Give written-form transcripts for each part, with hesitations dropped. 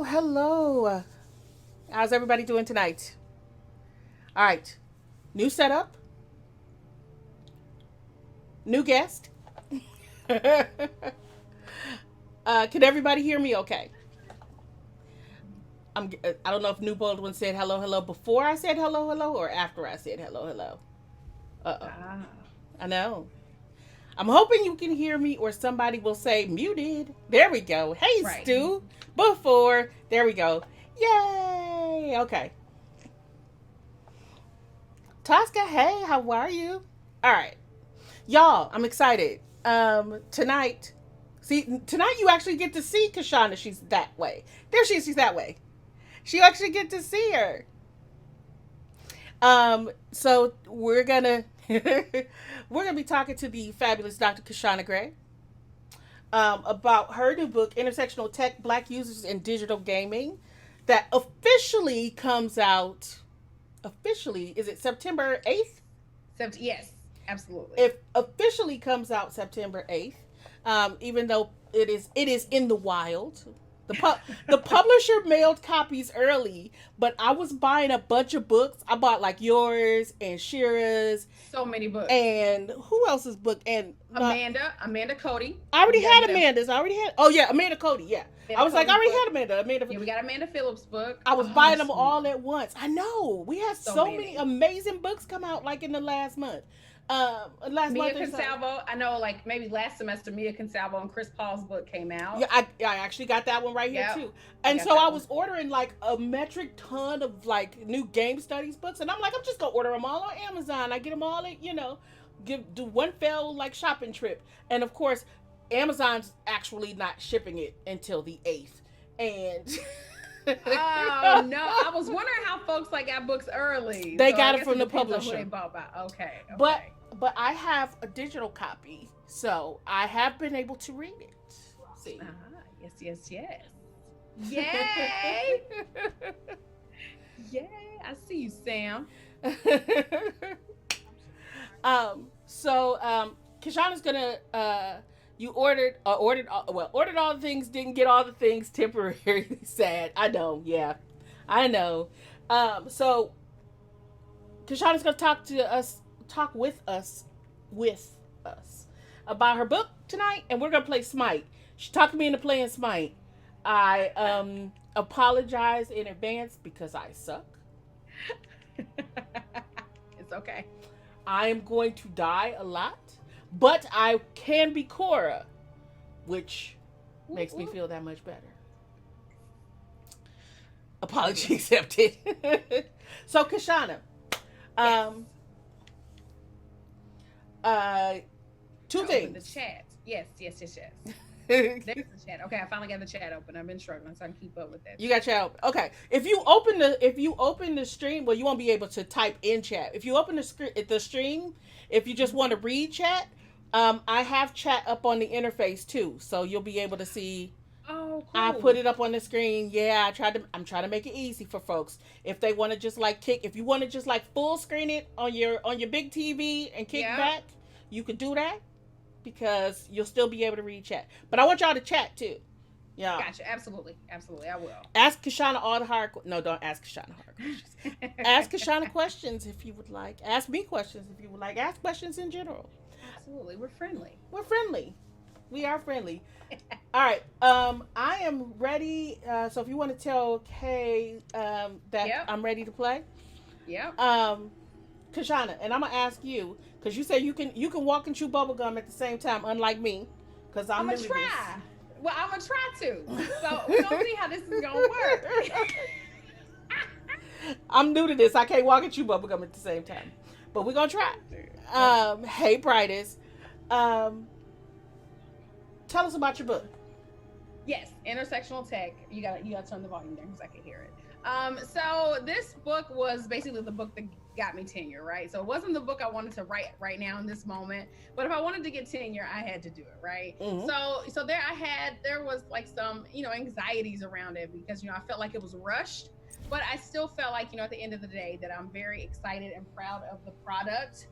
Hello, hello. How's everybody doing tonight? All right. New setup, new guest. Can everybody hear me okay? I don't know if New Baldwin said hello, hello before I said hello, hello, or after I said hello, hello. Uh-oh. Ah, I know. I'm hoping you can hear me or somebody will say muted. There we go. Hey, right. Stu. Before. There we go. Yay. Okay. Tosca, hey, how are you? All right. Y'all, I'm excited. Tonight, tonight you actually get to see Kishonna. She's that way. There she is. She's that way. She actually get to see her. So we're gonna be talking to the fabulous Dr. Kishonna Gray about her new book, Intersectional Tech: Black Users in Digital Gaming, that officially comes out. Officially, is it September 8th? Yes, absolutely. It officially comes out September 8th, even though it is in the wild. The publisher mailed copies early, but I was buying a bunch of books. I bought like yours and Shira's So many books. and who else's book and Amanda Cody. I already We gotta had get a Amanda's. I already had. Oh yeah, Amanda Cody. Yeah, I Amanda was like, I Cody's already book. had Amanda. Amanda. Yeah, we got Amanda Phillips' book. I was Oh, buying them sweet. all at once. I know we had So so many many. amazing books come out like in the last month, last Mia month or so. Consalvo. I know, like maybe last semester, Mia Consalvo and Chris Paul's book came Yeah, out. I actually got that one right here Yep, too. I And got so I that one. was ordering like a metric ton of like new game studies books, and I'm like, I'm just gonna order them all on Amazon. I get them all at do one fell like shopping trip, and of course, Amazon's actually not shipping it until the 8th, and Oh no, I was wondering how folks like got books early. they So I got it guess it from the depends on who they publisher. bought by. Okay, But okay. I have a digital copy, so I have been able to read it. See. Yes, yes, yes. Yay! Yay! I see you, Sam. Kishana's gonna you ordered all the things, didn't get all the things, temporarily sad. I know, yeah. I know. So Kishana's gonna talk with us about her book tonight, and we're gonna play Smite. She talked me into playing Smite. I apologize in advance because I suck. It's okay. I am going to die a lot, but I can be Cora, which Ooh, makes me ooh. feel that much better. True. Apology accepted. So, Kishana, Yes. um, uh, two I opened the things. chat. Yes, yes, yes, yes. You There's the chat. Okay, I finally got the chat open. I've been struggling so I can keep up with that got chat. chat open. Okay, if you open the stream, well, you won't be able to type in chat. If you open the stream, if you just Mhm. want to read chat, I have chat up on the interface too, so you'll be able to see. Oh, I put cool. it up on the screen. Yeah, I'm trying to make it easy for folks. If they want to just like if you want to just like full screen it on your big TV and kick Yeah. back, you could do that because you'll still be able to read chat. But I want y'all to chat too. Yeah. Gotcha. Absolutely. Absolutely. I will. Ask Kishana all the hard no, don't ask Kishana hard questions. Ask Kishana questions if you would like. Ask me questions if you would like. Ask questions in general. Absolutely. We're friendly. We're friendly. We are friendly. All right. I am ready. So if you want to tell Kay that Yep. I'm ready to play, Yep. um, Kashana, and I'm gonna ask you because you say you can walk and chew bubble gum at the same time, unlike me, because I'm I'm gonna new to this. try. Well, I'm gonna try to. So we're gonna see how this is gonna work. I'm new to this. I can't walk and chew bubble gum at the same time, but we're gonna try. Let's Hey, brightest. Um, tell us about your book. Yes, intersectional tech. You got to turn the volume down because I can hear it. So this book was basically the book that got me tenure, right? So it wasn't the book I wanted to write right now in this moment, but if I wanted to get tenure, I had to do it, right? Mm-hmm. So there was like some anxieties around it because I felt like it was rushed, but I still felt like at the end of the day that I'm very excited and proud of the product.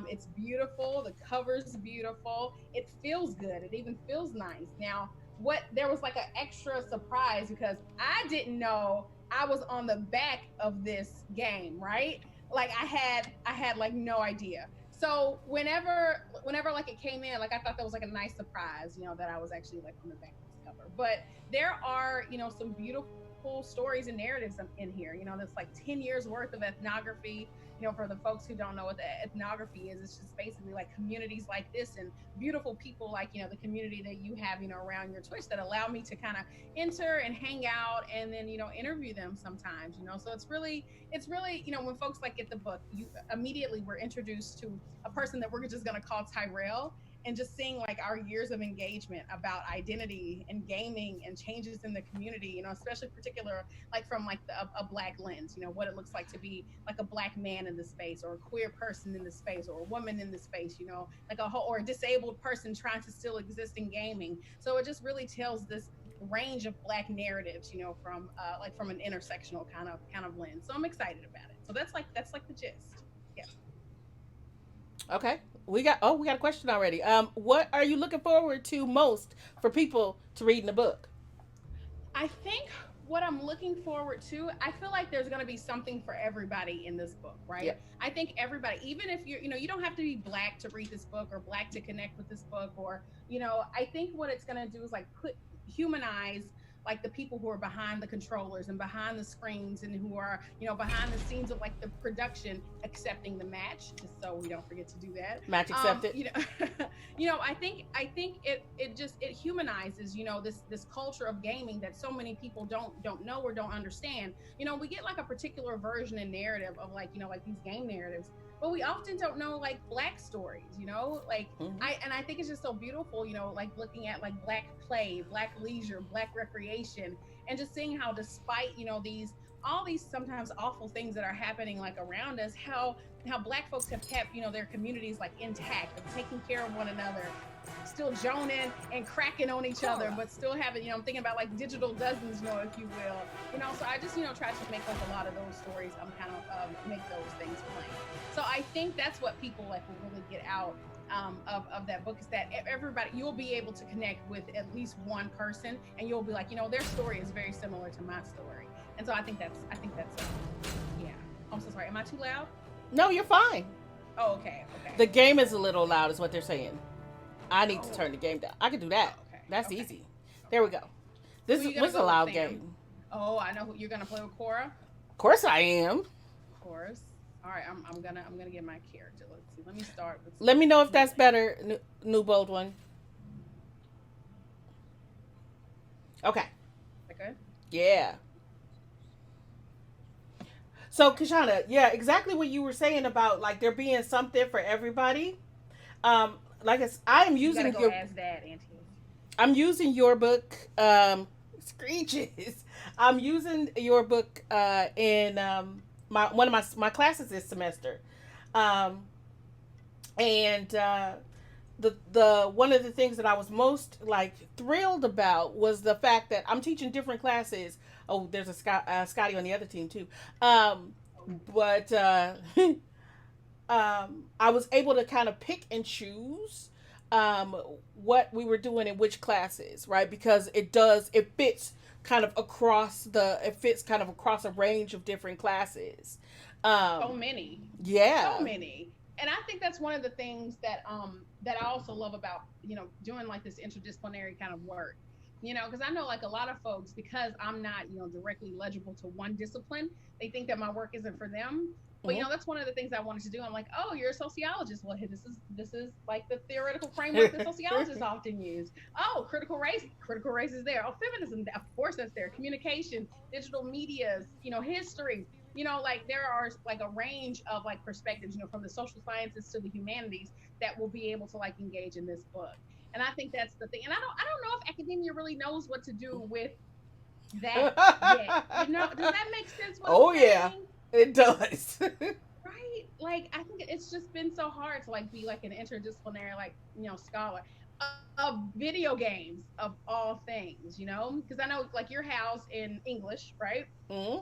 It's beautiful. The cover's beautiful. It feels good. It even feels nice. Now, what there was like an extra surprise because I didn't know I was on the back of this game, right? Like I had like no idea. So whenever like it came in, like I thought that was like a nice surprise, that I was actually like on the back of this cover. But there are, some beautiful stories and narratives in here. That's like 10 years worth of ethnography. For the folks who don't know what the ethnography is, it's just basically like communities like this and beautiful people like, the community that you have, around your Twitch that allow me to kind of enter and hang out and then, interview them sometimes. So it's really, when folks like get the book, you immediately were introduced to a person that we're just going to call Tyrell, and just seeing like our years of engagement about identity and gaming and changes in the community, especially particular like from like a black lens, what it looks like to be like a black man in the space or a queer person in the space or a woman in the space, like a whole or a disabled person trying to still exist in gaming. So it just really tells this range of black narratives, from like from an intersectional kind of lens. So I'm excited about it. So that's like the gist. Yes. Okay. We got a question already. What are you looking forward to most for people to read in the book? I think what I'm looking forward to, I feel like there's going to be something for everybody in this book, right? Yep. I think everybody, even if you're, you don't have to be black to read this book or black to connect with this book, or, I think what it's going to do is like humanize like the people who are behind the controllers and behind the screens and who are, behind the scenes of like the production, accepting the match, just so we don't forget to do that. Match accepted. I think it humanizes, this culture of gaming that so many people don't know or don't understand. We get like a particular version and narrative of like, like these game narratives, but we often don't know like black stories, like Mm-hmm. I think it's just so beautiful, like looking at like black play, black leisure, black recreation, and just seeing how despite, these all these sometimes awful things that are happening like around us, how black folks have kept, their communities like intact, of taking care of one another, still joning and cracking on each other, but still having, I'm thinking about like digital dozens, if you will, so I just, try to make like a lot of those stories, kind of make those things plain. So I think that's what people like will really get out of that book, is that everybody, you'll be able to connect with at least one person, and you'll be like, their story is very similar to my story. And so I think that's yeah. I'm so sorry, am I too loud? No, you're fine. Oh, okay, okay. The game is a little loud, is what they're saying. I need to Oh, turn the game down. I can do that. oh, okay, That's okay, easy. There we okay. go. Who This you gonna was a go with, loud Sam? game. Oh, I know who you're gonna play with. Cora. Of course I am. Of course. All right, I'm gonna get my character. Let's see. Let me start with Let me know if that's Smite. better, new bold one. Okay. Okay. Yeah. So Kishonna, yeah, exactly what you were saying about like there being something for everybody. Like I am You gotta using go your as that, Auntie. book. Screeches. I'm using your book in my one of my classes this semester, um, and the one of the things that I was most like thrilled about was the fact that I'm teaching different classes. Oh, there's a Scotty on the other team too. Um, but I was able to kind of pick and choose um, what we were doing in which classes, right? Because it fits it fits kind of across a range of different classes. So Um, many, so yeah. many. And I think that's one of the things that I also love about, doing like this interdisciplinary kind of work. Because I know like a lot of folks, because I'm not, directly legible to one discipline, they think that my work isn't for them. But Mm-hmm. that's one of the things I wanted to do. I'm like, oh, you're a sociologist. Well, hey, this is like the theoretical framework that sociologists often use. Oh, critical race is there. Oh, feminism, of course that's there. Communication, digital medias, history. Like there are like a range of like perspectives, from the social sciences to the humanities, that will be able to like engage in this book. And I think that's the thing. And I don't know if academia really knows what to do with that yet. Does that make sense what I'm Oh yeah, saying? it does. Right? Like I think it's just been so hard to like be like an interdisciplinary like, scholar of video games of all things, because I know like you're housed in English, right? Mm-hmm.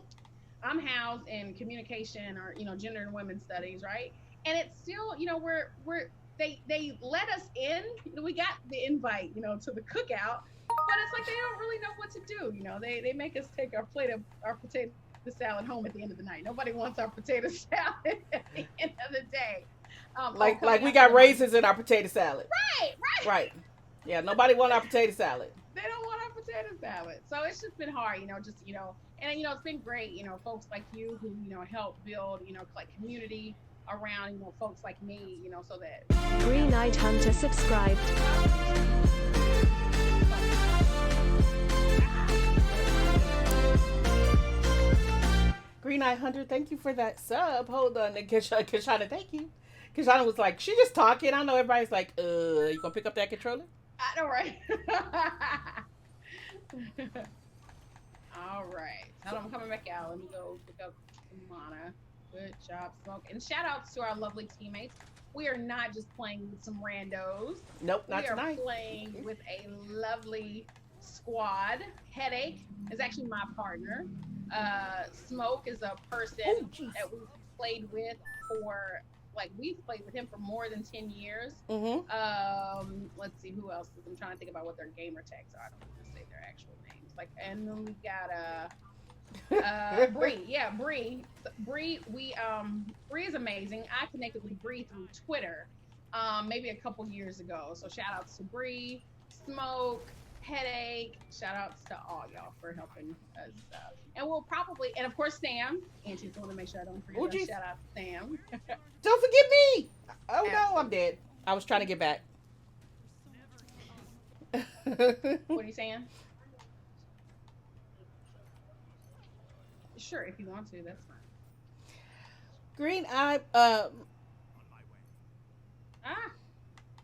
I'm housed in communication or, gender and women's studies, right? And it's still, we're they let us in. We got the invite, to the cookout, but it's like they don't really know what to do. You know, they make us take our potato salad home at the end of the night. Nobody wants our potato salad at the end of the day. Like Coming we up in got the month. raisins in our potato salad. Right, right. Right. Yeah, nobody want our potato salad. They don't want our potato salad. So it's just been hard, just and it's been great, folks like you who help build, like community around, folks like me, so that Green Eyed Hunter subscribed. Green Eye Hunter, thank you for that sub. Hold on, Kishonna, thank you. Kishonna was like, she just talking. I know everybody's like, you gonna pick up that controller? I know, right? All right. Hold on, I'm coming back out. Let me go pick up Mana. Good job, Smoke. And shout outs to our lovely teammates. We are not just playing with some randos. Nope, not tonight. We are playing with a lovely squad. Headache is actually my partner. Smoke is a person that we've played with for, we've played with him for more than 10 years. Mm-hmm. Let's see who else. I'm trying to think about what their gamer tags are. I don't want to say their actual names. And then we got Bree. Yeah, Bree. Bree is amazing. I connected with Bree through Twitter, maybe a couple years ago. So shout outs to Bree, Smoke, Headache. Shout outs to all y'all for helping us. And we'll probably, and of course Sam. And she's going to make sure I don't forget. Shout out to Sam. Don't forget me. Oh no, I'm dead. I was trying to get back. What are you saying? Sure, if you want to, that's fine. Green Eye,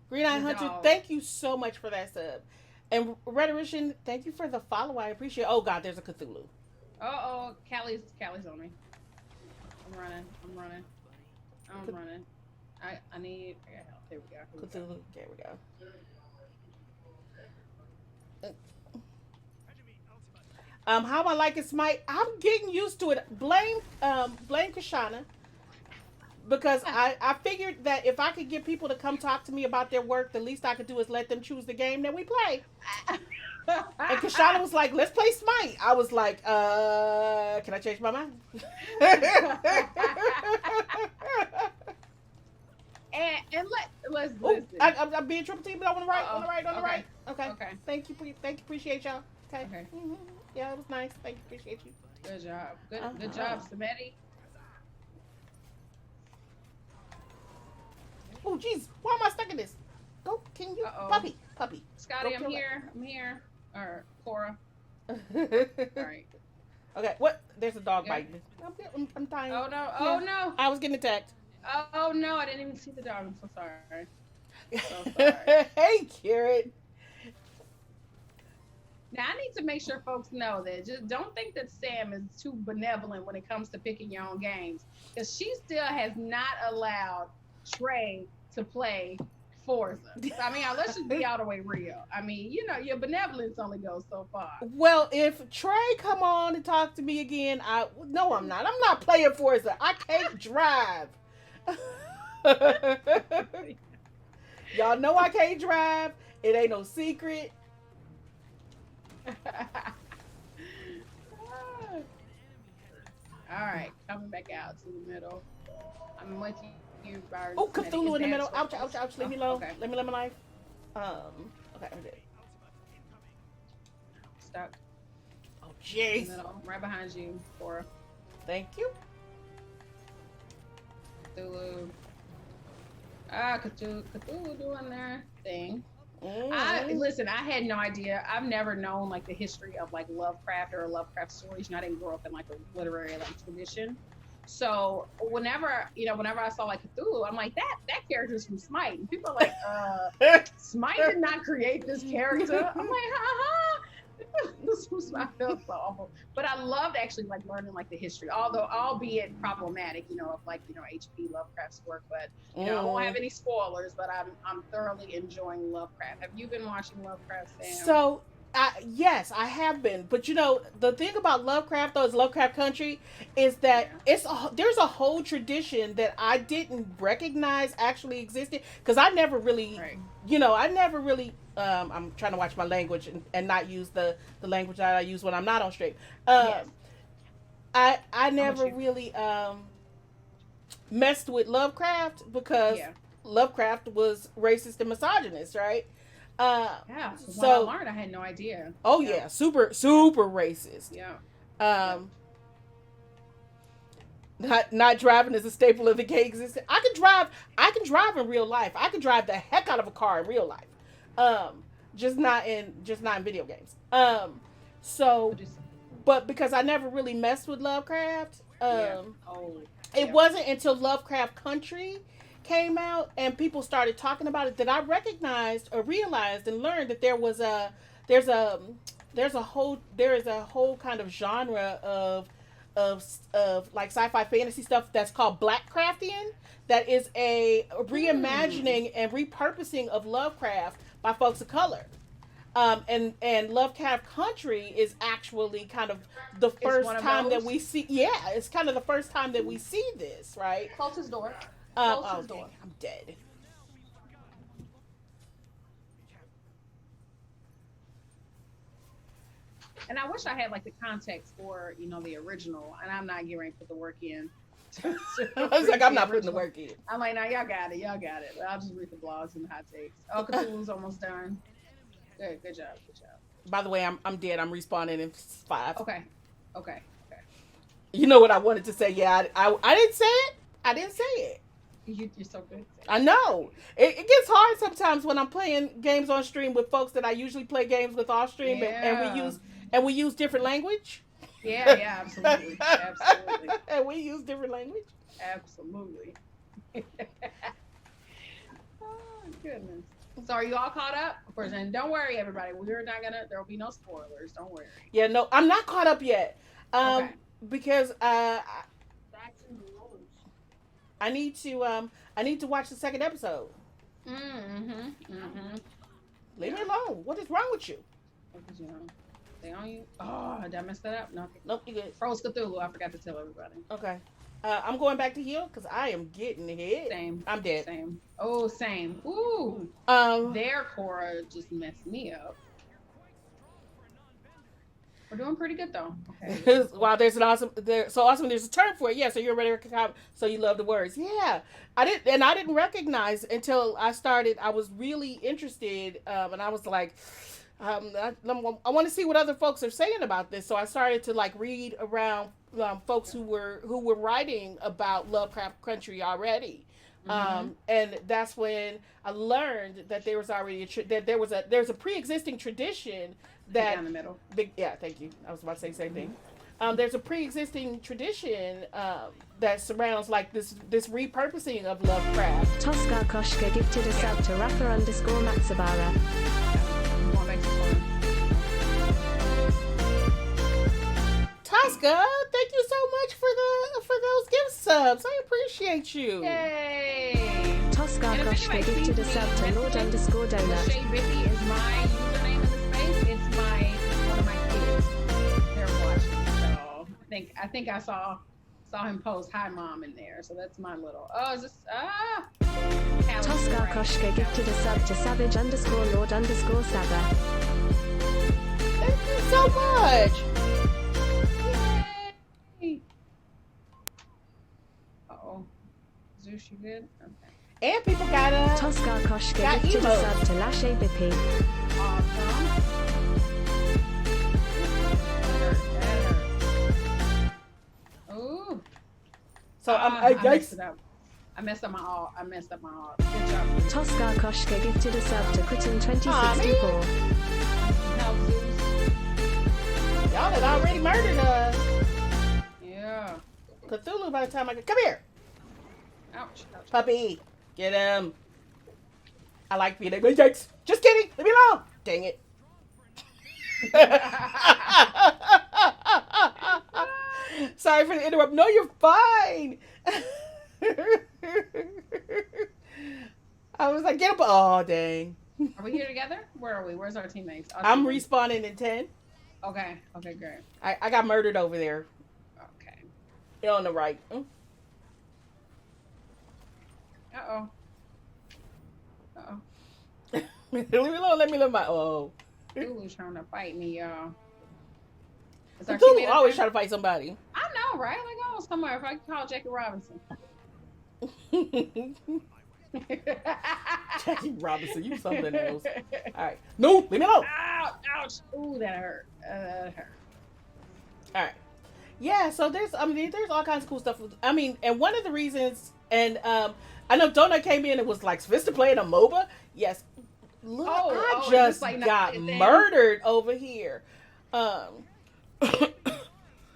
Green Eye Hunter, dog. thank you so much for that sub. And Rhetorician, thank you for the follow. I appreciate it. Oh God, there's a Cthulhu. Callie's on me. I'm running. I need help. There we go. Cthulhu. There we go. How am I liking Smite? I'm getting used to it. Blame Kishonna. Because I figured that if I could get people to come talk to me about their work, the least I could do is let them choose the game that we play. And Kishonna was like, let's play Smite. I was like, can I change my mind? and let's Ooh, listen. I'm being triple team, but on the right, Uh-oh. on the right. Okay. Okay. Thank you, appreciate y'all. Okay. Okay. Yeah, it was nice. Thank you, appreciate you. Good job. Good job, Samedi. Oh, jeez, why am I stuck in this? Go, can you, puppy. Scotty, Go I'm here. Or Cora. All right. Okay, what? There's a dog biting me. I'm dying. Oh no! Yeah. Oh no! I was getting attacked. Oh no! I didn't even see the dog. I'm so sorry. So sorry. Hey, Carrot. Now I need to make sure folks know that just don't think that Sam is too benevolent when it comes to picking your own games, because she still has not allowed Trey to play Forza. I mean, let's just be all the way real. I mean, your benevolence only goes so far. Well, if Trey come on and talk to me again, no, I'm not. I'm not playing Forza. I can't drive. Y'all know I can't drive. It ain't no secret. All right, coming back out to the middle. I'm with you. Oh, Cthulhu in the middle. Ouch. Leave me alone. Okay. Let me live my life. Okay, I'm dead. Stuck. Oh, jeez. Right behind you, Cora. Thank you. Cthulhu. Cthulhu doing their thing. Mm-hmm. Listen, I had no idea. I've never known the history of Lovecraft or Lovecraft stories. I didn't grow up in a literary tradition. So whenever I saw Cthulhu, I'm like, that character's from Smite. And people are like, Smite did not create this character. I'm like, this was I felt so awful. But I loved actually learning the history, albeit problematic, of H.P. Lovecraft's work. But I won't have any spoilers. But I'm thoroughly enjoying Lovecraft. Have you been watching Lovecraft, Sam? So yes, I have been. But the thing about Lovecraft, though, is Lovecraft Country, is that there's a whole tradition that I didn't recognize actually existed, because I never really, I never really I'm trying to watch my language and not use the language that I use when I'm not on stream. Yes, I I'm with never you. really messed with Lovecraft because Yeah, Lovecraft was racist and misogynist, right? Uh, yeah. When I so learned, I had no idea. oh Yeah, yeah, super yeah, super racist. yeah, yeah. Um, not driving is a staple of the gay existence. I can drive in real life. I can drive the heck out of a car in real life. Um, just not in video games. So But just but because I never really messed with Lovecraft, yeah. Oh, it yeah. wasn't until Lovecraft Country came out and people started talking about it that I recognized or realized and learned that there's a there is a whole kind of genre of like sci-fi fantasy stuff that's called Blackcraftian, that is a Hmm. reimagining and repurposing of Lovecraft by folks of color. And Lovecraft Country is actually kind of the It's one first of time that those. we see. Yeah, it's kind of the first time that we see this, right? Close his door. Close Oh his dang, door. I'm dead. And I wish I had like the context for the original, and I'm not getting ready to put the work in to I was like, read I'm the not putting the original. work in. I'm like, no, y'all got it. I'll just read the blogs and the hot takes. Oh, Cthulhu's almost done. Good job, good job. By the way, I'm dead. I'm respawning in 5. Okay, okay, okay. You know what I wanted to say? Yeah, I didn't say it. I didn't say it. You're so good. I know it gets hard sometimes when I'm playing games on stream with folks that I usually play games with off stream, Yeah, and we use different language. yeah, yeah. Absolutely, absolutely, And we use different language. absolutely. Oh goodness. So are you all caught up? Of course, and don't worry, everybody. We're not gonna. There will be no spoilers. Don't worry. Yeah, no, I'm not caught up yet. Okay. Because Facts and rules. I need to watch the second episode. Mm-hmm. Mm-hmm. Leave Yeah. me alone. What is wrong with you? Because they on you. Oh, did I mess that up? No. Nope, you good. Froze Cthulhu. I forgot to tell everybody. Okay. I'm going back to heal because I am getting hit. Same. I'm dead. Same. Oh, same. Ooh. Um, Their Cora just messed me up. We're doing pretty good though. Okay. wow, there's an awesome so awesome. There's a term for it. Yeah, so you're ready to come. So you love the words. Yeah, I didn't recognize until I started. I was really interested, and I was like, I want to see what other folks are saying about this. So I started to like read around folks who were writing about Lovecraft Country already. Mm-hmm. And that's when I learned that there was already that there's a pre-existing tradition Hit that down the middle. big yeah, thank you. I was about to say the same thing. There's a pre-existing tradition that surrounds like this repurposing of Lovecraft. Tosca Koshka gifted a sub to Rafa _ Matsubara. I'm going back to farm. Tosca, thank you so much for those gift subs. I appreciate you. Yay! Tosca And if Koshka anybody gifted a sees sub me to Lord messaging, _ Donut. Lachey Bippy is my username in the space. It's one of my kids. They're watching. So I think I saw him post hi mom in there. So that's my little is this Tosca right. Koshka gifted a sub to Savage _ Lord _ Saba. Thank you so much. Yay! Uh-oh. Zeus, you good? Okay. And people got Tosca Koshka got gifted a emotes. sub to Lachey Bippy. Awesome. That hurt. Ooh. So I messed it up. I messed up my all. Good job. Tosca Koshka gifted a sub to Quitten 2064. Help, Zeus. y'all had already murdered Yeah. Cthulhu by the time I could come here. Ouch. Ouch. Puppy, get him. I like being able yikes. Just kidding. Leave me alone. Dang it. Sorry for the interrupt. No, you're fine. I was like, get up. Oh, dang. Are we here together? Where are we? Where's our teammates? I'm respawning in 10. Okay. Okay, great. I got murdered over there. Okay. On the right. Uh-oh. Uh-oh. Leave me alone. Let me live my. Oh. Cthulhu's trying to fight me, y'all. Is our Cthulhu teammate up always there? trying to fight somebody. I know, right? Like, oh, somewhere. If I could call Jackie Robinson. Jackie Robinson, you something else. All right. No, leave me alone. Ouch, ouch. Ooh, that hurt. That hurt. All right. Yeah, so there's all kinds of cool stuff. I mean, and one of the reasons, and I know Donut came in and was like, Svista playing a MOBA? Yes. Look, I just like got murdered over here. The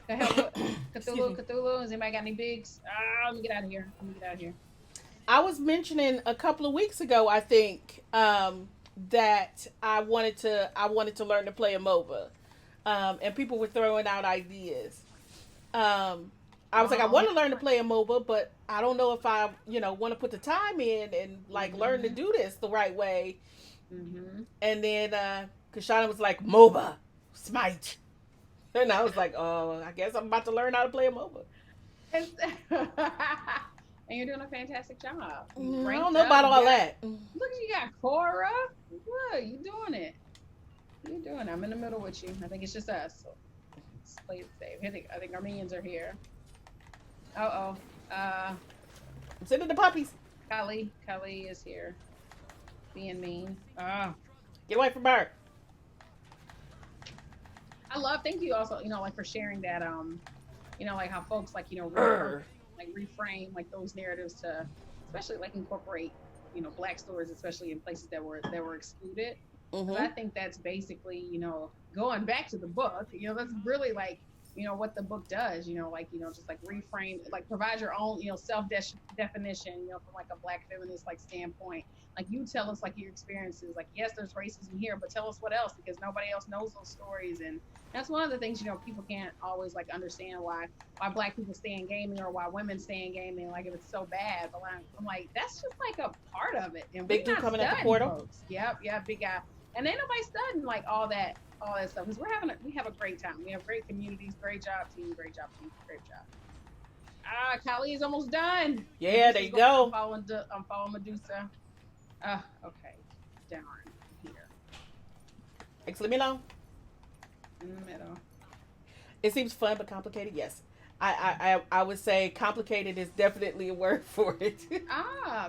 hell, Cthulhu. Has anybody got any bigs? Let me get out of here. I was mentioning a couple of weeks ago, I think, that I wanted to learn to play a MOBA, and people were throwing out ideas. I was like, I want to learn to play a MOBA, but I don't know if I, want to put the time in and like learn to do this the right way. Mm-hmm. And then Kishonna was like, MOBA, Smite. And I was like, oh, I guess I'm about to learn how to play a MOBA. And you're doing a fantastic job. I don't know about all that. Look, you got Cora. Look, you doing it. You're doing it. I'm in the middle with you. I think it's just us. So let's play it safe. I think our minions are here. I'm sending the puppies. Kali is here. Being mean. Get away from her. Thank you also, like for sharing that, like how folks like, reframe like those narratives to, especially like incorporate, Black stories, especially in places that were excluded. Mm-hmm. I think that's basically, going back to the book, that's really like, what the book does, just like reframe, like provide your own, self-definition, from like a Black feminist like standpoint. Like you tell us like your experiences, like, yes, there's racism here, but tell us what else, because nobody else knows those stories. And that's one of the things, people can't always like understand why Black people stay in gaming or why women stay in gaming, like if it's so bad. But I'm like, that's just like a part of it. And big dude coming at the portal. Folks. Yep, big guy. And ain't nobody studying like all that stuff, because we have a great time. We have great communities. Great job, team. Great job. Kali is almost done. Yeah, there you go. I'm following Medusa. Okay. Darn. Here. Leave me alone. In the middle. It seems fun but complicated. Yes. I would say complicated is definitely a word for it.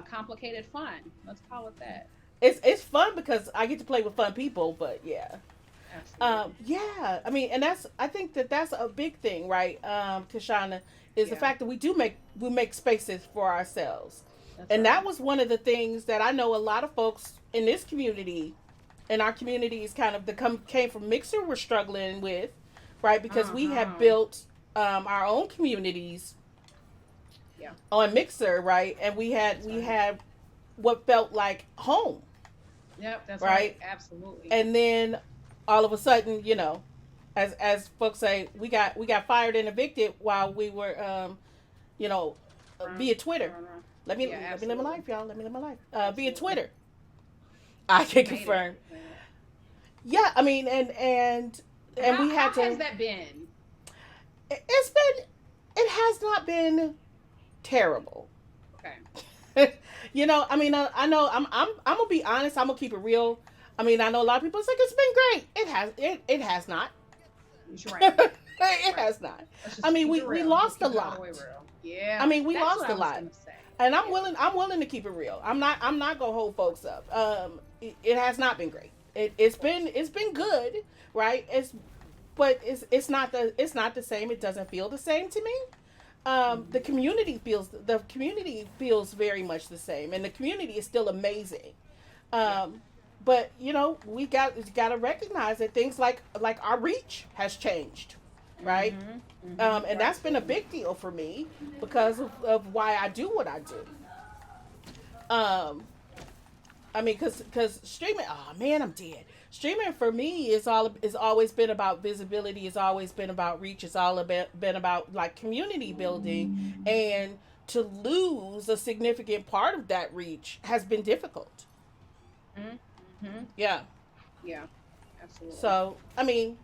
Complicated fun. Let's call it that. It's fun because I get to play with fun people, but yeah. Absolutely. Yeah. I mean, and I think that's a big thing, right? Kishonna, is the fact that we make spaces for ourselves. That's and right. That was one of the things that I know a lot of folks in this community, in our communities kind of came from Mixer were struggling with, right? Because we have built our own communities on Mixer, right? And we had what felt like home. Yep, that's right. Absolutely. And then all of a sudden, as folks say, we got fired and evicted while we were via Twitter. Let me live my life, y'all. Let me live my life. Via Twitter. I can confirm. Yeah, I mean, and we had to. How has that been? It has not been terrible. Okay. I mean, I know I'm gonna be honest. I'm gonna keep it real. I mean, I know a lot of people say it's been great. It has not. You're right. It has not. I mean, we lost a lot. Yeah. I mean, we lost a lot. And I'm willing to keep it real. I'm not gonna hold folks up. It has not been great. It's been good, right? It's not the same. It doesn't feel the same to me. The community feels very much the same, and the community is still amazing. But we got to recognize that things like our reach has changed, right? And that's been a big deal for me because of why I do what I do. I mean, because streaming. Oh man, I'm dead. Streaming for me is always been about visibility. It's always been about reach. It's been about like community building, and to lose a significant part of that reach has been difficult. Yeah, absolutely. So I mean,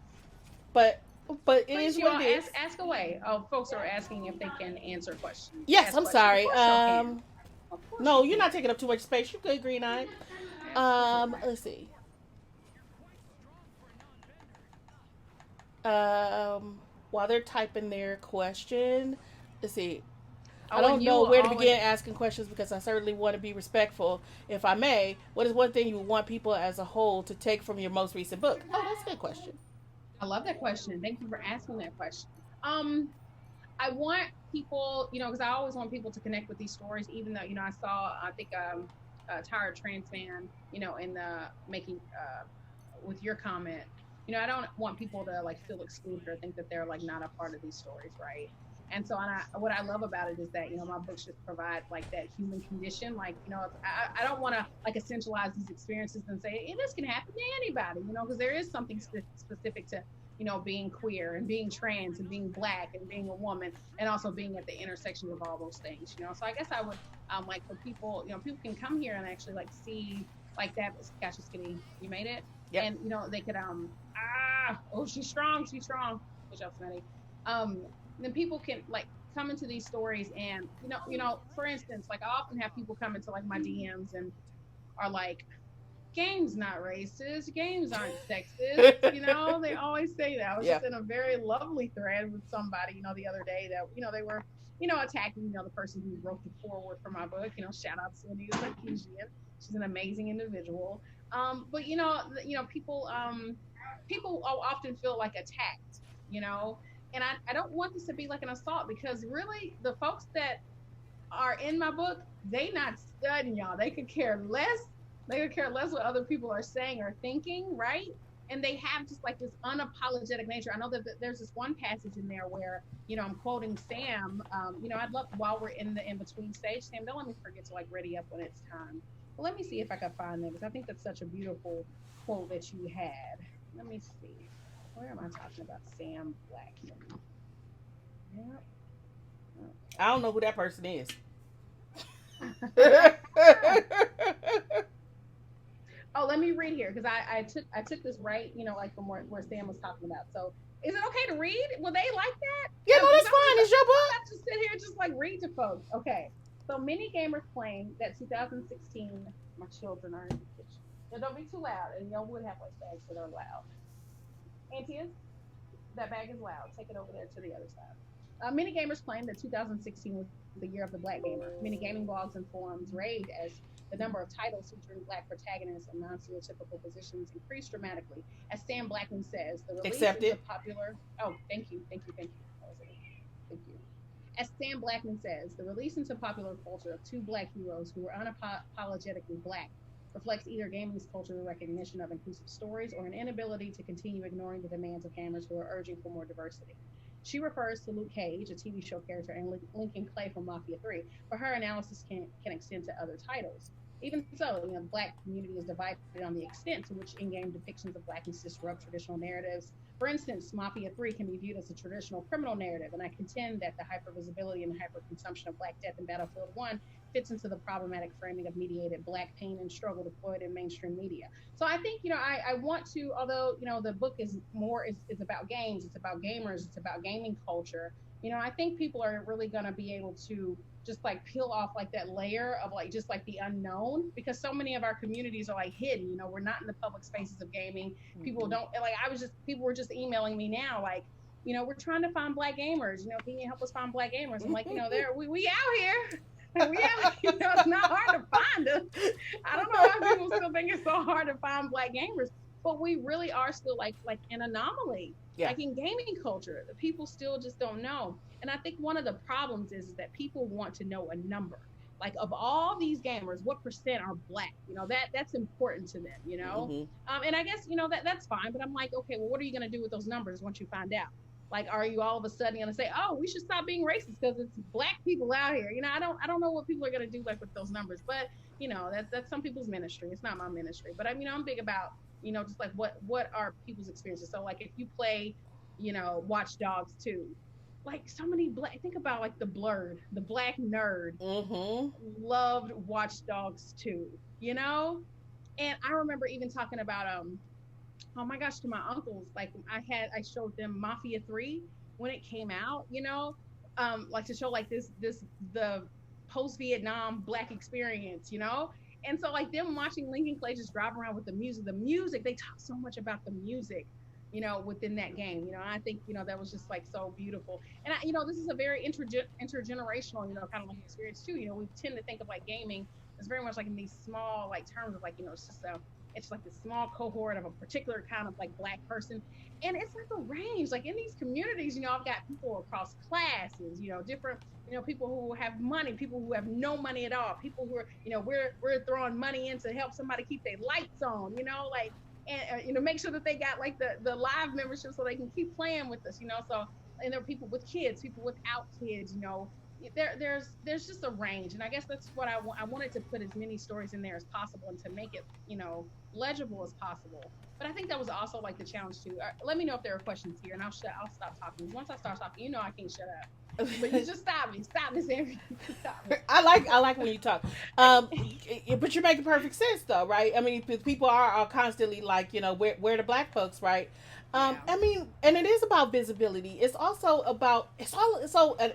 but it is what it is. Ask away. Oh, folks are asking if they can answer questions. Yes, I'm sorry. No, you're not taking up too much space. You're good, Green Eye. Let's see. While they're typing their question, let's see. I Oh, and don't you know will where to always. begin asking questions because I certainly want to be respectful. If I may, what is one thing you would want people as a whole to take from your most recent book? Oh, that's a good question. I love that question. Thank you for asking that question. Um, I want people, because I always want people to connect with these stories, even though, I saw, I think, Tired Trans Man, in the making, with your comment, I don't want people to like feel excluded or think that they're like not a part of these stories, right? And so, what I love about it is that my books just provide like that human condition. Like, I don't want to like essentialize these experiences and say this can happen to anybody, because there is something specific to being queer and being trans and being black and being a woman and also being at the intersection of all those things. So I guess I would like for people, people can come here and actually like see like that. Gotcha, Skitty, you made it. Yep. And they could oh, she's strong. Good job, Smitty. Then people can like come into these stories and for instance, like I often have people come into like my DMs and are like, games not racist, games aren't sexist. They always say that. I was Yeah. just in a very lovely thread with somebody, the other day that, they were, attacking, the person who wrote the foreword for my book. Shout out to Cindy Sarkeesian. She's an amazing individual. But people often feel like attacked, and I don't want this to be like an assault because really the folks that are in my book, they not studying, y'all. They could care less. They could care less what other people are saying or thinking, right? And they have just like this unapologetic nature. I know that there's this one passage in there where, I'm quoting Sam. I'd love while we're in the in between stage, Sam, don't let me forget to like ready up when it's time. But let me see if I can find that because I think that's such a beautiful quote that you had. Let me see. Where am I talking about? Sam Blackman. Yep. I don't know who that person is. Oh, let me read here because I took this right, like from where Sam was talking about. So is it okay to read? Will they like that? Yeah, no, Because that's fine. It's your I'm book. about to sit here and just like read to folks. Okay. So many gamers claim that 2016, my children are in the kitchen. Now, don't be too loud, and y'all would have like bags that are loud. Antia, that bag is loud. Take it over there to the other side. Many gamers claim that 2016 was the year of the Black gamer. Many gaming blogs and forums raved as the number of titles featuring Black protagonists and non-stereotypical positions increased dramatically. As Sam Blackman says, the release Accept into it. popular. Oh, thank you. That was it. Thank you. As Sam Blackman says, the release into popular culture of two Black heroes who were unapologetically Black reflects either gaming's cultural recognition of inclusive stories or an inability to continue ignoring the demands of gamers who are urging for more diversity. She refers to Luke Cage, a TV show character, and Lincoln Clay from Mafia 3, but her analysis can extend to other titles. Even so, the Black community is divided on the extent to which in-game depictions of Blackness disrupt traditional narratives. For instance, Mafia 3 can be viewed as a traditional criminal narrative, and I contend that the hypervisibility and hyperconsumption of Black death in Battlefield 1 fits into the problematic framing of mediated Black pain and struggle deployed in mainstream media. So I think, I want to, although, the book is about games, it's about gamers, it's about gaming culture. I think people are really going to be able to just like peel off like that layer of like just like the unknown because so many of our communities are like hidden. We're not in the public spaces of gaming. People don't like. People were just emailing me now like, we're trying to find Black gamers. Can you help us find Black gamers? I'm like, there we out here. We out. It's not hard to find us. I don't know why people still think it's so hard to find Black gamers, but we really are still like an anomaly. Yeah. Like in gaming culture, the people still just don't know. And I think one of the problems is that people want to know a number. Like of all these gamers, what percent are Black? That's important to them. Mm-hmm. And I guess that's fine. But I'm like, okay, well, what are you going to do with those numbers once you find out? Like, are you all of a sudden going to say, oh, we should stop being racist because it's Black people out here? I don't know what people are going to do like with those numbers. But that's some people's ministry. It's not my ministry. But I'm big about just like what are people's experiences. So like if you play Watch Dogs 2, like so many Black, think about like the Black nerd Mm-hmm. loved Watch Dogs 2, and I remember even talking about oh my gosh, to my uncles, like I showed them Mafia 3 when it came out, like to show like this the post Vietnam Black experience, And so like them watching Lincoln Clay just drive around with the music, they talk so much about the music, within that game. And I think, that was just like so beautiful. And this is a very intergenerational, kind of like experience too. We tend to think of like gaming as very much like in these small like terms of like, it's like the small cohort of a particular kind of like black person. And it's like a range, like in these communities, I've got people across classes, different, people who have money, people who have no money at all, people who are, we're throwing money in to help somebody keep their lights on, like, and make sure that they got like the live membership so they can keep playing with us, so. And there are people with kids, people without kids, there's just a range. And I guess that's what I wanted to put as many stories in there as possible and to make it, legible as possible. But I think that was also like the challenge too. Let me know if there are questions here, and I'll stop talking. Once I start talking, I can't shut up. But you just stop me, Sammy. Stop me. I like when you talk, but you're making perfect sense though, right? I mean, people are constantly like, where the black folks, right? Yeah. I mean, and it is about visibility. It's also about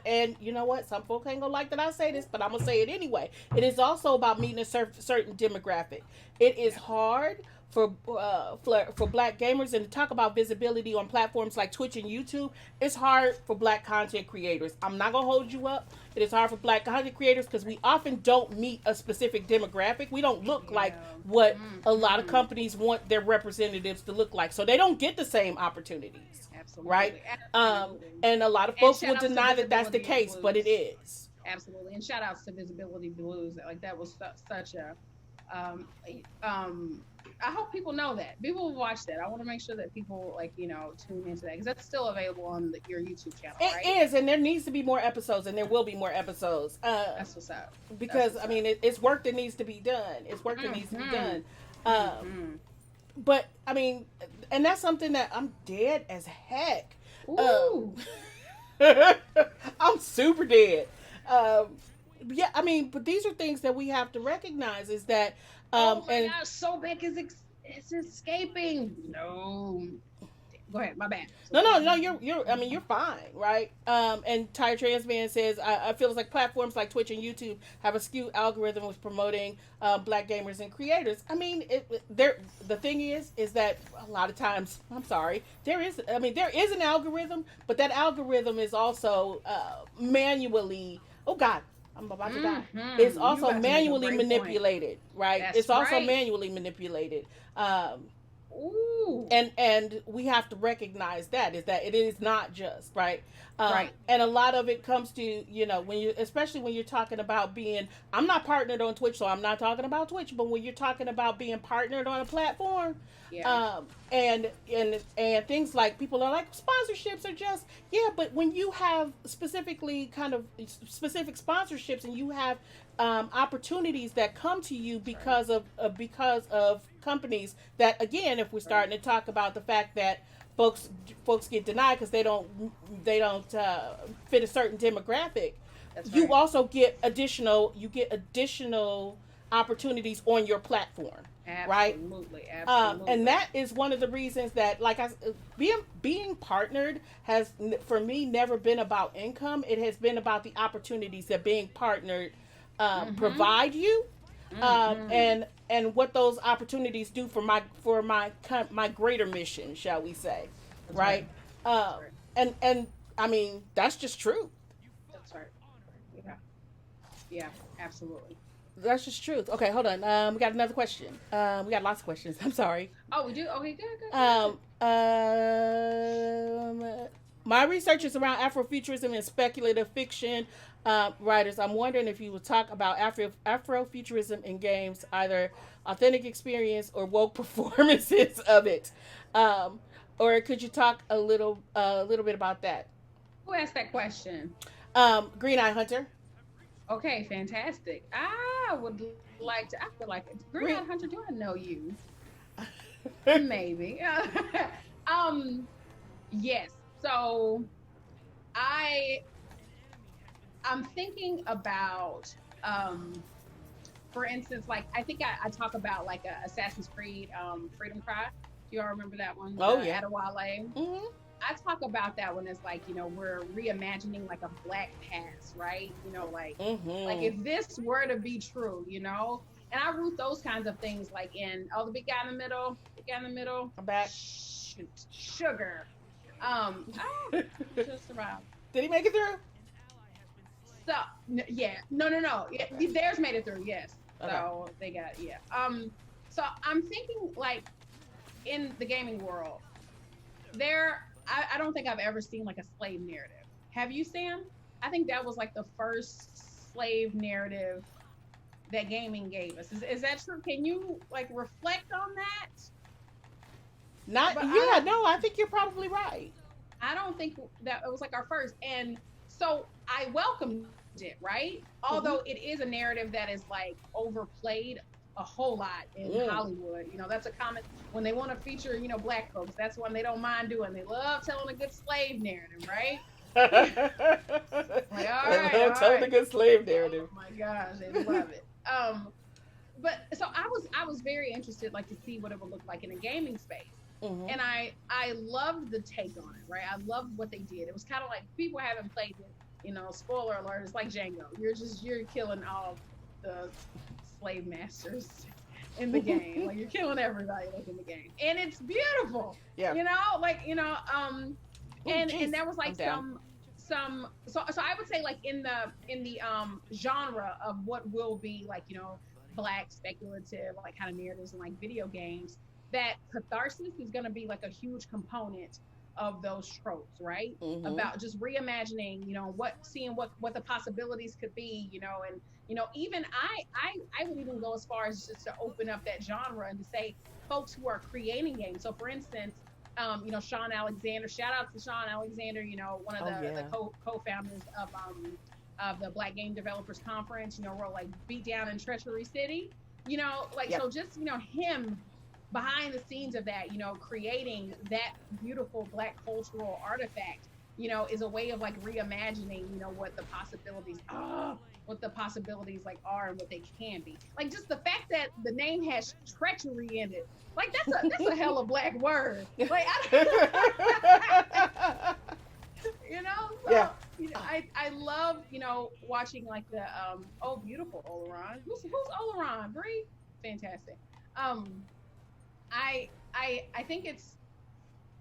and you know what? Some folk ain't gonna like that I say this, but I'm gonna say it anyway. It is also about meeting a certain demographic. It is hard for black gamers, and to talk about visibility on platforms like Twitch and YouTube. It's hard for black content creators. I'm not gonna hold you up. It is hard for black content creators because we often don't meet a specific demographic. We don't look like what a lot of companies want their representatives to look like, so they don't get the same opportunities. Absolutely. Right. Absolutely. And a lot of folks will deny that that's the case, but it is. Absolutely. And shout outs to Visibility Blues. Like that was such a I hope people know that. People will watch that. I want to make sure that people tune into that because that's still available on your YouTube channel. Right? It is, and there needs to be more episodes, and there will be more episodes. That's what's up. Because I mean, it's work that needs to be done. It's work that needs to be done. But I mean, and that's something that I'm dead as heck. I'm super dead. Yeah, I mean, but these are things that we have to recognize is that oh my gosh, Sobek is escaping. No. Go ahead, my bad. No, you're fine, right? And Tire Transman says, I feel like platforms like Twitch and YouTube have a skewed algorithm with promoting black gamers and creators. I mean, the thing is that a lot of times, I'm sorry, there is an algorithm, but that algorithm is also manually, oh God, I'm about to die. It's also manually manipulated, right? It's also manually manipulated. And we have to recognize that it is not just right. And a lot of it comes to especially when you're talking about being. I'm not partnered on Twitch, so I'm not talking about Twitch. But when you're talking about being partnered on a platform, and things like people are like sponsorships are just but when you have specific sponsorships and you have opportunities that come to you because of companies that, again, if we're starting to talk about the fact that folks get denied because they don't fit a certain demographic, you also get additional opportunities on your platform. Absolutely. And that is one of the reasons that, like, being partnered has, for me, never been about income. It has been about the opportunities that being partnered provide you, and what those opportunities do for my greater mission, shall we say, right? And I mean, that's just true. That's right. Yeah, absolutely. That's just truth. Okay, hold on. We got another question. We got lots of questions. I'm sorry. Oh, we do? Okay, good. My research is around Afrofuturism and speculative fiction writers. I'm wondering if you would talk about Afrofuturism in games, either authentic experience or woke performances of it. Or could you talk a little bit about that? Who asked that question? Green Eye Hunter. Okay, fantastic. I would like to. I feel like Green Eye Hunter. Do I know you? Maybe. Yes. So, I'm thinking about, for instance, like I think I talk about like Assassin's Creed, Freedom Cry. Do y'all remember that one? Oh yeah. Adewale. Mm-hmm. I talk about that one as like, we're reimagining like a black past, right? Like if this were to be true, And I root those kinds of things like in the big guy in the middle, big guy in the middle. I'm back. Shoot, sugar. He should have survived. Did he make it through? So yeah, no. Yeah, theirs made it through. Yes. Okay. So they got yeah. So I'm thinking like in the gaming world, I don't think I've ever seen like a slave narrative. Have you, Sam? I think that was like the first slave narrative that gaming gave us. Is that true? Can you like reflect on that? Not. But Yeah. No. I think you're probably right. I don't think that it was like our first. And so I welcomed it, right? Although it is a narrative that is like overplayed a whole lot in Hollywood. You know, that's a comment when they want to feature, black folks. That's one they don't mind doing. They love telling a good slave narrative, right? Like, all right, telling a good slave narrative. Oh my gosh, they love it. But so I was very interested, like, to see what it would look like in a gaming space. And I loved the take on it, right? I loved what they did. It was kind of like people haven't played it, spoiler alert, it's like Django. You're killing all the slave masters in the game. Like, you're killing everybody like in the game. And it's beautiful. Yeah. And there was like so I would say like in the genre of what will be like, black speculative like kind of narratives and like video games, that catharsis is going to be like a huge component of those tropes, right? About just reimagining, seeing what the possibilities could be, and even I would even go as far as just to open up that genre and to say folks who are creating games. So for instance, Sean Alexander, shout out to Sean Alexander, one of the co-founders of the Black Game Developers Conference, wrote like Beatdown in Treachery City, so just, him behind the scenes of that, creating that beautiful black cultural artifact, is a way of like reimagining, what the possibilities like are and what they can be. Like just the fact that the name has treachery in it, like that's a hella black word. Like I love, watching like the beautiful Oleron. Who's Oleron? Bree? Fantastic. I think it's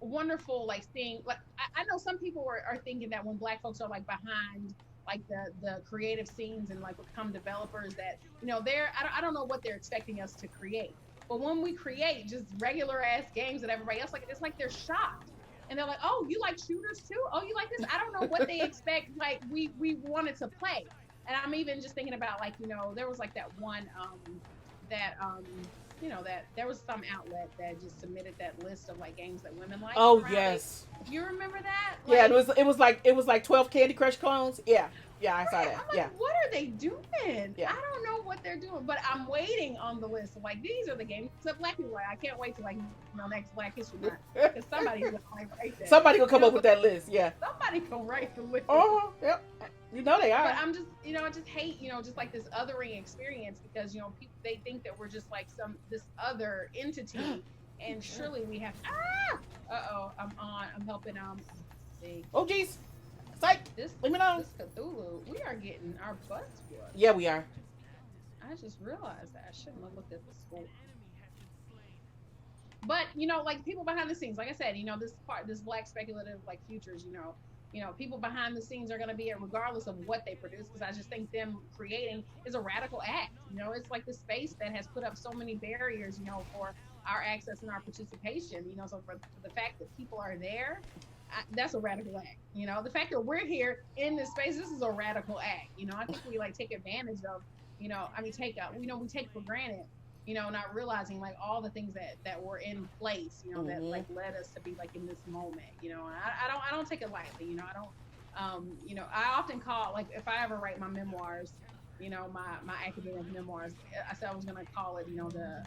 wonderful, like seeing, like I know some people are thinking that when black folks are like behind like the creative scenes and like become developers, that I don't know what they're expecting us to create. But when we create just regular ass games that everybody else like, it's like they're shocked and they're like, oh, you like shooters too? Oh, you like this? I don't know what they expect like we wanted to play. And I'm even just thinking about like, there was like that one that there was some outlet that just submitted that list of like games that women like. Oh yes. You remember that? Like, yeah, it was like 12 Candy Crush clones. Yeah, I saw that. I'm like, what are they doing? Yeah. I don't know what they're doing, but I'm waiting on the list of like, these are the games that black people like. I can't wait to like next Black History Month, because somebody's gonna write that. Somebody will come up with that list. Yeah. Somebody can write the list. Oh, yep. They are. But I'm just, I just hate, just like this othering experience, because people, they think that we're just like this other entity, and surely we have. I'm helping. See. Oh geez. Psych. Leave me alone. This Cthulhu, we are getting our butts whooped. Yeah, we are. I just realized that I shouldn't have looked at the score. But like people behind the scenes, like I said, this black speculative like futures, people behind the scenes are going to be it regardless of what they produce, because I just think them creating is a radical act. It's like the space that has put up so many barriers, for our access and our participation, so for the fact that people are there, that's a radical act. The fact that we're here in this space, this is a radical act. I think we like take advantage of, we take for granted, not realizing like all the things that were in place, that like led us to be like in this moment, and I don't take it lightly, I don't, I often call, like, if I ever write my memoirs, my academic memoirs, I said I was going to call it, the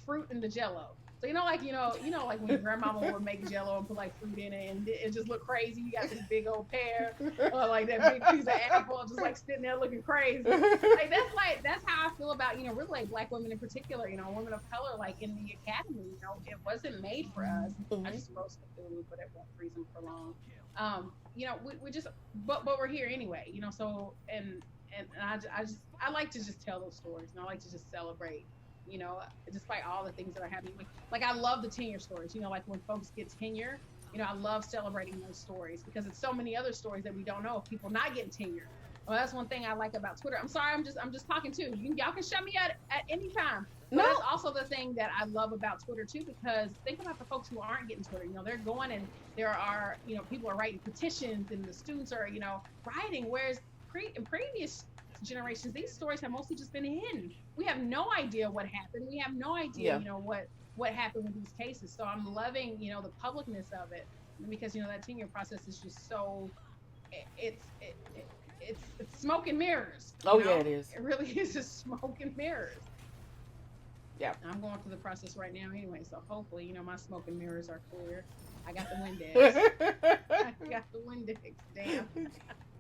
fruit and the jello. So like when your grandmama would make jello and put like fruit in it and it just looked crazy. You got this big old pear or like that big piece of apple just like sitting there looking crazy. That's how I feel about really like black women in particular. Women of color like in the academy. It wasn't made for us. I just roast the food, but it won't freeze them for long. We just but we're here anyway. So and I like to just tell those stories, and I like to just celebrate, you know, despite all the things that are happening. Like I love the tenure stories, you know, like when folks get tenure, you know, I love celebrating those stories because it's so many other stories that we don't know of people not getting tenure. Well, that's one thing I like about Twitter. I'm sorry, I'm just talking too. Y'all can shut me at any time. But No. that's also the thing that I love about Twitter too, because think about the folks who aren't getting Twitter. You know, they're going and there are, you know, people are writing petitions and the students are, you know, writing. Whereas in previous generations, these stories have mostly just been hidden. We have no idea what happened. We have no idea, Yeah. you know, what happened with these cases. So I'm loving, you know, the publicness of it because you know that tenure process is just so it, it's it, it, it's smoke and mirrors. You Oh yeah, know, it is. it really is just smoke and mirrors. Yeah. I'm going through the process right now anyway, so hopefully, you know, my smoke and mirrors are clear. I got the Windex. I got the Windex. Damn.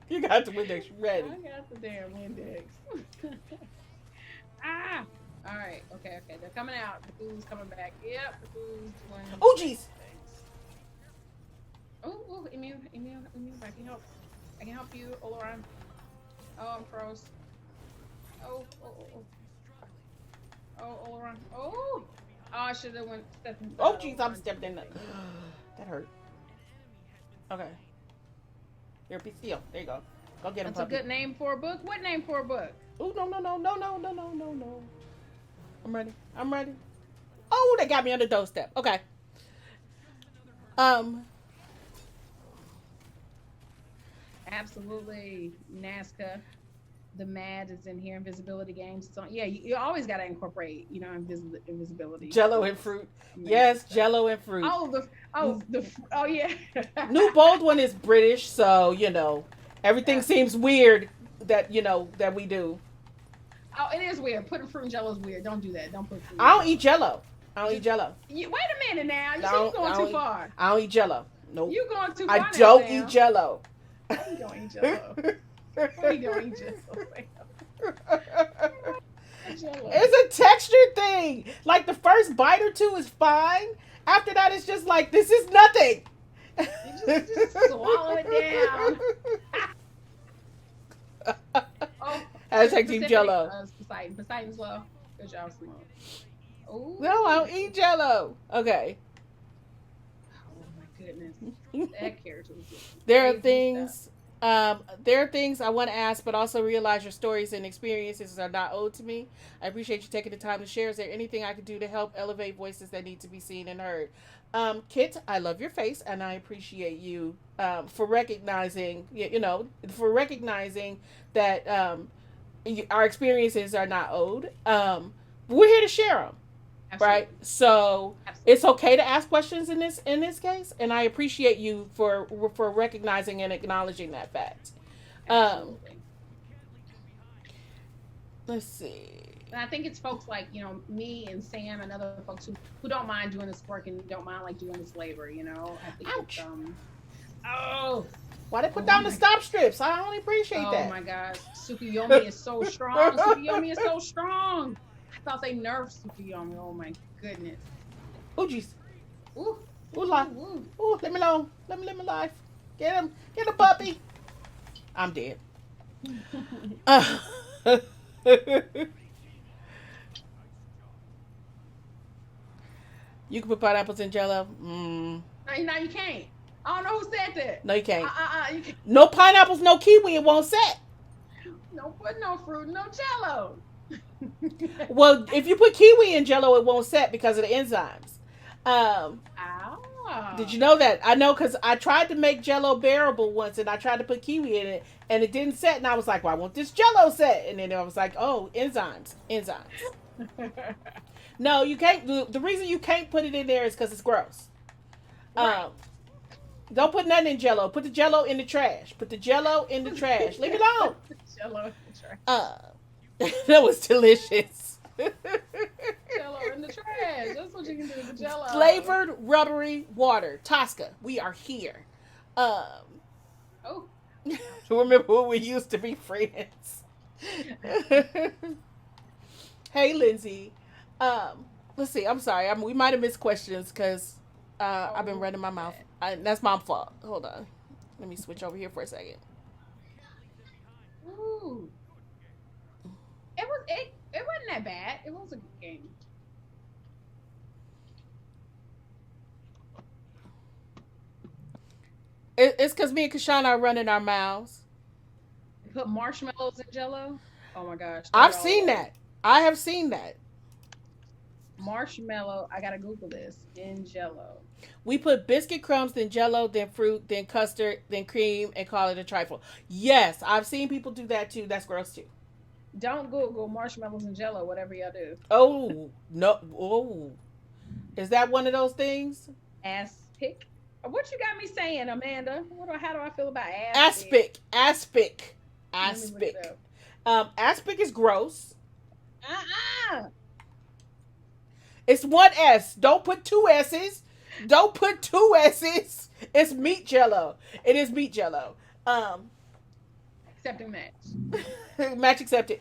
You got the Windex ready. I got the damn Windex. Ah. All right. Okay. Okay. They're coming out. The food's coming back. Yep. The food's doing. Oh jeez. Oh, Emil, I can help. I can help you, Oloran. Oh, I'm froze. Oh, Oloran. Oh, I should have went stepped inside. Oh jeez, I'm stepped in. That hurt. Okay. Your PCO. There you go. Go get him. That's a good name for a book. What name for a book? Oh no. I'm ready. Oh, they got me on the doorstep. Okay. Absolutely, Nazca. The Mad is in here. Invisibility games. So yeah, you always got to incorporate, you know, invisibility. Jello and fruit. Yes, Jello and fruit. Oh yeah. New Baldwin is British, so you know everything seems weird that you know that we do. Oh, it is weird. Putting fruit in Jello is weird. Don't do that. Don't put fruit. I don't eat Jello. Wait a minute now. You're going too far. I don't eat Jello. Nope. You going too far. I don't eat Jello. You don't eat Jello. You don't eat Jello. It's a texture thing. Like the first bite or two is fine. After that, it's just like this is nothing. You just swallow it down. Hashtag Team Jello. Poseidon's low. Good job, Simone. Oh. No, I don't eat Jello. Okay. Oh my goodness. That character was There are things. There are things I want to ask, but also realize your stories and experiences are not owed to me. I appreciate you taking the time to share. Is there anything I can do to help elevate voices that need to be seen and heard? Kit, I love your face, and I appreciate you for recognizing, for recognizing that our experiences are not owed. We're here to share them. Absolutely. Right, so Absolutely. It's okay to ask questions in this case, and I appreciate you for recognizing and acknowledging that fact. Let's see. And I think it's folks like me and Sam and other folks who don't mind doing this work and don't mind like doing this labor. I think ouch. Why they put down the stop strips? I only appreciate that. Oh my God, Tsukuyomi is so strong. Tsukuyomi is so strong. I thought they nerfed Tsukuyomi. Oh my goodness. Oh jeez. Ooh. Ooh, let me alone. Let me live my life. Get him. Get a puppy. I'm dead. You can put pineapples in Jello. No, you can't. I don't know who said that. No, you can't. You can't. No pineapples, no kiwi. It won't set. No put no fruit, no Jello. Well, if you put kiwi in Jello, it won't set because of the enzymes. Did you know that? I know because I tried to make Jello bearable once, and I tried to put kiwi in it, and it didn't set. And I was like, "Why won't this Jello set?" And then I was like, "Oh, enzymes." No, you can't. The reason you can't put it in there is because it's gross. Right. Don't put nothing in Jello. Put the Jello in the trash. Put the Jello in the trash. Leave it alone. Jello in the trash. That was delicious. Jello in the trash. That's what you can do with Jello. Flavored rubbery water. Tosca, we are here. Remember when we used to be friends? Hey, Lindsay. Let's see. I'm sorry. We might have missed questions because I've been running my mouth. That's my fault. Hold on. Let me switch over here for a second. Ooh. It's because me and Kishonna are running our mouths. Put marshmallows in Jello. Oh my gosh, throw I've it all seen away. that. I have seen that. Marshmallow. I gotta Google this in Jello. We put biscuit crumbs, then jello, then fruit, then custard, then cream, and call it a trifle. Yes, I've seen people do that too. That's gross too. Don't Google marshmallows and Jello. Whatever y'all do. Oh, no. Oh. Is that one of those things? Aspic. What you got me saying, Amanda? How do I feel about aspic? Aspic. Aspic. Let me look it Aspic. up. Aspic is gross. Uh-uh. It's one S. Don't put two S's. Don't put two S's. It's meat jello. It is meat jello. Accepting match. Match accepted.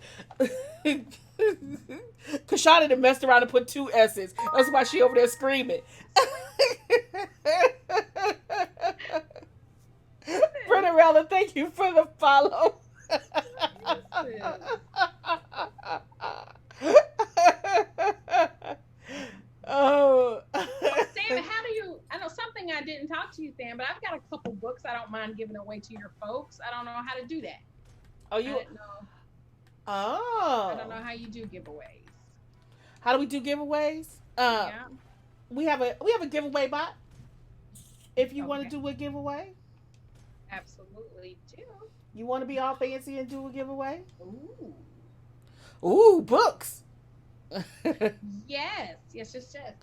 Kishonna done messed around and put two S's. That's why she over there screaming. Brennerella, thank you for the follow. Oh. Sam, how do you? I know something I didn't talk to you, Sam, but I've got a couple books I don't mind giving away to your folks. I don't know how to do that. Oh, you? I didn't know. Oh. I don't know how you do giveaways. How do we do giveaways? Yeah. We have a giveaway bot. If you want to Okay. do a giveaway, Absolutely do. you want to be all fancy and do a giveaway. Ooh. Ooh, books. Yes.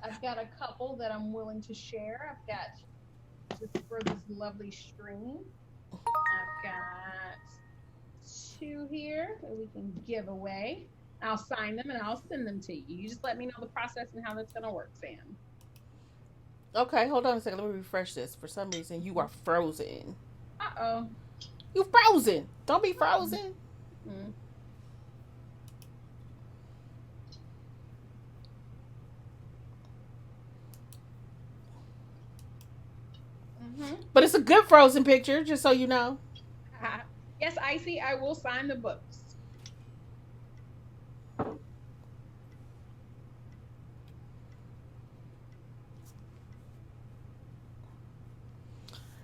I've got a couple that I'm willing to share. I've got just for this lovely stream. I've got two here that we can give away. I'll sign them and I'll send them to you. You just let me know the process and how that's gonna work, Sam. Okay, hold on a second. Let me refresh this. For some reason, you are frozen. Uh-oh. You frozen. Don't be frozen. Mm. Mm-hmm. But it's a good frozen picture, just so you know. Yes, Icy, I will sign the books.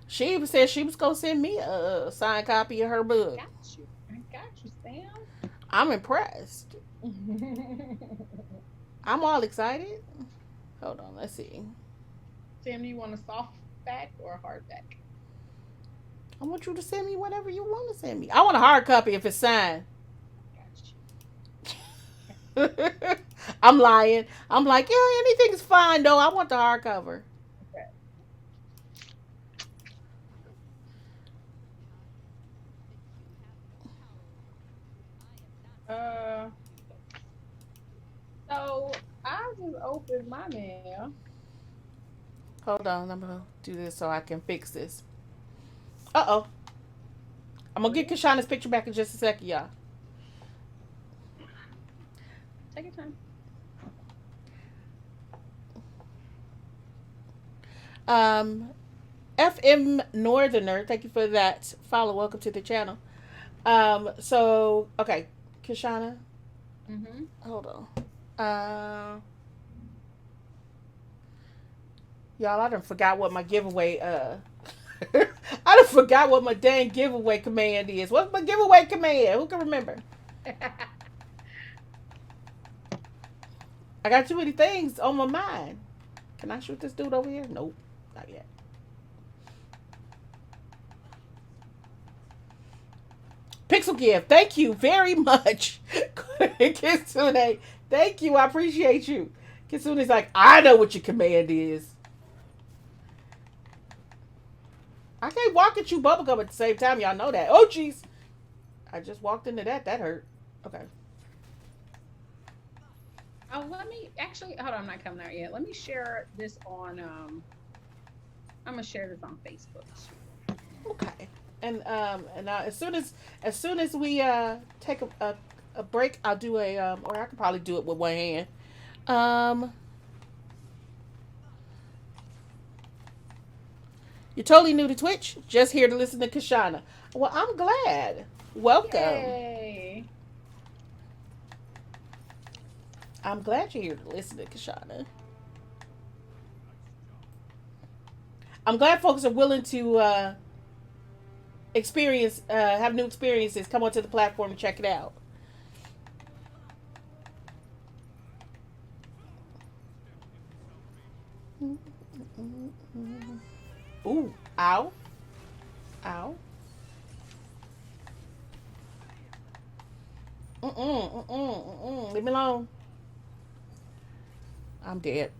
She even said she was gonna send me a signed copy of her book. I got you, Sam. I'm impressed. I'm all excited. Hold on, let's see. Sam, do you want a soft back or a hard back? I want you to send me whatever you want to send me. I want a hard copy if it's signed. Got you. I'm lying. I'm like, yeah, anything's fine though. I want the hardcover. Okay. So I just opened my mail. Hold on, I'm gonna do this so I can fix this. Uh-oh. I'm gonna get Kishonna's picture back in just a second, y'all. Take your time. FM Northerner, thank you for that follow. Welcome to the channel. So okay, Kishonna, Mm-hmm. hold on. Y'all, I done forgot what my giveaway. I done forgot what my dang giveaway command is. What's my giveaway command? Who can remember? I got too many things on my mind. Can I shoot this dude over here? Nope, not yet. Pixel gift, thank you very much. Kitsune, thank you. I appreciate you. Kitsune's like, I know what your command is. I can't walk at you bubblegum at the same time. Y'all know that. Oh, jeez. I just walked into that. That hurt. Okay. Oh, let me actually hold on. I'm not coming out yet. Let me share this on. I'm gonna share this on Facebook. Okay. And as soon as we take a break, I'll do or I can probably do it with one hand. You're totally new to Twitch, just here to listen to Kishonna. Well, I'm glad. Welcome. Yay. I'm glad you're here to listen to Kishonna. I'm glad folks are willing to have new experiences, come onto the platform and check it out. Ooh, ow, ow. Leave me alone. I'm dead.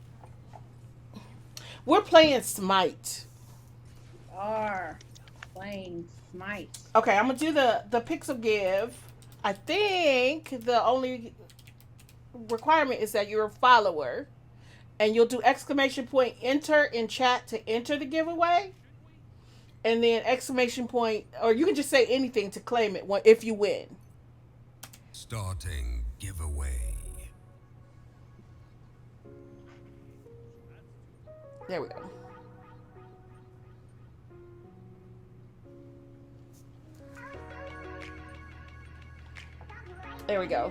We're playing Smite. Are playing Smite. Okay, I'm gonna do the pixel give. I think the only requirement is that you're a follower, and you'll do exclamation point enter in chat to enter the giveaway, and then exclamation point, or you can just say anything to claim it if you win. Starting giveaway. There we go. There we go.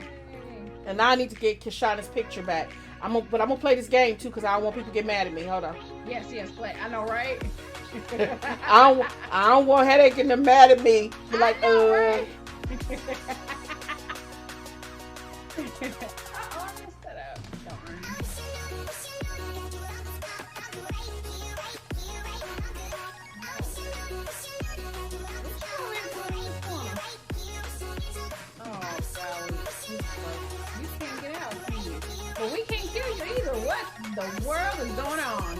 And now I need to get Kishonna's picture back. But I'm gonna play this game too because I don't want people to get mad at me. Hold on. Yes, play. I know, right? I don't want headache and them mad at me. Be like, right? I messed that up. Don't worry. But we can't kill you either. What the world is going on?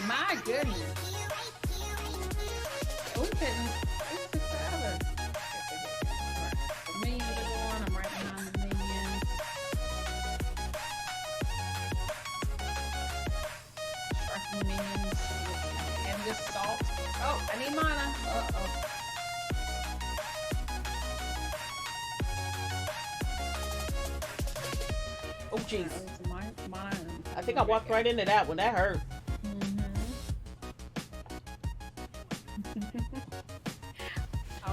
My goodness. We couldn't. It took forever. The minions are going. I'm right behind the minions. Sharky minions. And this salt. Oh, I need mana. Uh-oh. oh jeez. I think I walked right into that one. That hurt.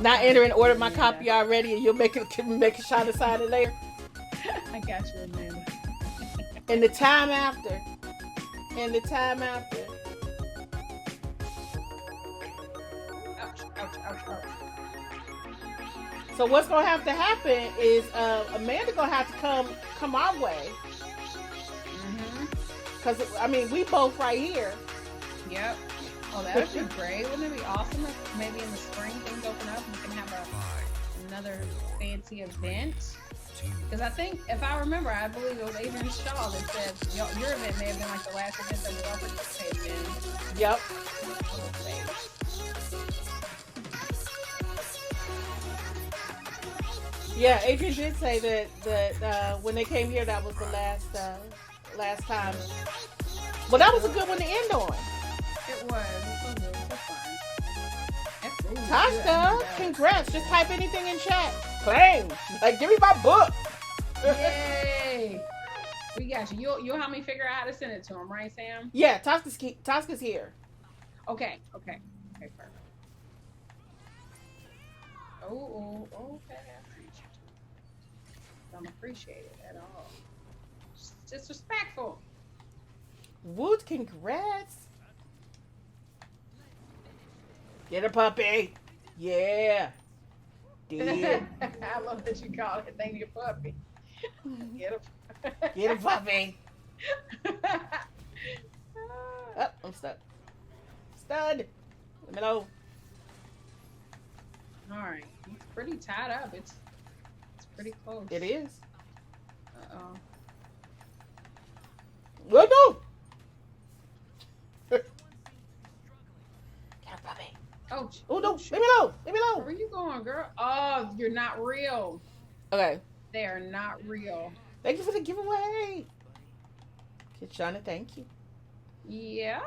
Not entering order my copy already, and you'll make a shot aside it later. I got you, Amanda. In the time after. In the time after. Ouch, ouch, ouch, ouch. So what's gonna have to happen is Amanda gonna have to come our way. Cause I mean we both right here. Yep. Oh, that would be great. Wouldn't it be awesome if maybe in the spring things open up and we can have another fancy event? Because I think, if I remember, I believe it was Adrian Shaw that said your event may have been like the last event that we all participated in. Yep. Yeah, Adrian did say that when they came here, that was the last time. Well, that was a good one to end on. It was. It was good. So fun. Tasha, congrats. Just type anything in chat. Claim. Like, give me my book. Yay. We got you. You'll help me figure out how to send it to him, right, Sam? Yeah, Tosca's here. Okay, perfect. Oh, okay. Don't appreciate it at all. Just disrespectful. Woot, congrats. Get a puppy. Yeah. Did. I love that you call it. Thank you, puppy. Get a puppy. Oh, I'm stuck. Stud. Let me know. All right. It's pretty tied up. It's pretty close. It is. Uh-oh. Let go. Oh no! Leave me alone! Where are you going, girl? Oh, you're not real. Okay. They are not real. Thank you for the giveaway. Kishonna, thank you. Yeah.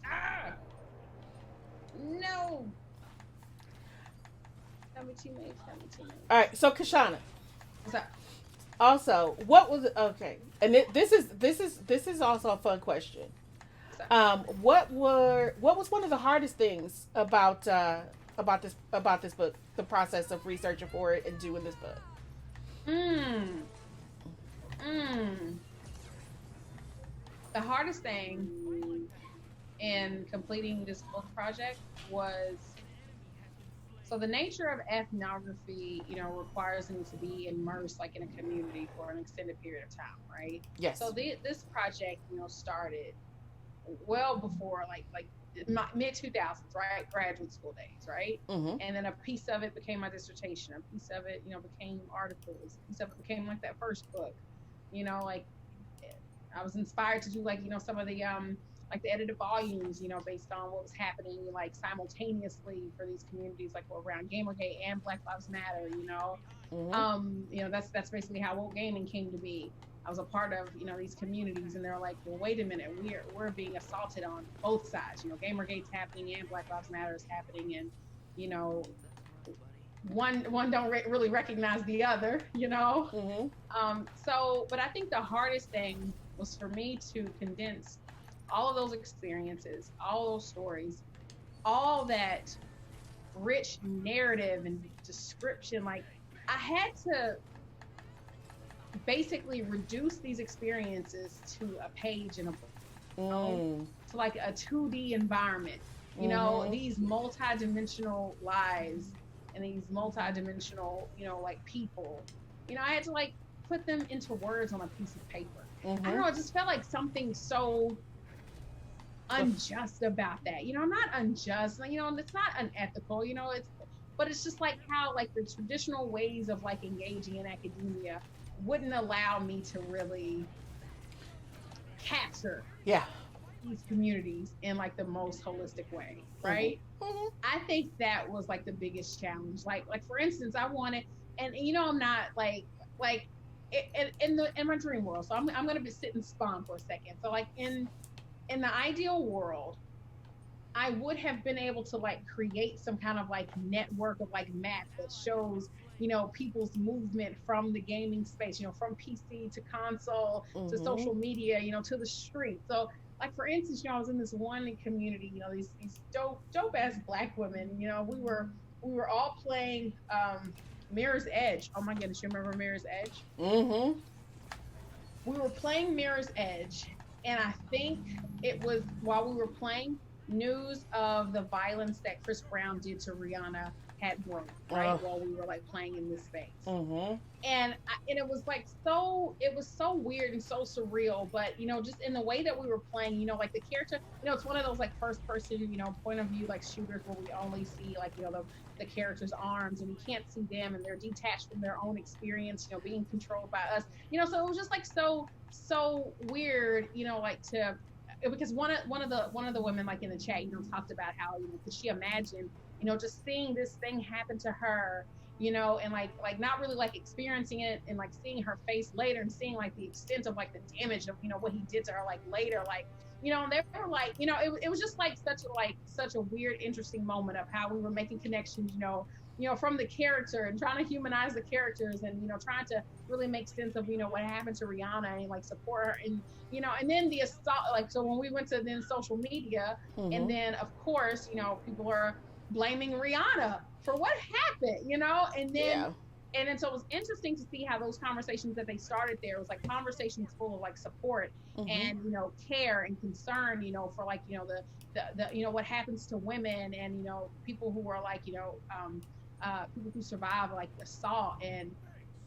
Ah. No. Tell me teammates. All right, so Kishonna. What's up? Also, what was it? Okay, and this is also a fun question. What was one of the hardest things about this book? The process of researching for it and doing this book. The hardest thing in completing this book project was So the nature of ethnography, requires me to be immersed like in a community for an extended period of time, right? So Yes. this project, started well before like mid 2000s, right? Graduate school days, right? Mm-hmm. And then a piece of it became my dissertation. A piece of it, became articles. A piece of it became like that first book. Like I was inspired to do like some of the like the edited volumes, based on what was happening like simultaneously for these communities, like around Gamergate and Black Lives Matter. Mm-hmm. That's basically how woke gaming came to be. I was a part of these communities, and they're like, well, wait a minute, we're being assaulted on both sides. Gamergate's happening and Black Lives Matter is happening, and you know one don't really recognize the other. Mm-hmm. So, but I think the hardest thing was for me to condense all of those experiences, all those stories, all that rich narrative and description. Like, I had to basically reduce these experiences to a page in a book, Mm. to like a 2D environment, Mm-hmm. these multi-dimensional lives and these multi-dimensional, like people. I had to like put them into words on a piece of paper. I don't Mm-hmm. know, it just felt like something so unjust about that. Not unjust, and it's not unethical, but it's just like how like the traditional ways of like engaging in academia wouldn't allow me to really capture Yeah. these communities in like the most holistic way, Mm-hmm. right? Mm-hmm. I think that was like the biggest challenge. Like for instance, I wanted, and I'm not like in my dream world. So I'm gonna be sitting spawn for a second. So like in the ideal world, I would have been able to like create some kind of like network of like map that shows, people's movement from the gaming space, from PC to console to Mm-hmm. social media, to the street. So like for instance, I was in this one community, these dope ass black women, we were all playing Mirror's Edge. Oh my goodness, you remember Mirror's Edge? Mm-hmm. We were playing Mirror's Edge, and I think it was while we were playing, news of the violence that Chris Brown did to Rihanna had broke, right? Uh, While we were like playing in this space. mm-hmm. And it was like it was so weird and so surreal, but just in the way that we were playing, like the character, it's one of those like first person, point of view like shooters where we only see like the character's arms, and we can't see them, and they're detached from their own experience, being controlled by us. So it was just like so weird, like to, because one of the women like in the chat, talked about how, could she imagine, just seeing this thing happen to her, and like not really like experiencing it, and like seeing her face later, and seeing like the extent of like the damage of what he did to her like later, like, and they were like, it was just like such a weird, interesting moment of how we were making connections, from the character, and trying to humanize the characters, and trying to really make sense of what happened to Rihanna, and like support her, and and then the assault, like, so when we went to then social media, and Mm-hmm. then of course, people are blaming Rihanna for what happened, and then Yeah. so it was interesting to see how those conversations that they started there was like conversations full of like support Mm-hmm. and care and concern, for like the what happens to women, and people who are like people who survive like assault, and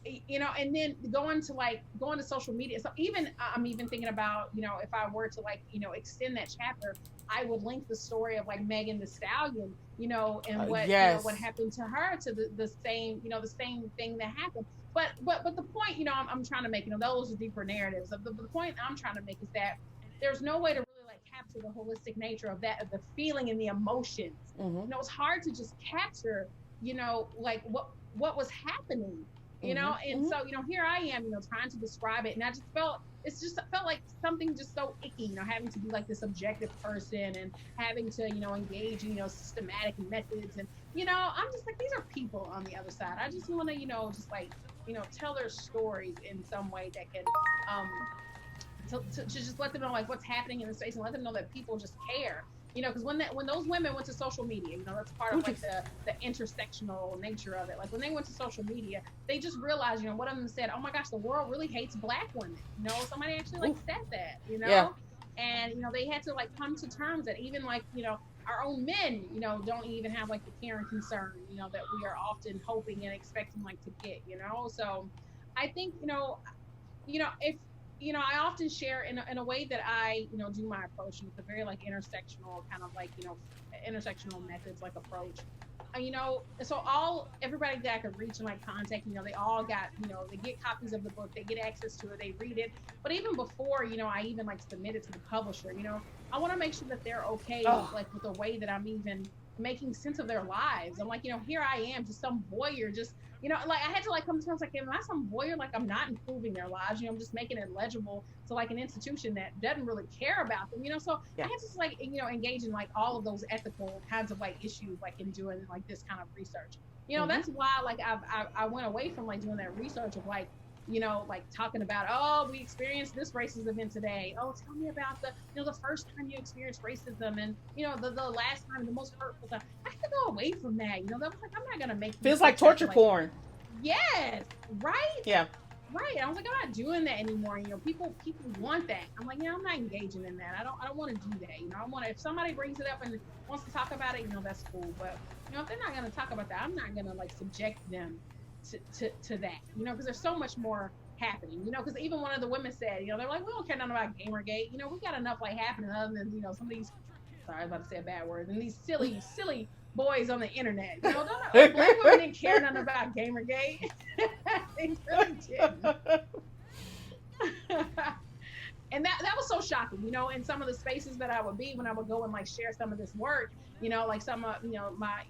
and then going to social media. So even I'm even thinking about, if I were to like, extend that chapter, I would link the story of like Megan the Stallion, and what, what Yes. happened to her, to the same, the same thing that happened. But the point, I'm trying to make, those are deeper narratives. The point I'm trying to make is that there's no way to really like capture the holistic nature of that, of the feeling and the emotions. Mm-hmm. It's hard to just capture, like what was happening, Mm-hmm. and Mm-hmm. so here I am, trying to describe it, and I just felt, felt like something just so icky, having to be like this objective person, and having to engage in systematic methods, and I'm just like, these are people on the other side. I just want to just like tell their stories in some way that can to just let them know like what's happening in the space, and let them know that people just care. Because when those women went to social media, that's part of like the intersectional nature of it. Like when they went to social media, they just realized, one of them said, "Oh my gosh, the world really hates black women." Somebody actually like said that, Yeah. and they had to like come to terms that even like our own men, you know, don't even have like the care and concern, you know, that we are often hoping and expecting like to get, you know. So I think, if I often share in a way that I, do my approach, and it's a very like intersectional kind of like, intersectional methods like approach. So everybody that I could reach and like contact, they all got, they get copies of the book, they get access to it, they read it. But even before, I even like submit it to the publisher, I want to make sure that they're okay like with the way that I'm even making sense of their lives. I'm like, here I am, just some voyeur, just like I had to like come to terms like, am I some voyeur? Like I'm not improving their lives. I'm just making it legible to like an institution that doesn't really care about them. So yeah. I had to just like engage in like all of those ethical kinds of like issues, like in doing like this kind of research. That's why like I went away from like doing that research of like, like talking about, oh, we experienced this racist event today. Oh, tell me about the first time you experienced racism, and the last time, the most hurtful time. I had to go away from that. That was like, I'm not gonna make feels like torture porn. Yes, right. Yeah. Right. I was like, I'm not doing that anymore. People want that. I'm like, I'm not engaging in that. I don't want to do that. I want to, if somebody brings it up and wants to talk about it, that's cool. But if they're not gonna talk about that, I'm not gonna like subject them to that, because there's so much more happening, because even one of the women said, they're like, we don't care nothing about Gamergate, we got enough like happening other than, some of these, sorry, I was about to say a bad word, and these silly boys on the internet, black women didn't care nothing about Gamergate. They really didn't. And that was so shocking, in some of the spaces that I would be when I would go and like share some of this work, like some of, my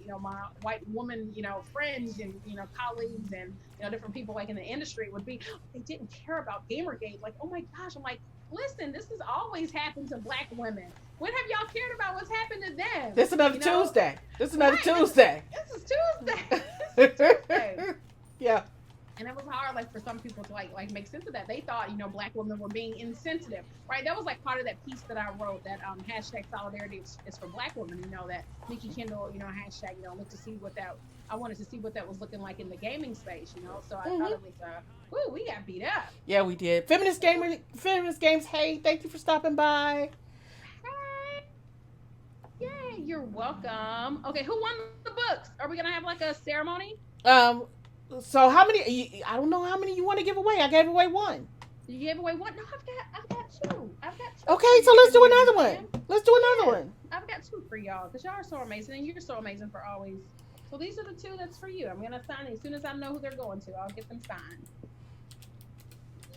white woman, friends and, colleagues and, different people like in the industry would be, they didn't care about Gamergate. Like, oh my gosh. I'm like, listen, this has always happened to black women. When have y'all cared about what's happened to them? This is another Tuesday. This is another Tuesday. This is Tuesday. This is Tuesday. Yeah. And it was hard, like, for some people to like make sense of that. They thought, black women were being insensitive, right? That was like part of that piece that I wrote, that hashtag solidarity is for black women. That Nikki Kendall, hashtag, look to see what that. I wanted to see what that was looking like in the gaming space, So I thought it was, we got beat up. Yeah, we did. Feminist Games. Hey, thank you for stopping by. Hey, yeah, you're welcome. Okay, who won the books? Are we gonna have like a ceremony? So how many? I don't know how many you want to give away. I gave away one. You gave away one? No, I've got two. Okay, so let's do another one. Let's do another one. I've got two for y'all because y'all are so amazing, and you're so amazing for always. So these are the two that's for you. I'm gonna sign it as soon as I know who they're going to. I'll get them signed.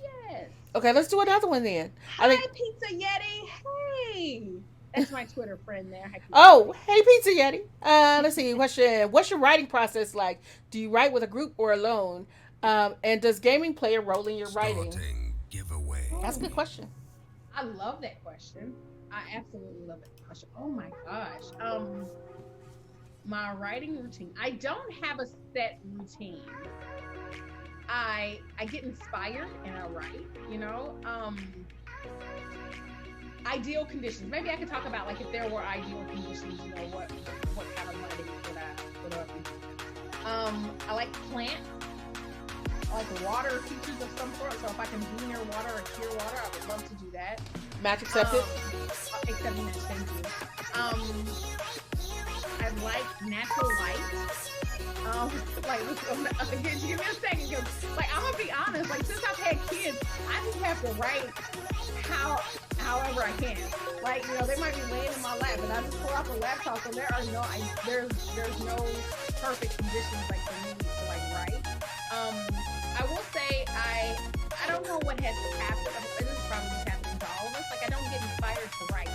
Yes. Okay, let's do another one then. Hi, Pizza Yeti. Hey. That's my Twitter friend there. Hey, Pizza Yeti. Let's see. Question: what's your writing process like? Do you write with a group or alone? And does gaming play a role in your writing? Giveaway. That's a good question. I love that question. I absolutely love that question. Oh my gosh. My writing routine. I don't have a set routine. I get inspired and I write. Ideal conditions. Maybe I could talk about like if there were ideal conditions, what kind of writing would I do? I like plants. I like water features of some sort. So if I can be near water or cure water, I would love to do that. Match accepted. Accepted match, thank you. I like natural light. Give me a second, because like I'm gonna be honest, like since I've had kids, I just have to write however I can. Like, they might be laying in my lap and I just pull out the laptop, and there's no perfect conditions like for me to like write. I will say I don't know what has happened. This is probably just happening to all of us. Like I don't get inspired to write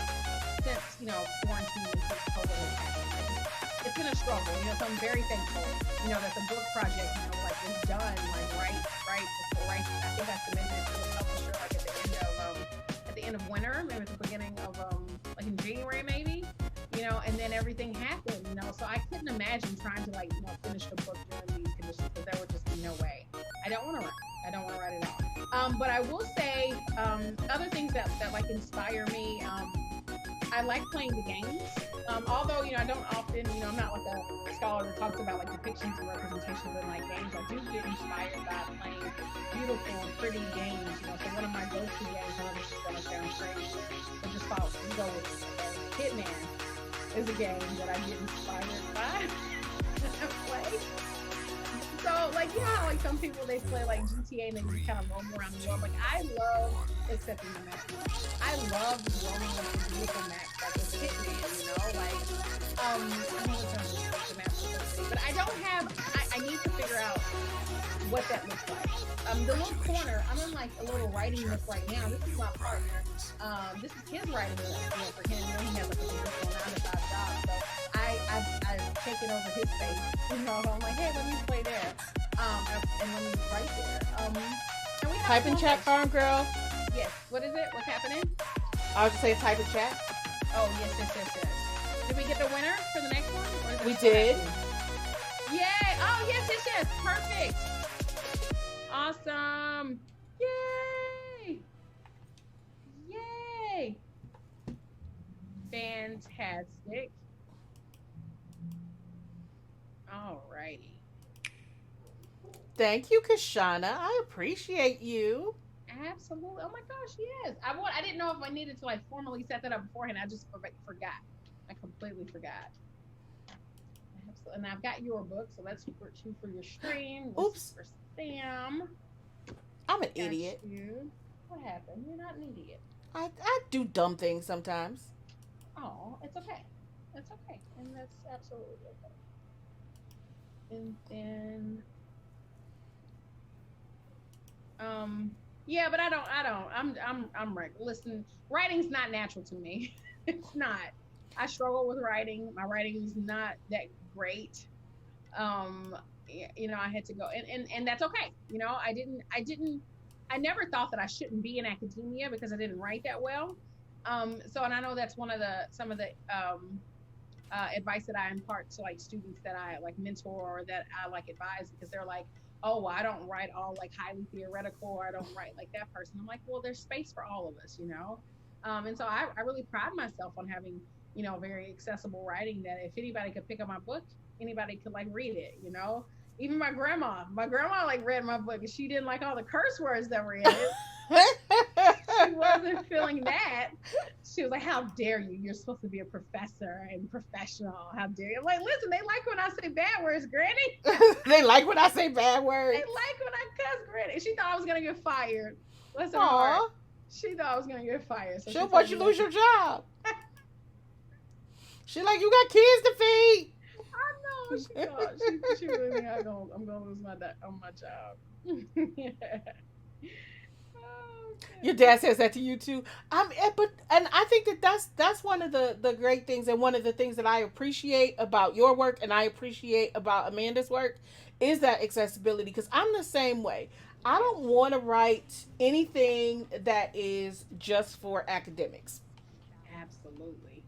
since, quarantine and since COVID has happened. It's been a struggle, so I'm very thankful, that the book project, like is done, like right before, I think I submitted it to the publisher like at the end of winter, maybe at the beginning of like in January maybe, and then everything happened, so I couldn't imagine trying to like, finish the book during these conditions, because there would just be no way. I don't want to write at all. But I will say, other things that like inspire me, I like playing the games. Although, I don't often, I'm not like a scholar that talks about like depictions and representations in like games. I do get inspired by playing beautiful and pretty games. So one of my go-to games, I know this is going to sound crazy, but just go with Hitman. is a game that I get inspired by and play. So, like, you know how, like, some people, they play, like, GTA and they just kind of roam around the world. Like, I love accepting the map. I love roaming with the beautiful maps, like with Hitman, you know? Like, I know it's not just the maps, but I don't have, I need to figure out what that looks like. The little corner, I'm in, like, a little writing nook right now. This is my partner. This is his writing nook, you know, for him. You know, he has, like, a traditional 9-to-5 job, so I've taken over his space, you know. I'm like, hey, let me play there, and let me write there. And we have Type in chat, farm girl. Yes. What is it? What's happening? I was just saying type in chat. Oh, yes. Did we get the winner for the next one? Or is it We did. Yay! Oh, yes. Perfect. Awesome. Yay! Fantastic. Alrighty. Thank you, Kishonna. I appreciate you. Absolutely. Oh my gosh, yes. I didn't know if I needed to, like, formally set that up beforehand. I just forgot. I completely forgot. And I've got your book, so that's two for your stream. Oops. For Sam. I'm an idiot. You. What happened? You're not an idiot. I do dumb things sometimes. Oh, it's okay. That's okay. And that's absolutely okay. And then yeah, but I don't. I'm right. Listen, writing's not natural to me. It's not. I struggle with writing. My writing is not that great. You know, I had to go, and that's okay. You know, I never thought that I shouldn't be in academia because I didn't write that well. So, and I know that's some of the advice that I impart to, like, students that I, like, mentor or that I, like, advise, because they're like, oh, well, I don't write all, like, highly theoretical, or I don't write like that person. I'm like, well, there's space for all of us, you know? And so I really pride myself on having, you know, very accessible writing, that if anybody could pick up my book, anybody could, like, read it, you know? Even my grandma, like, read my book, and she didn't like all the curse words that were in it. She wasn't feeling that. She was like, how dare you? You're supposed to be a professor and professional. How dare you? I'm like, listen, they like when I say bad words, Granny. They like when I say bad words. They like when I cuss, Granny. She thought I was going to get fired. Listen, she thought I was going to get fired. So she'll watch you lose your job. She like, you got kids to feed. I know. She thought. She really think I'm going to lose my job. Yeah. Your dad says that to you too. And I think that's one of the great things, and one of the things that I appreciate about your work, and I appreciate about Amanda's work, is that accessibility. Because I'm the same way. I don't want to write anything that is just for academics. Absolutely.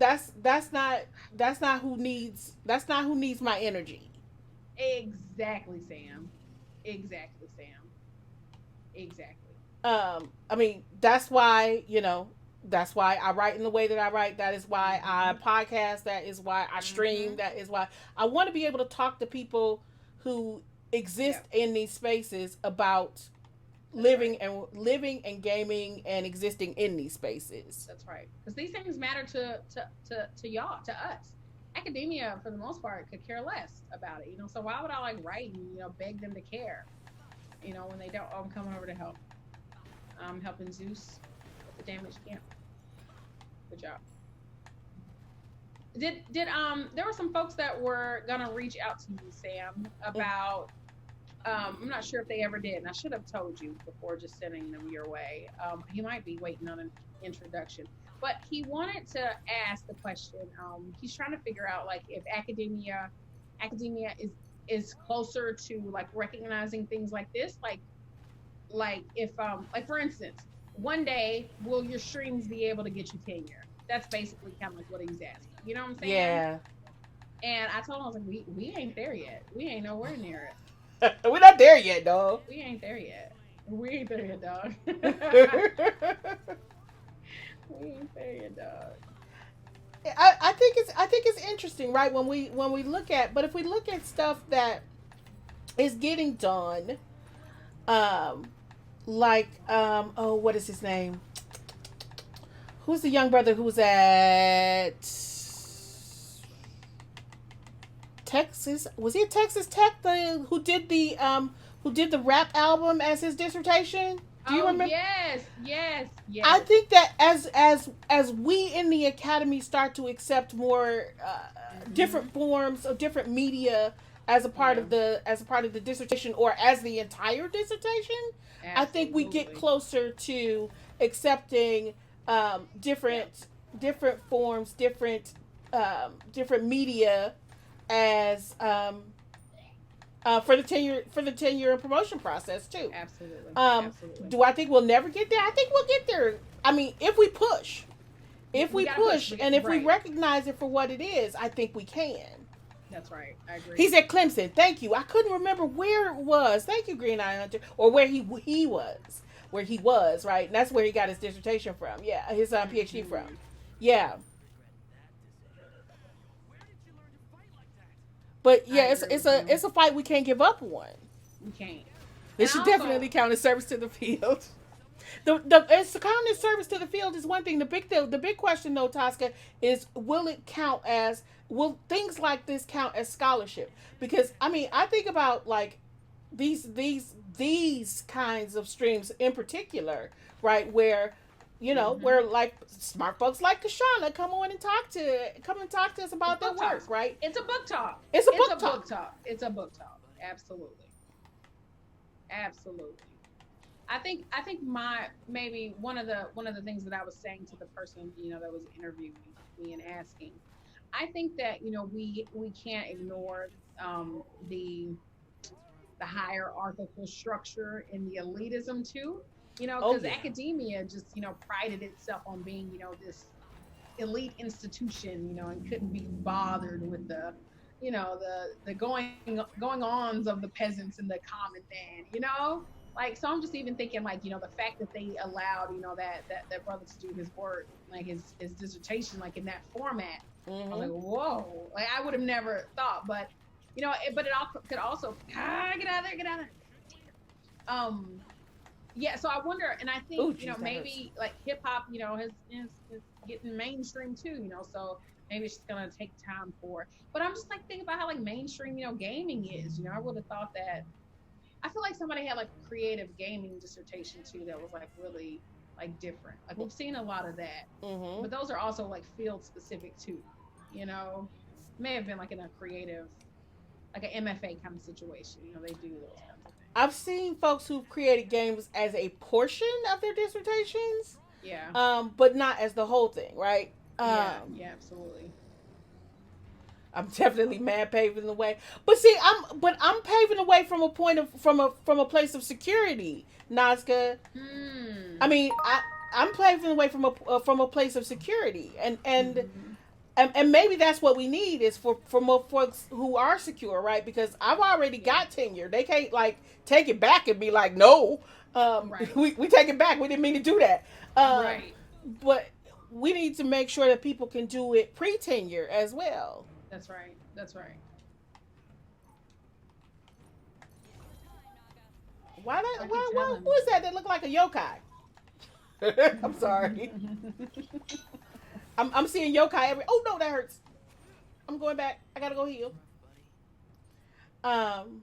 That's not who needs my energy. Exactly, Sam. I mean, that's why I write in the way that I write. That is why I podcast. That is why I stream. That is why I want to be able to talk to people who exist in these spaces about living and gaming and existing in these spaces. That's right. Because these things matter to y'all, to us. Academia, for the most part, could care less about it. You know, so why would I, like, write and, you know, beg them to care? You know, when they don't. Oh, I'm coming over to help. I'm helping Zeus with the damaged camp. Good job. Did there were some folks that were gonna reach out to you, Sam, about I'm not sure if they ever did, and I should have told you before just sending them your way. He might be waiting on an introduction, but he wanted to ask the question. He's trying to figure out, like, if academia is closer to, like, recognizing things like this, like if like, for instance, one day will your streams be able to get you tenure? That's basically kind of like what he's asking. You know what I'm saying? Yeah. And I told him, I was like, we ain't there yet. We ain't nowhere near it. We're not there yet, dog. We ain't there yet. We ain't there yet, dog. We ain't there yet, dog. I think it's interesting, right? When we look at, but if we look at stuff that is getting done, like what is his name? who's the young brother who's at Texas? Was he at Texas Tech? Who did the rap album as his dissertation? Do you Oh remember? yes, yes, I yes. think that as we in the academy start to accept more Mm-hmm. different forms of different media as a part Yeah, of the dissertation or as the entire dissertation, I think we get absolutely. closer to accepting Yep. different forms, different media as for the tenure and promotion process too. Absolutely. Um, Absolutely. do I think we'll never get there? I think we'll get there. I mean, if We we gotta push. push, and if we Right. recognize it for what it is, I think we can. That's right. I agree. He's at Clemson. Thank you. I couldn't remember where it was. Thank you, Green Eye Hunter, or where he was, right? And that's where he got his dissertation from. Yeah, his PhD from. Hmm. Yeah, but I yeah, agree with it's you. a fight we can't give up on. We can't. It And should also, definitely count as service to the field. The it's counting as service to the field is one thing. The big question though, Tosca, is will it count as will things like this count as scholarship? Because I mean, I think about like these kinds of streams in particular, right? Where hmm where like smart folks like Kishonna come and talk to us it's about their book work, talks. right? It's a book talk. It's a It's book a book talk. talk. It's a book talk. Absolutely. Absolutely. I think my maybe one of the things that I was saying to the person that was interviewing me and asking, I think that we can't ignore the hierarchical structure and the elitism too. Oh Because yeah. academia just prided itself on being this elite institution, and couldn't be bothered with the going ons of the peasants and the common man. Like, so I'm just even thinking, like, the fact that they allowed that brother to do his work, like his dissertation, like in that format. I was like, Mm-hmm. whoa, like I would have never thought. But but it all could also get out of there, get out of there. Yeah, so I wonder, and I think Oh jeez, that hurts. maybe like hip hop is getting mainstream too, so maybe it's just gonna take time for. But I'm just like thinking about how like mainstream gaming is. I would have thought that. I feel like somebody had like a creative gaming dissertation too that was like really like different. Like we've seen a lot of that, Mm-hmm. but those are also like field specific too. You know, may have been like in a creative, like an MFA kind of situation. They do those kinds of things. I've seen folks who've created games as a portion of their dissertations, Yeah, but not as the whole thing, right? yeah, yeah, absolutely. I'm definitely mad paving the way, but see, I'm paving the way from a point of from a place of security, Nazca. I Hmm. mean, I'm paving the way from a place of security, Mm-hmm. and maybe that's what we need is for more folks who are secure, right? Because I've already Yeah. got tenure. They can't like take it back and be like, no, Right. we take it back. We didn't mean to do that. Right. But we need to make sure that people can do it pre tenure as well. That's right. That's right. I keep Why who telling. is that that look like a yokai? I'm sorry. I'm seeing yokai every. Oh no, that hurts. I'm going back. I gotta go heal. Um,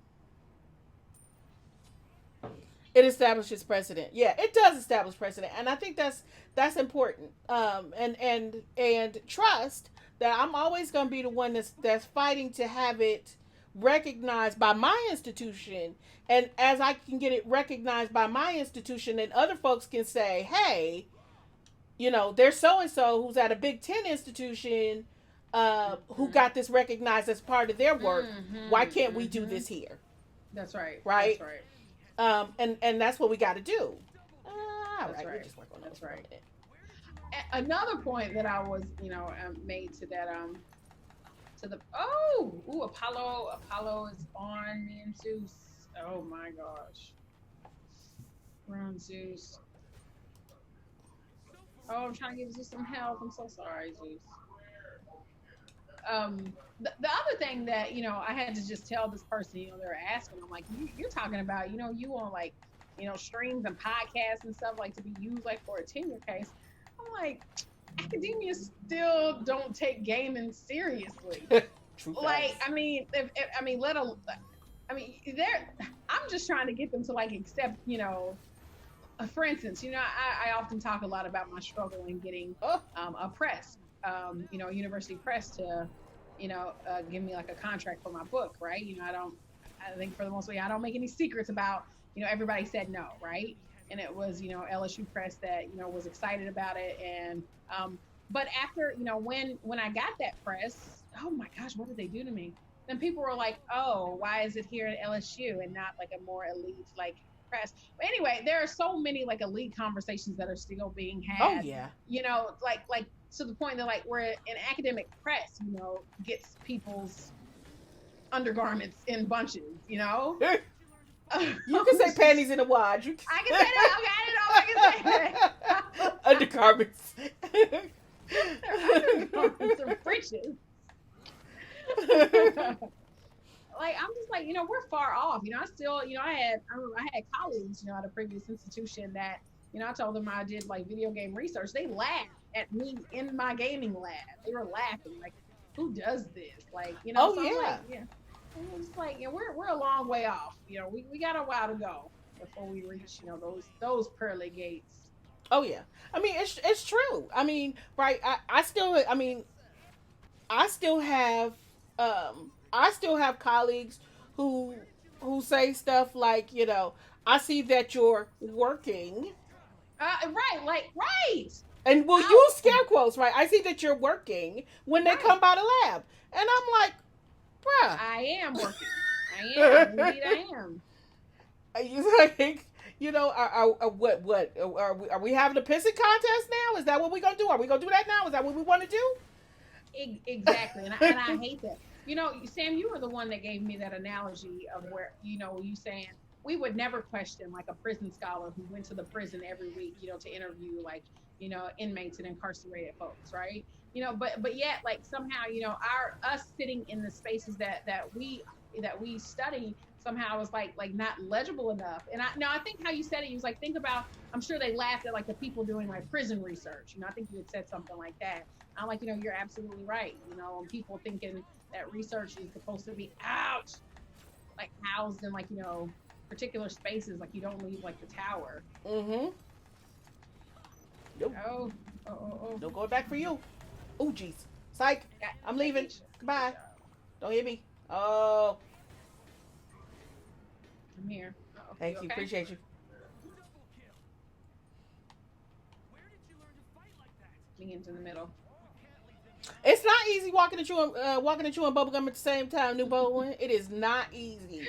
it establishes precedent. Yeah, it does establish precedent, and I think that's important. And trust that I'm always going to be the one that's fighting to have it recognized by my institution, and as I can get it recognized by my institution, then other folks can say, hey, there's so and so who's at a Big Ten institution. Who Mm-hmm. got this recognized as part of their work? Why Mm-hmm. can't we do Mm-hmm. this here? That's right. That's Right? right. And that's what we got to do. All That's right, we'll right. just work on those That's for a right. minute. Another point that I was, made to that to the Apollo is on me and Zeus. Oh my gosh. Run Zeus. Oh, I'm trying to give Zeus some help. I'm so sorry, Zeus. The other thing that I had to just tell this person, they were asking, I'm like, you're talking about, you on like, streams and podcasts and stuff like to be used like for a tenure case. I'm like, academia still don't take gaming seriously. True Like, facts. I mean, I mean, I mean, they're. I'm just trying to get them to like accept, for instance, I often talk a lot about my struggle in getting Oh, a press, a university press to, give me like a contract for my book, right? I think for the most part, I don't make any secrets about, everybody said no, right? And it was, LSU Press that, was excited about it. And, but after, when I got that press, oh my gosh, what did they do to me? Then people were like, oh, why is it here at LSU and not like a more elite, like, press? But anyway, there are so many like elite conversations that are still being oh had, yeah. like to the point that like where an academic press, gets people's undergarments in bunches. You can say panties in a wad. You can... I can say that. Okay, I didn't know if I can say that. Undergarments. They're undergarments or breeches. Like I'm just like, we're far off. I still, I had colleagues, at a previous institution that, I told them I did like video game research. They laughed at me in my gaming lab. They were laughing like, who does this? Like, Oh so I'm like, yeah. yeah. I'm just like, we're a long way off. We got a while to go before we reach, those pearly gates. Oh yeah. I mean, it's true. I mean, right? I still have I still have colleagues who say stuff like, I see that you're working, Right, like right. and we'll Out. use scare quotes, right? I see that you're working when they come Right. by the lab, and I'm like, bruh. I am working. I am. Indeed, I am. You like, are we having a pissing contest now? Is that what we're gonna do? Are we gonna do that now? Is that what we want to do? Exactly. And I hate that. Sam, you were the one that gave me that analogy of where, you saying we would never question like a prison scholar who went to the prison every week, to interview like, inmates and incarcerated folks, right? But yet like somehow, our us sitting in the spaces that we study somehow was like not legible enough. And I think how you said it, you was like, think about, I'm sure they laughed at like the people doing like prison research. I think you had said something like that. I'm like, you're absolutely right. And people thinking that research is supposed to be out, like housed in like, particular spaces, like you don't leave like the tower. Mm-hmm. Nope. Oh, oh, oh, oh. No going back for you. Oh, jeez. Psych. I'm leaving. Goodbye. Don't hit me. Oh, I'm here. thank you. Okay? Appreciate you. Minions in the middle. It's not easy walking and chewing bubblegum at the same time, New Bowen. It is not easy.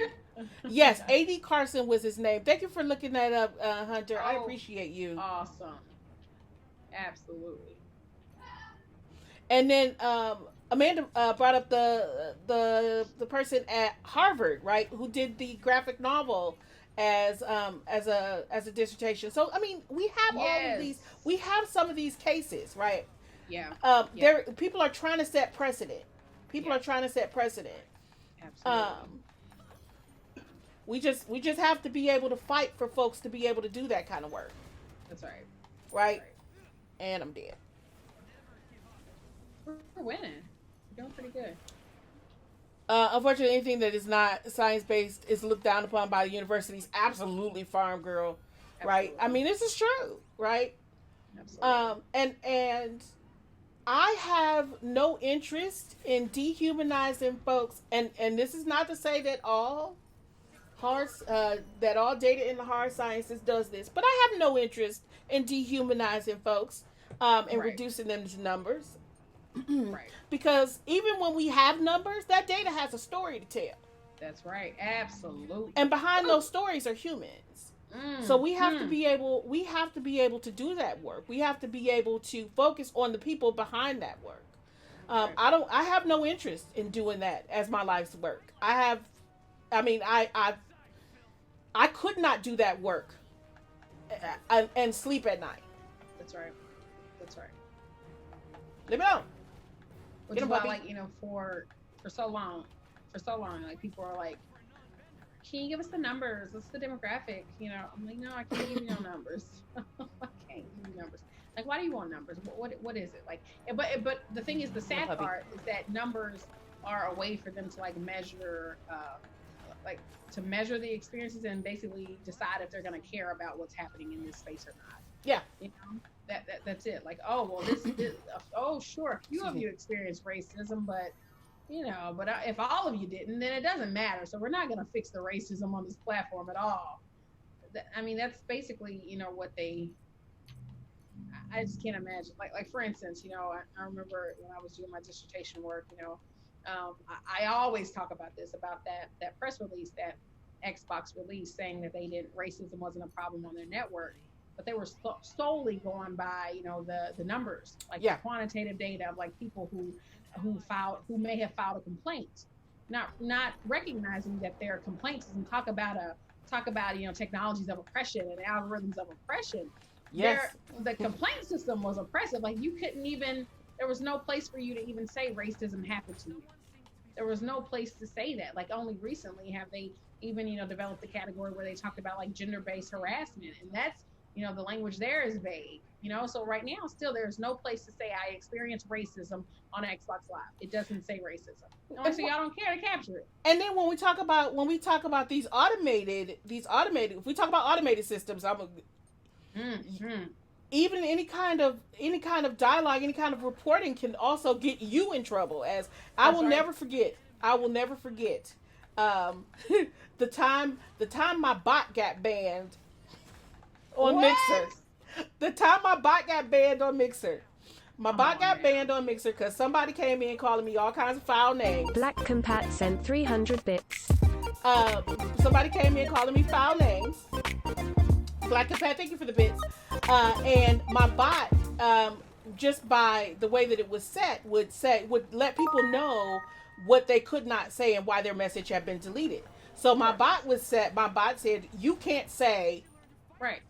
Yes, A.D. Carson was his name. Thank you for looking that up, Hunter. I appreciate you. Awesome. Absolutely. And then Amanda brought up the person at Harvard, right, who did the graphic novel as a dissertation. So I mean, we have all of these. We have some of these cases, right? Yeah. There, people are trying to set precedent. People are trying to set precedent. Absolutely. We just have to be able to fight for folks to be able to do that kind of work. That's right. Right? And I'm dead. We're winning. We're doing pretty good. Unfortunately, anything that is not science based is looked down upon by the universities. Absolutely, farm girl. Right? Absolutely. I mean, this is true. Right? Absolutely. And I have no interest in dehumanizing folks. And this is not to say that all that all data in the hard sciences does this, but I have no interest in dehumanizing folks and reducing them to numbers. Right. Because even when we have numbers, that data has a story to tell. That's right. Absolutely. And behind those stories are humans. So we have to be able to do that work. We have to be able to focus on the people behind that work. I have no interest in doing that as my life's work. I could not do that work and sleep at night. That's right. That's right. Leave me alone. Which is why, like, for so long, like, people are like, can you give us the numbers? What's the demographic? I'm like, no, I can't give you no numbers. I can't give you numbers. Like, why do you want numbers? What is it like? But the thing is, the sad part is that numbers are a way for them to like measure, like to measure the experiences and basically decide if they're going to care about what's happening in this space or not. Yeah. You know, that's it. Like, oh well, this oh sure, a few of you experienced racism, but but if all of you didn't, then it doesn't matter. So we're not going to fix the racism on this platform at all. I mean, that's basically what they. I just can't imagine. Like for instance, I remember when I was doing my dissertation work. I always talk about this, about that press release that Xbox released saying that racism wasn't a problem on their network, but they were solely going by the numbers, like the quantitative data of like people who may have filed a complaint, not recognizing that their complaints and talk about technologies of oppression and algorithms of oppression. Yes. The complaint system was oppressive. Like you couldn't even. There was no place for you to even say racism happened to you. There was no place to say that. Like only recently have they even developed the category where they talked about like gender-based harassment, and that's the language there is vague. So right now still there's no place to say I experienced racism on Xbox Live. It doesn't say racism. So y'all don't care to capture it. And then when we talk about these automated, if we talk about automated systems, even any kind of dialogue, any kind of reporting can also get you in trouble. As I will never forget, the time my bot got banned on Mixer. The time my bot got banned on Mixer. My bot got banned on Mixer because somebody came in calling me all kinds of foul names. Black Compat sent 300 bits. Somebody came in calling me foul names. Black Compat, thank you for the bits. And my bot, just by the way that it was set, would let people know what they could not say and why their message had been deleted. So my bot said, you can't say, right.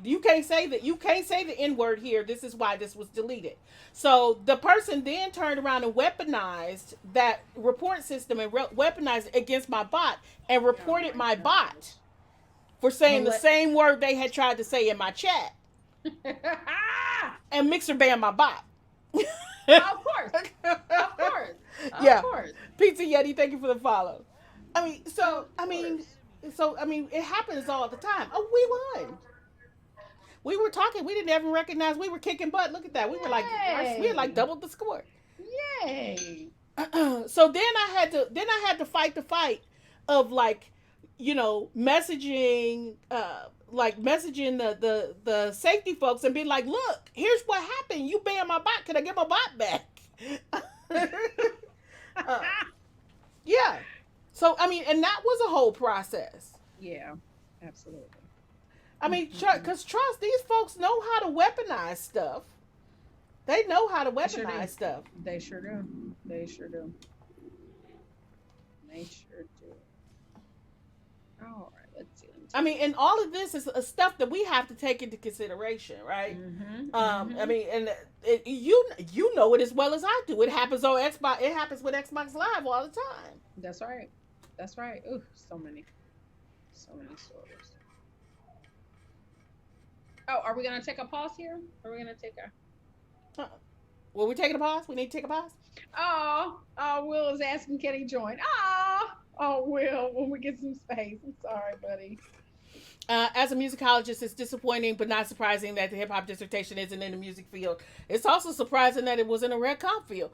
You can't say the N-word here. This is why this was deleted. So the person then turned around and weaponized that report system and weaponized it against my bot and reported my bot for saying the same word they had tried to say in my chat. And Mixer banned my bot. Of course. Of course. Pizza Yeti, thank you for the follow. It happens all the time. Oh, we won. We were talking. We didn't even recognize we were kicking butt.Ok at that. We were like, we had like doubled the score. Yay. So then I had to fight the fight of like, messaging, the safety folks and be like, look, here's what happened. You banned my bot. Can I get my bot back? Yeah. So, and that was a whole process. Yeah, absolutely. Because trust, these folks know how to weaponize stuff. They know how to weaponize stuff. They sure do. All right, let's see. And all of this is stuff that we have to take into consideration, right? You know it as well as I do. It happens on Xbox. It happens with Xbox Live all the time. That's right. Ooh, so many stories. Oh, are we gonna take a pause here? Or are we gonna take a? Well, we're taking a pause. We need to take a pause. Oh, Will is asking, can he join? Oh, Will, when we get some space. I'm sorry, buddy. As a musicologist, it's disappointing but not surprising that the hip hop dissertation isn't in the music field. It's also surprising that it was in a rec comp field.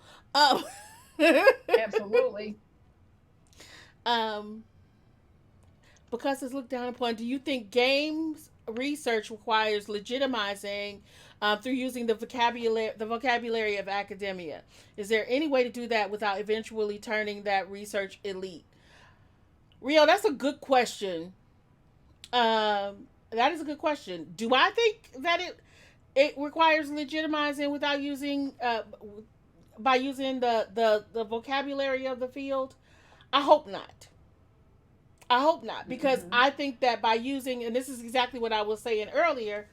Absolutely. Because it's looked down upon. Do you think games research requires legitimizing through using the vocabulary of academia? Is there any way to do that without eventually turning that research elite? Rio, that's a good question. That is a good question. Do I think that it requires legitimizing without using by using the vocabulary of the field? I hope not. Because I think that by using, and this is exactly what I was saying earlier,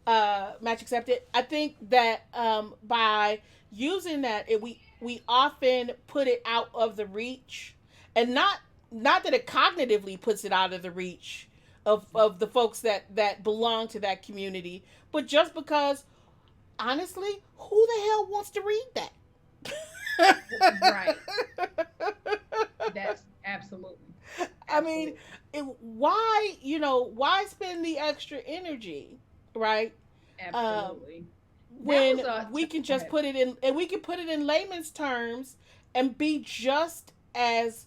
match accepted. I think that by using that, we often put it out of the reach, and not that it cognitively puts it out of the reach of the folks that belong to that community, but just because honestly, who the hell wants to read that? Right. That's absolutely, I mean, absolutely. why, why spend the extra energy, right? Um, Absolutely. That when was a. we can Go just ahead. put it in, and we can put it in layman's terms and be just as,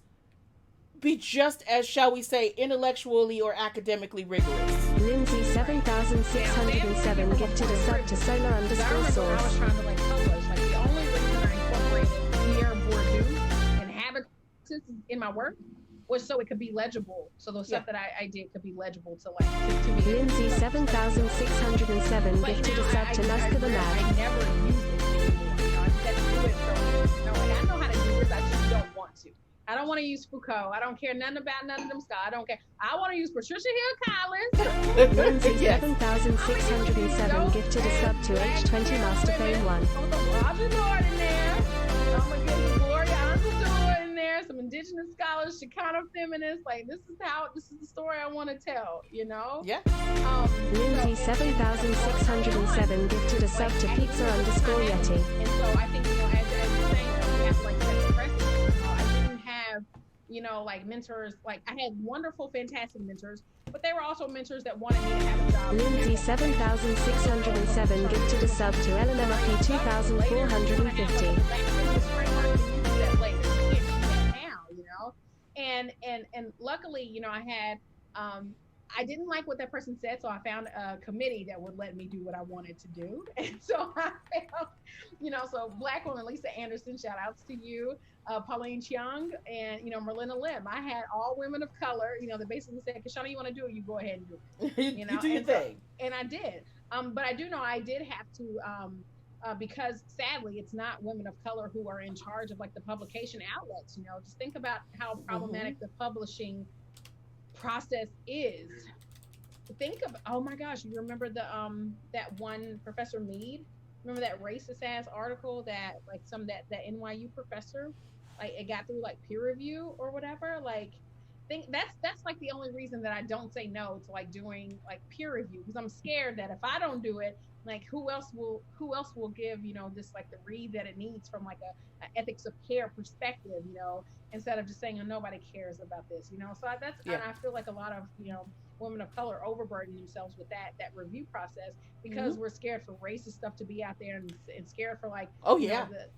shall we say, intellectually or academically rigorous. Lindsay Now, say it 7007 from a gifted point a of sub to privilege. solar Because I underscore remember when I was source. trying to like publish, like the only reason I incorporated Pierre Bourdieu and habitus in my work was so it could be legible. So the Yeah. stuff that I did could be legible to like to be able Lindsay to. 7607 But gifted a now sub to Nuska the I Mad. never use it anymore. I just have to do it. So, like, I know how to do this. I just don't want to. I don't want to use Foucault. I don't care nothing about none of them stuff. I don't care. I want to use Patricia Hill Collins. Lindsay Yes. 7607 gifted a sub to H20 Master Fame 1. I'm gonna put Roger Lord in there. I'm gonna get the Gloria Anzaldúa in there. Some indigenous scholars, Chicano feminists. Like this is the story I want to tell. You know. Yeah. Lindsay 7607 gifted a sub to pizza underscore Yeti. And so I think, as you're saying, we have to like set the precedent. I didn't have, like mentors. Like I had wonderful, fantastic mentors, but they were also mentors that wanted me to have a job. Lindsay 7607 gifted a sub to LMMP 2450. And luckily, I had I didn't like what that person said, so I found a committee that would let me do what I wanted to do. And so I found, so Black woman, Lisa Anderson, shout outs to you, Pauline Chiang, and, Merlina Lim. I had all women of color, that basically said, Kishonna, you want to do it, you go ahead and do it. You do your thing. And I did. But I do know I did have to, because sadly, it's not women of color who are in charge of like the publication outlets. Just think about how problematic the publishing process is. Think of, oh my gosh, you remember the that one Professor Mead? Remember that racist ass article that like that NYU professor, like it got through like peer review or whatever? Like think that's like the only reason that I don't say no to like doing like peer review, because I'm scared that if I don't do it, like who else will give this like the read that it needs from like a ethics of care perspective, instead of just saying, oh, nobody cares about this, so that's and I feel like a lot of women of color overburden themselves with that review process because we're scared for racist stuff to be out there and scared for like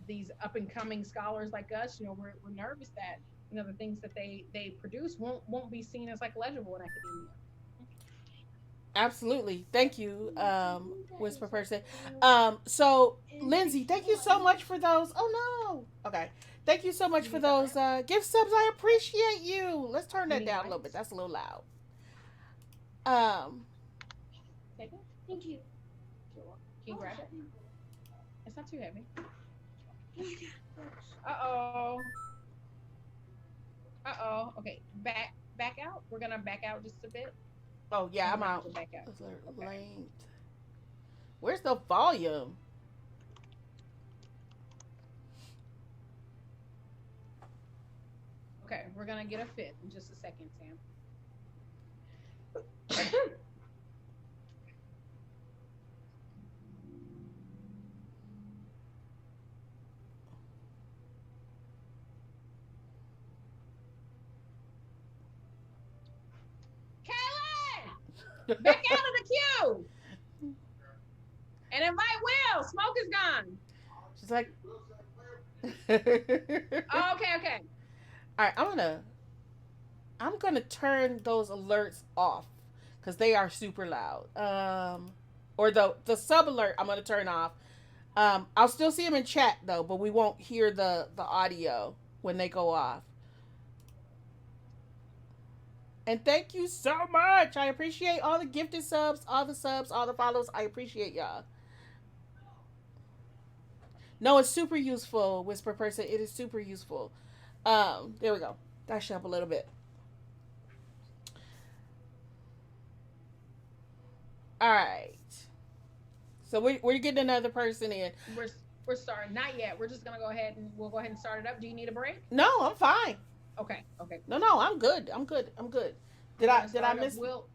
these up and coming scholars like us, we're nervous that the things that they produce won't be seen as like legible in academia. Absolutely. Thank you, Whisper Person. So Lindsay, thank you so much for those. Oh no. Okay. Thank you so much for those gift subs. I appreciate you. Let's turn that down a little bit. That's a little loud. Thank you. Can you grab it? It's not too heavy. Uh-oh. Okay. Back out. We're gonna back out just a bit. Oh yeah, I'm out. Back out. Okay. Where's the volume? Okay, we're gonna get a fit in just a second, Sam. Kaylin! Back out of the queue! And invite Will! Smoke is gone! She's like... Oh, okay. All right, I'm gonna turn those alerts off because they are super loud. Or the sub alert I'm gonna turn off. I'll still see them in chat though, but we won't hear the audio when they go off. And thank you so much. I appreciate all the gifted subs, all the follows. I appreciate y'all. No, it's super useful, Whisper Person. It is super useful. There we go. That should help a little bit. All right. So we're getting another person in. We're starting. Not yet. We're just gonna go ahead and start it up. Do you need a break? No, I'm fine. Okay. No, I'm good. Did I miss? Will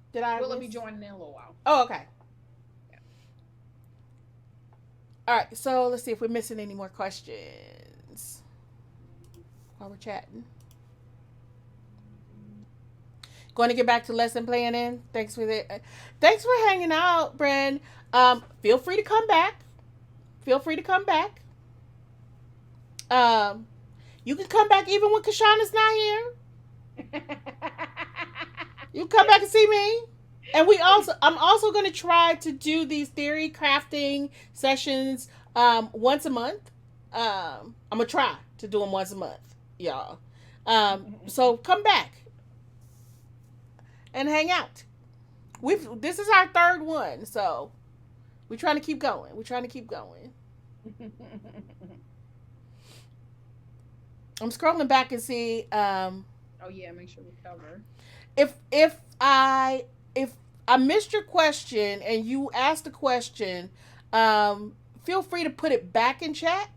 be joining in a little while? Oh, okay. All right, so let's see if we're missing any more questions while we're chatting. Going to get back to lesson planning. Thanks for that. Thanks for hanging out, Bren. Feel free to come back. Feel free to come back. Um, you can come back even when Kishonna's not here. You can come back and see me. And I'm also going to try to do these theory crafting sessions once a month. I'm gonna try to do them once a month, y'all. So come back and hang out. This is our third one, so we're trying to keep going. I'm scrolling back and see. Oh yeah, make sure we cover. If I missed your question and you asked a question, feel free to put it back in chat.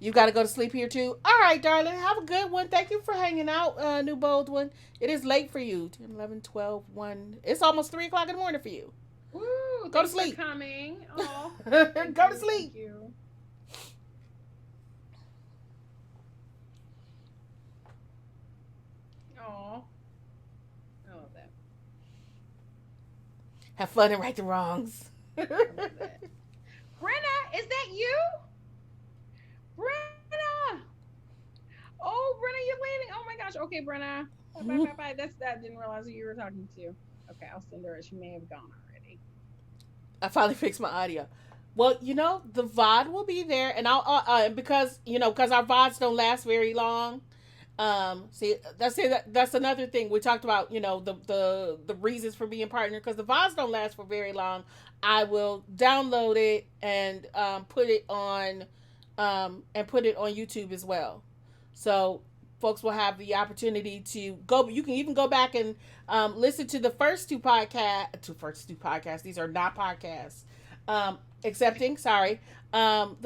You got to go to sleep here too. All right, darling. Have a good one. Thank you for hanging out, New Bold One. It is late for you. 10, 11, 12, 1. It's almost 3 o'clock in the morning for you. Woo, go to sleep. For coming. Oh, go to sleep. Thank you. Oh, I love that. Have fun and right the wrongs. I love that. Brenna, is that you? Brenna! Oh, Brenna, you're waiting. Oh my gosh. Okay, Brenna. Bye. That's that. Didn't realize who you were talking to. Okay, I'll send her. She may have gone already. I finally fixed my audio. Well, the VOD will be there, and I'll because our VODs don't last very long. See, that's another thing we talked about. The reasons for being partnered, because the VODs don't last for very long. I will download it and put it on YouTube as well. So folks will have the opportunity to go. You can even go back and listen to the first two podcasts. These are not podcasts. The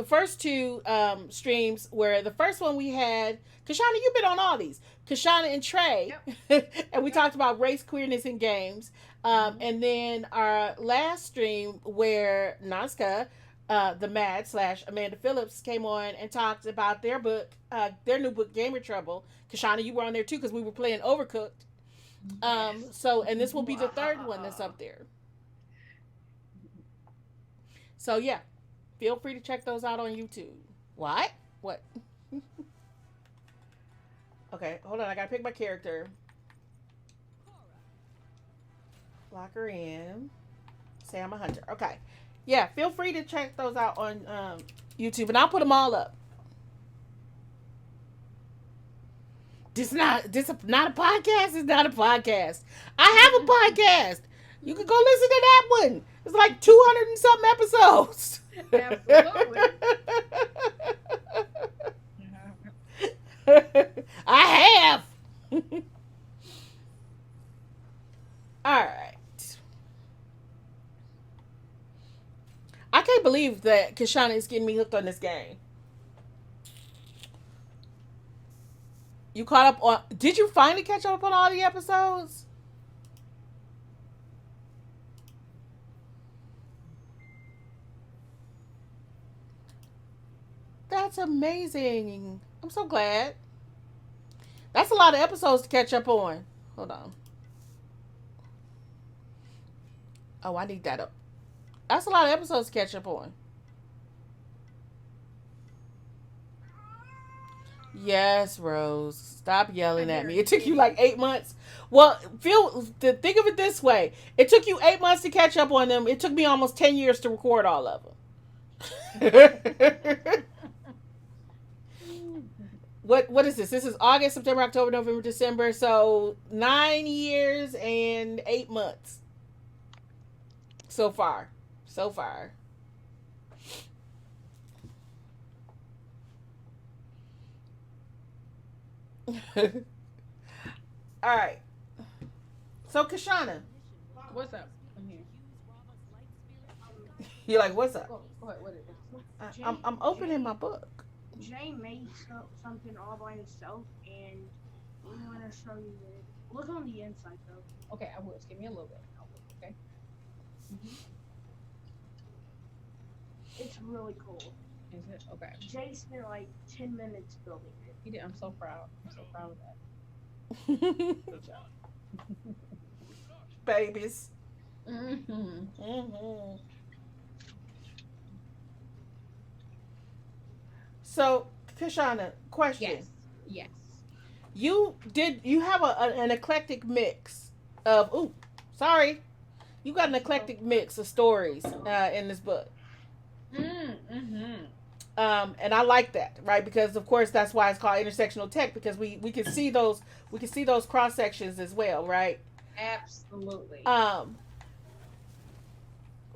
first two streams, where the first one we had Kishonna. You've been on all these. Kishonna and Trey, yep. And we talked about race, queerness in games. And then our last stream where Nazca, the Mad / Amanda Phillips, came on and talked about their book, their new book, Gamer Trouble. Kishonna, you were on there too because we were playing Overcooked. And this will be the third one that's up there. So yeah, feel free to check those out on YouTube. What? Okay, hold on. I gotta pick my character. Lock her in. Say I'm a hunter. Okay. Yeah, feel free to check those out on YouTube, and I'll put them all up. This is not a podcast. It's not a podcast. I have a podcast. You can go listen to that one. It's like 200 and something episodes. Absolutely. I have. All right. I can't believe that Kishonna is getting me hooked on this game. You caught up on... Did you finally catch up on all the episodes? That's amazing. I'm so glad. That's a lot of episodes to catch up on. Hold on. Oh, I need that up. That's a lot of episodes to catch up on. Yes, Rose. Stop yelling at me. It took you like 8 months. Well, think of it this way. It took you 8 months to catch up on them. It took me almost 10 years to record all of them. What is this? This is August, September, October, November, December. So 9 years and 8 months. So far. All right. So Kishonna, what's up? I'm here. You're like, what's up? What is it? I'm opening my book. Jay made something all by himself, and we want to show you it. Look on the inside, though. Okay, I will. Just give me a little bit. Okay. It's really cool. Is it? Okay. Jay spent like 10 minutes building it. He did. I'm so proud. I'm so proud of that. Good job. Babies. Mm-hmm. Hmm. So, Kishonna, question. Yes. Yes. You have an eclectic mix of, ooh, sorry. You got an eclectic mix of stories in this book. Mm-hmm. And I like that, right? Because of course that's why it's called intersectional tech, because we can see those cross sections as well, right? Absolutely. Um,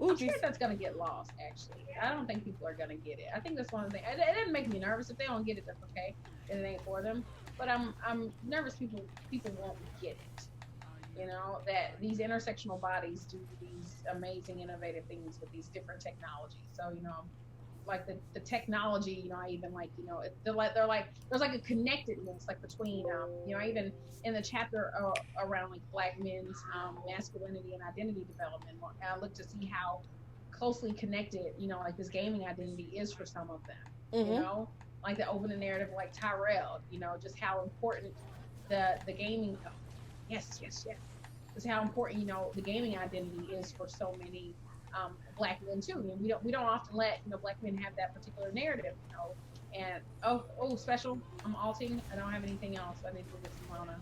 ooh, I'm geez. scared that's gonna get lost. Actually, I don't think people are gonna get it. I think that's one of the things. It doesn't make me nervous if they don't get it. That's okay. It ain't for them. But I'm nervous. People won't get it. You know that these intersectional bodies do these amazing, innovative things with these different technologies. So like the technology, I even like, they're like there's like a connectedness like between even in the chapter around like black men's masculinity and identity development, I look to see how closely connected, like this gaming identity is for some of them, Mm-hmm. like the opening narrative like Tyrell, just how important the gaming, oh, yes, yes, yes, just how important, the gaming identity is for so many black men too. And we don't often let black men have that particular narrative, And special. I'm alting. I don't have anything else. I need to go get some Rona.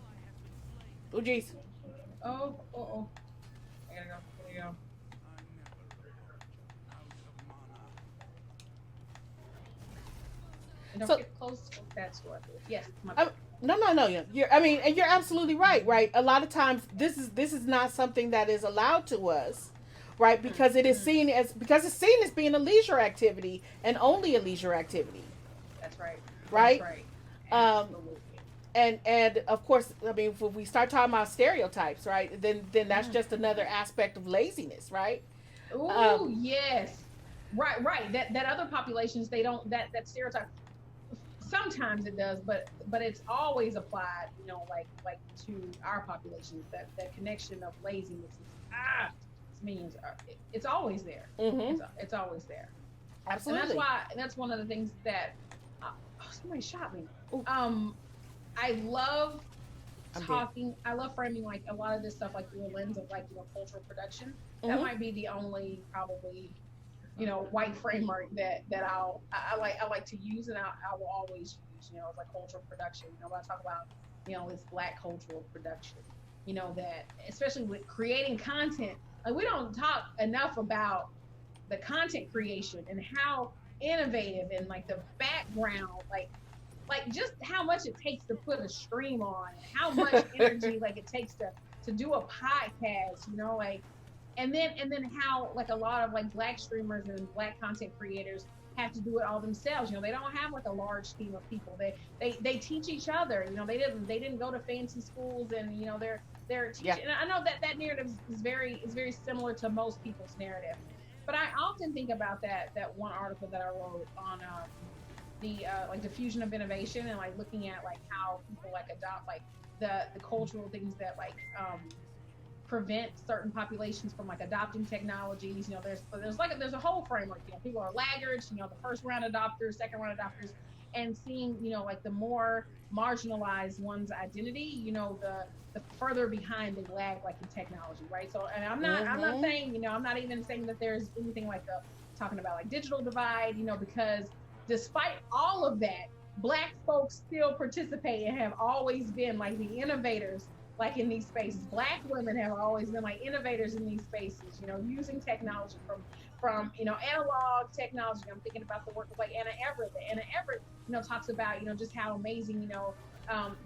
Ooh, geez. Oh. I gotta go. There you go. And don't So, forget to close that store. Yes, my I, bad. no. You're. I mean, and you're absolutely right. Right. A lot of times, this is not something that is allowed to us, right? Because it is Mm-hmm. seen as because it's seen as being a leisure activity and only a leisure activity, That's right. That's right? right. Um, Absolutely. and of course, I mean, if we start talking about stereotypes, right? Then that's just another Mm-hmm. aspect of laziness, right? Oh Um, yes. Right. That other populations, they don't, that stereotype, sometimes it does, but it's always applied, like to our populations, that connection of laziness is, it means it's always there. mm-hmm, It's always there. And that's absolutely. why, that's one of the things that, somebody shot me. Ooh, um I love I'm dead. I love framing like a lot of this stuff like through a lens of like, cultural production. That Mm-hmm. might be the only probably, white framework that I like to use, and I will always use, it's like cultural production. When I talk about, this black cultural production, that especially with creating content, like we don't talk enough about the content creation and how innovative and like the background, like just how much it takes to put a stream on, and how much energy like it takes to do a podcast, like, and then how like a lot of like black streamers and black content creators have to do it all themselves. They don't have like a large team of people. They teach each other. They didn't go to fancy schools, and they're Yeah. teaching. And I know that narrative is very similar to most people's narrative. But I often think about that one article that I wrote on the like diffusion of innovation, and like looking at like how people like adopt like the cultural things that like prevent certain populations from like adopting technologies. There's a whole framework. People are laggards. The first round adopters, second round adopters, and seeing like the more marginalized one's identity. The further behind they lag like in technology, right? So, and I'm not Mm-hmm. saying, I'm not even saying that there's anything like a talking about like digital divide, because despite all of that, black folks still participate and have always been like the innovators, like in these spaces. Black women have always been like innovators in these spaces, using technology from analog technology. I'm thinking about the work of like Anna Everett. Anna Everett, talks about, just how amazing,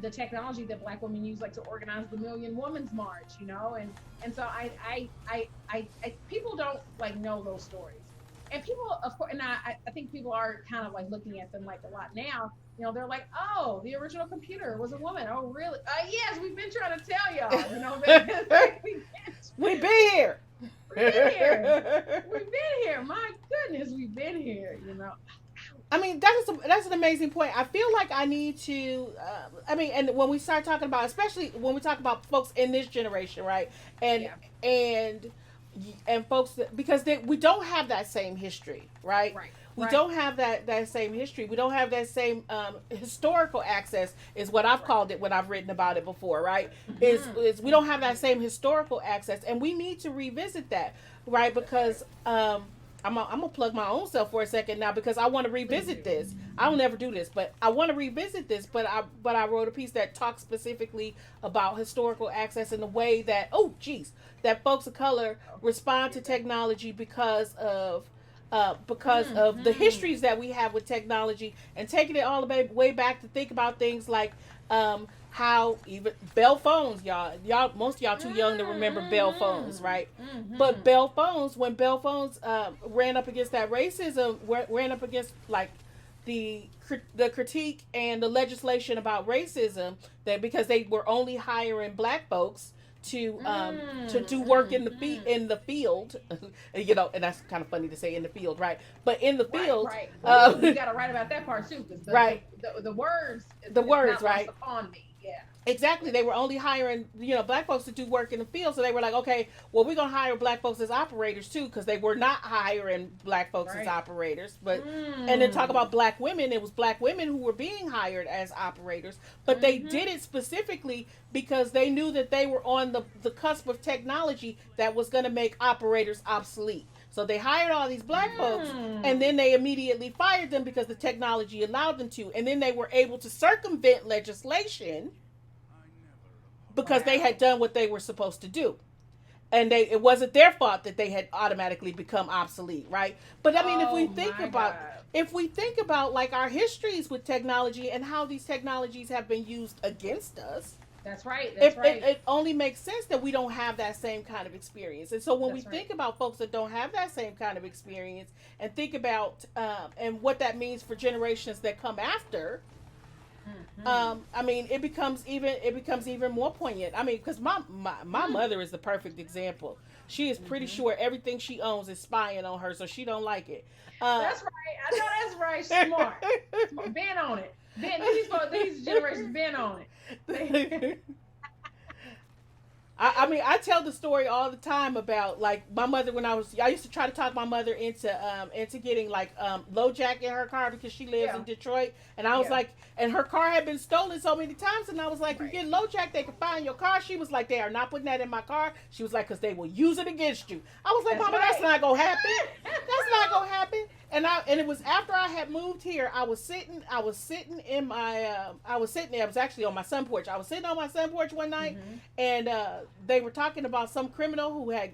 the technology that black women use like to organize the Million Women's March, and so I people don't like know those stories. And people, of course, and I think people are kind of like looking at them like a lot now. They're like, oh, the original computer was a woman. Oh, really? Yes, we've been trying to tell y'all. We be here. We've been here. We've been here. My goodness, we've been here. I mean, that's an amazing point. I feel like I need to. I mean, and when we start talking about, especially when we talk about folks in this generation, right? And Yeah. and and folks because we don't have that same history, right? Right. We Right. don't have that same history. We don't have that same historical access, is what I've called it when I've written about it before, right? Is we don't have that same historical access, and we need to revisit that, right? Because I'm gonna plug my own self for a second now, because I want to revisit this. I don't ever do this, but I want to revisit this. But I wrote a piece that talks specifically about historical access and the way that that folks of color respond to technology because of the histories that we have with technology, and taking it all the way back to think about things like how even Bell phones, y'all most of y'all too young to remember Bell phones, right? But Bell phones, when Bell phones ran up against that racism, ran up against like the critique and the legislation about racism, that because they were only hiring black folks to do work in the field, and that's kind of funny to say in the field, right? But in the field, Right. Well, you got to write about that part too, because right, the words, the words, not lost right? upon me. Yeah. Exactly. They were only hiring, black folks to do work in the field. So they were like, okay, well, we're going to hire black folks as operators too, because they were not hiring black folks as operators. But and then talk about black women. It was black women who were being hired as operators, but they did it specifically because they knew that they were on the cusp of technology that was going to make operators obsolete. So they hired all these black folks, and then they immediately fired them because the technology allowed them to. And then they were able to circumvent legislation because they had done what they were supposed to do, and it wasn't their fault that they had automatically become obsolete, right? But I mean, if we think about like our histories with technology and how these technologies have been used against us, that's right. It only makes sense that we don't have that same kind of experience. And so when we think about folks that don't have that same kind of experience, and think about and what that means for generations that come after, I mean, it becomes even more poignant. I mean, because my mother is the perfect example. She is pretty sure everything she owns is spying on her, so she don't like it. That's right. I know that's right. Smart. Been on it. These generations been on it. I mean, I tell the story all the time about like my mother when I used to try to talk my mother into getting like LoJack in her car because she lives in Detroit, and I was like, and her car had been stolen so many times, and I was like, you get LoJack, they can find your car. She was like, they are not putting that in my car. She was like, because they will use it against you. I was like, Mama, that's not gonna happen. That's not gonna happen. And it was after I had moved here. I was sitting in my I was actually on my sun porch. I was sitting on my sun porch one night, and they were talking about some criminal who had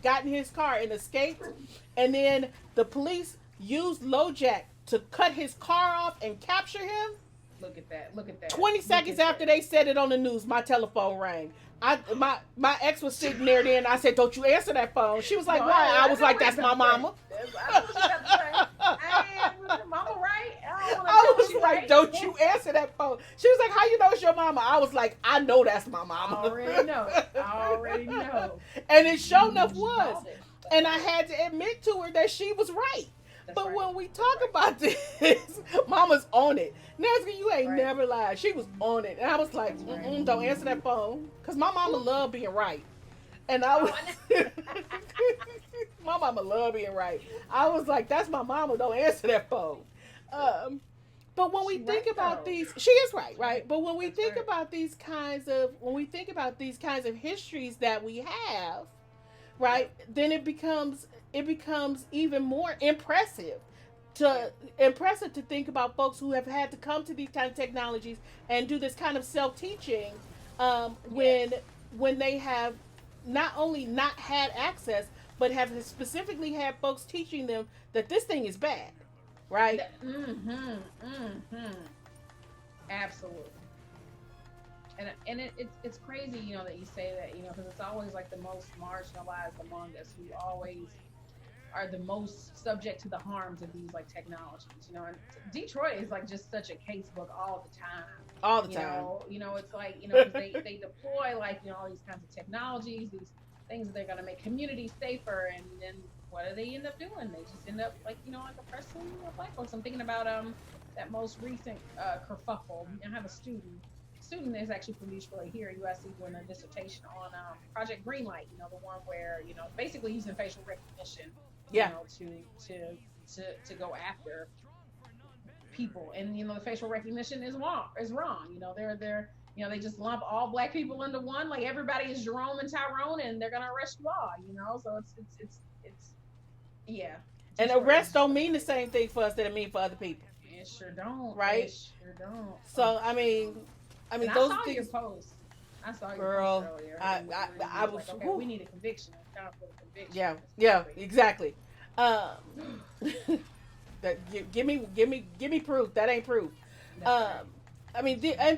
gotten his car and escaped, and then the police used LoJack to cut his car off and capture him. Look at that. 20 seconds after they said it on the news, my telephone rang. My ex was sitting there then. I said, don't you answer that phone. She was like, why? I was like, that's my mama. Mama, right? I was like, don't you answer that phone. She was like, how you know it's your mama? I was like, I know that's my mama. I already know. And it sure enough was. And I had to admit to her that she was right. But when we talk about this, Mama's on it. Nazca, you ain't never lied. She was on it. And I was like, don't answer that phone. Because my mama loved being right. And I was... my mama loved being right. I was like, that's my mama. Don't answer that phone. But when we think about these... She is right? But when we think about these kinds of... When we think about these kinds of histories that we have, right, then it becomes even more impressive to think about folks who have had to come to these kind of technologies and do this kind of self-teaching when they have not only not had access, but have specifically had folks teaching them that this thing is bad, right? Absolutely. And it's crazy, that you say that, because it's always like the most marginalized among us who always are the most subject to the harms of these like technologies, and Detroit is like just such a casebook all the time. It's like, they deploy like, all these kinds of technologies, these things that they're going to make communities safer. And then what do they end up doing? They just end up like, like oppressing black folks. I'm thinking about that most recent kerfuffle. I have a student student is actually from Detroit here at USC doing a dissertation on Project Greenlight. You know, the one where basically using facial recognition, Yeah. To go after people, and the facial recognition is wrong. They're they just lump all black people into one, like everybody is Jerome and Tyrone, and they're gonna arrest you all. So it's yeah. And arrest don't mean the same thing for us that it mean for other people. It sure don't. Right? It sure don't. So I mean, and those I saw things. Your post. I saw your Girl, post earlier. I was like, okay, we need a conviction. It's time for a conviction. Yeah, exactly. That give me proof. That ain't proof. Right.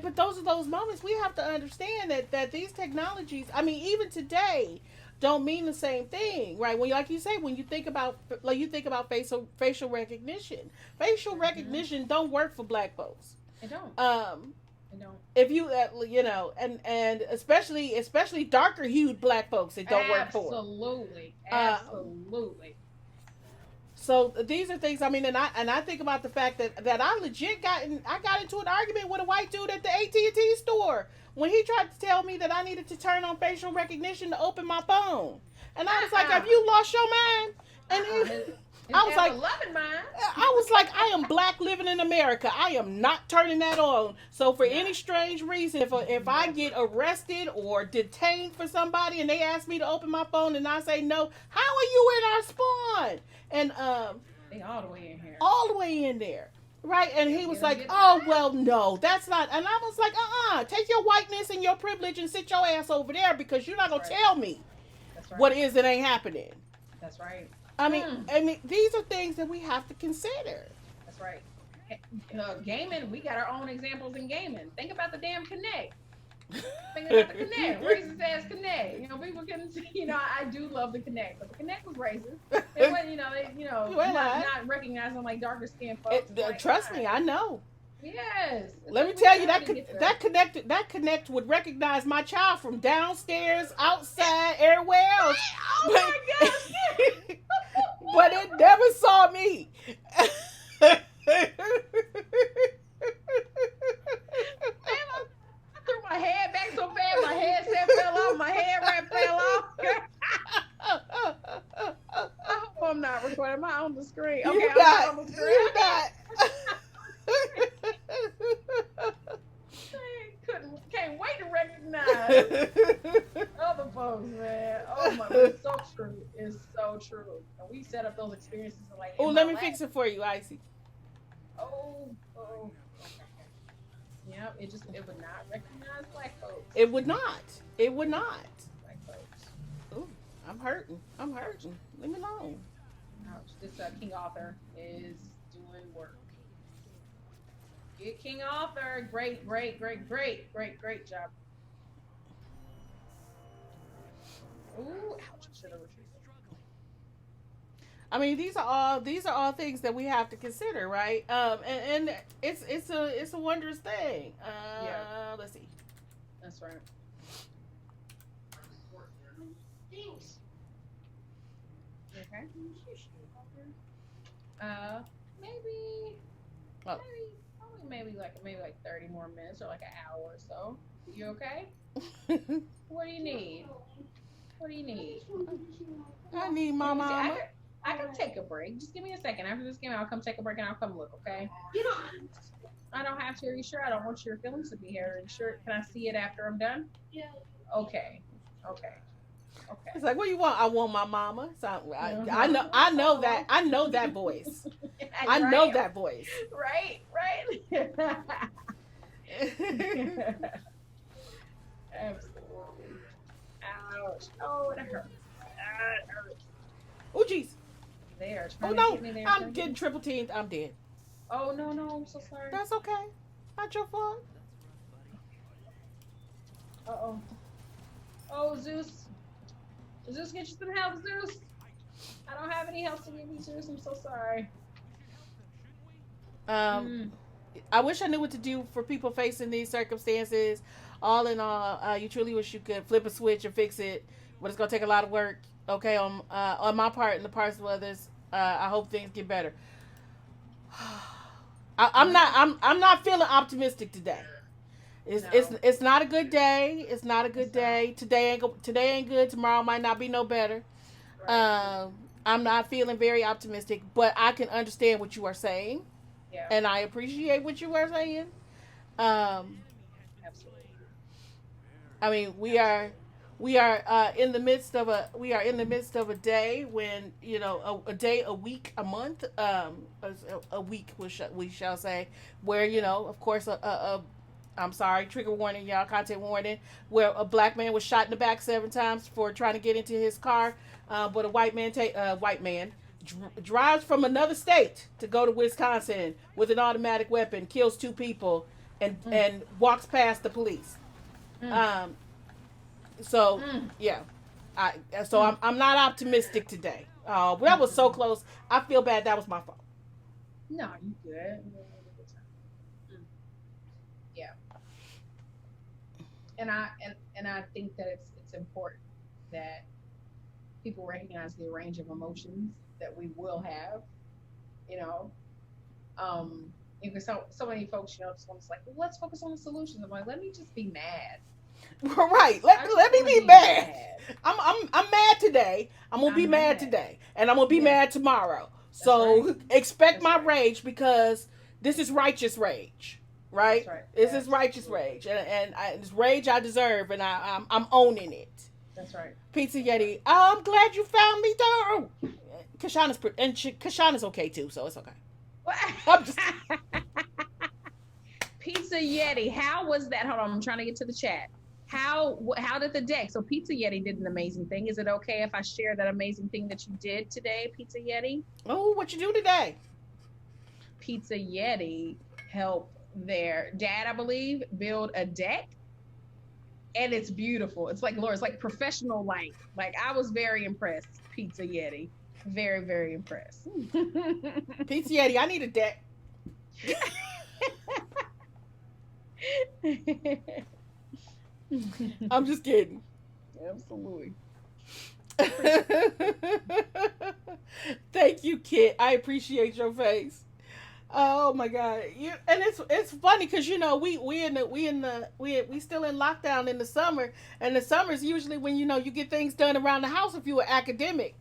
But those are those moments we have to understand that these technologies, even today, don't mean the same thing, right? When, like you say, when you think about facial recognition, recognition don't work for black folks. It don't. It don't. If you and especially darker hued black folks, it don't work for. Absolutely. So these are things. And I think about the fact that I legit got into an argument with a white dude at the AT&T store when he tried to tell me that I needed to turn on facial recognition to open my phone, and I was like, "Have you lost your mind?" And I was like, I am black living in America. I am not turning that on. So for any strange reason, if I get arrested or detained for somebody and they ask me to open my phone and I say no, how are you in our spawn? And they all the way in here. All the way in there. Right? And he was like, oh, well, no, that's not. And I was like, take your whiteness and your privilege and sit your ass over there, because you're not going to tell me what it is that ain't happening. That's right. These are things that we have to consider. That's right. Gaming, we got our own examples in gaming. Think about the damn Connect. Think about the Connect. Racist ass Connect. People can see, I do love the Connect, but the Connect was racist. It wasn't, not recognizing like darker skinned folks. Trust me, I know. Yes. Let me tell you, that Connect would recognize my child from downstairs, outside, everywhere else. Oh my gosh. But it never saw me. I threw my head back so fast, my headset fell off, my head wrap fell off. I hope I'm not recording. Am I on the screen? Okay, You're I'm not on the screen. You're not. Can't wait to recognize other folks, man. Oh my, it's so true. It's so true. And we set up those experiences like. Oh, let me fix it for you, Icy. Oh. Yeah, it would not recognize black folks. It would not. Black folks. Ooh, I'm hurting. Leave me alone. Ouch. This King Author is doing work. Get King Author. Great job. Ooh, ouch. Should have retrieved it. These are all things that we have to consider, right? And it's a wondrous thing. Let's see. That's right. Thanks. Okay. Maybe. Oh. Maybe like 30 more minutes or like an hour or so. You okay? What do you need? I need my mama. I can take a break. Just give me a second. After this game, I'll come take a break and I'll come look, okay? I don't have to. Are you sure? I don't want your feelings to be here. Are you sure? Can I see it after I'm done? Yeah. Okay. It's like, what do you want? I want my mama. So I know that voice. I know that voice. Right. Absolutely. Ouch. Oh, it hurts. It hurts. Oh, jeez. They are Oh, trying no. to get me there. I'm getting triple teamed. I'm dead. Oh, no. I'm so sorry. That's okay. Not your fault. Uh-oh. Oh, Zeus. Zeus, get you some help, Zeus. I don't have any help to give you, Zeus. I'm so sorry. I wish I knew what to do for people facing these circumstances. All in all, you truly wish you could flip a switch and fix it, but it's gonna take a lot of work. Okay, on my part and the parts of others. I hope things get better. I'm not feeling optimistic today. No. It's not a good day. It's not a good It's not. day. Today ain't good. Tomorrow might not be no better. Right. Um, I'm not feeling very optimistic, but I can understand what you are saying, Yeah. and I appreciate what you are saying. Um, Absolutely. I mean, Absolutely. we are in the midst of a day when a day, a week, a month, a week we shall say, where Yeah. of course I'm sorry, trigger warning, y'all, content warning, where a black man was shot in the back 7 times for trying to get into his car, but a white man drives from another state to go to Wisconsin with an automatic weapon, kills 2 people, Mm, and walks past the police. mm, Um, so mm, yeah, I so mm. I'm not optimistic today. That was so Mm-mm. close. I feel bad. That was my fault. No, you good. You had a good time. Mm. Yeah. And I think that it's important that people recognize the range of emotions that we will have, you know. Um, because so many folks, just want to like, well, let's focus on the solutions. I'm like, let me just be mad. Right. I just Let me want to be be mad. mad. I'm mad today. I'm gonna be I'm mad mad. today, and I'm gonna be Yes, mad tomorrow. that's right. So expect That's my right. rage, because this is righteous rage, That's right? right. This is righteous Absolutely. rage, and it's rage I deserve, and I'm owning it. That's right. Pizza That's right. Yeti. Oh, I'm glad you found me, though. Kashana's okay too, so it's okay. I'm just Pizza Yeti, how was that? Hold on, I'm trying to get to the chat. How did the deck? So Pizza Yeti did an amazing thing. Is it okay if I share that amazing thing that you did today, Pizza Yeti? oh, what you do today? Pizza Yeti helped their dad, I believe, build a deck, and it's beautiful. It's like Laura, it's like professional light. Like I was very impressed, Pizza Yeti. Very, very impressed. Pizza Yeti, I need a deck. I'm just kidding. Absolutely. Thank you, Kit. I appreciate your face. Oh my god! And it's funny because we still in lockdown in the summer, and the summer is usually when you get things done around the house if you were academic.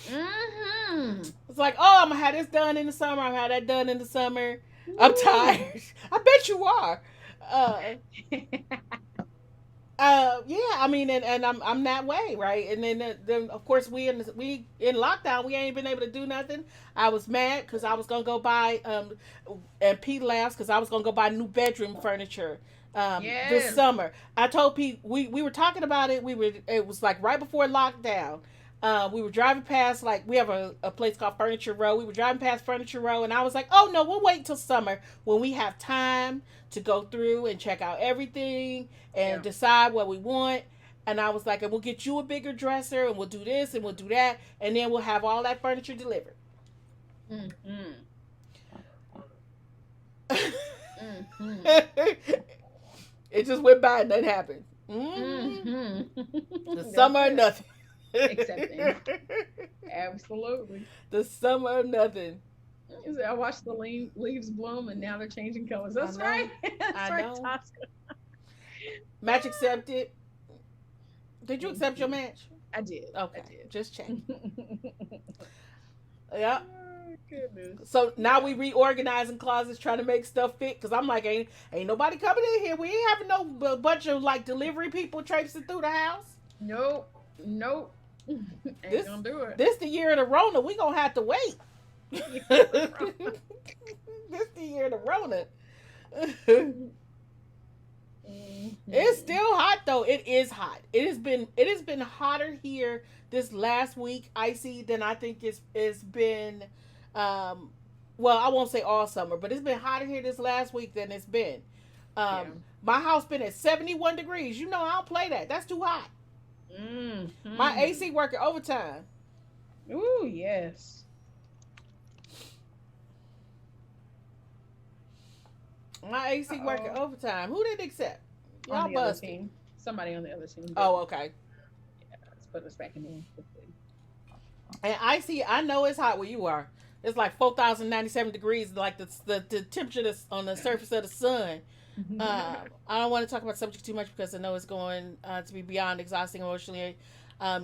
Mm-hmm. It's like, oh, I'm gonna have this done in the summer. I'm gonna have that done in the summer. I'm tired. I bet you are. Uh, yeah, I mean, and I'm that way, right? And then of course we in lockdown, we ain't been able to do nothing. I was mad because I was gonna go buy and Pete laughs because I was gonna go buy new bedroom furniture this Yes. summer. I told Pete we were talking about it. It was like right before lockdown. We were driving past, like, we have a place called Furniture Row. We were driving past Furniture Row, and I was like, oh no, we'll wait until summer when we have time to go through and check out everything and Yeah. decide what we want. And I was like, and we'll get you a bigger dresser, and we'll do this and we'll do that, and then we'll have all that furniture delivered. Mm-hmm. Mm-hmm. It just went by and nothing happened. The Mm-hmm. That's summer of it. nothing. Accepting. Absolutely. The summer of nothing. You say, I watched the leaves bloom and now they're changing colors. I That's know. right. That's I right, know. Tosca. Match accepted. Did you Thank accept your you. match? I did. Okay, I did. just check. Yeah. Oh, goodness. So now Yeah. we reorganizing closets, trying to make stuff fit. Cause I'm like, ain't nobody coming in here. We ain't having no bunch of like delivery people traipsing through the house. Nope. Nope. Ain't This gonna do it. this the year of the Rona. We gonna have to wait. Yeah, the Rona. This the year of the Rona. It's Mhm. still hot though. It is hot. It has been hotter here this last week, icy, than I think it's been. Um, well, I won't say all summer, but it's been hotter here this last week than it's been. Yeah. My house been at 71 degrees. You know I don't play that. That's too hot. My Mm-hmm. AC working overtime. Ooh, yes. My AC working Uh-oh. overtime. Who did accept? On Y'all the other busted. team. Somebody on the other team. Did. Oh, okay. Yeah, let's put us back in there quickly. And icy, I know it's hot where you are. It's like 4,097 degrees, like the temperature that's on the surface of the sun. I don't want to talk about the subject too much because I know it's going to be beyond exhausting emotionally.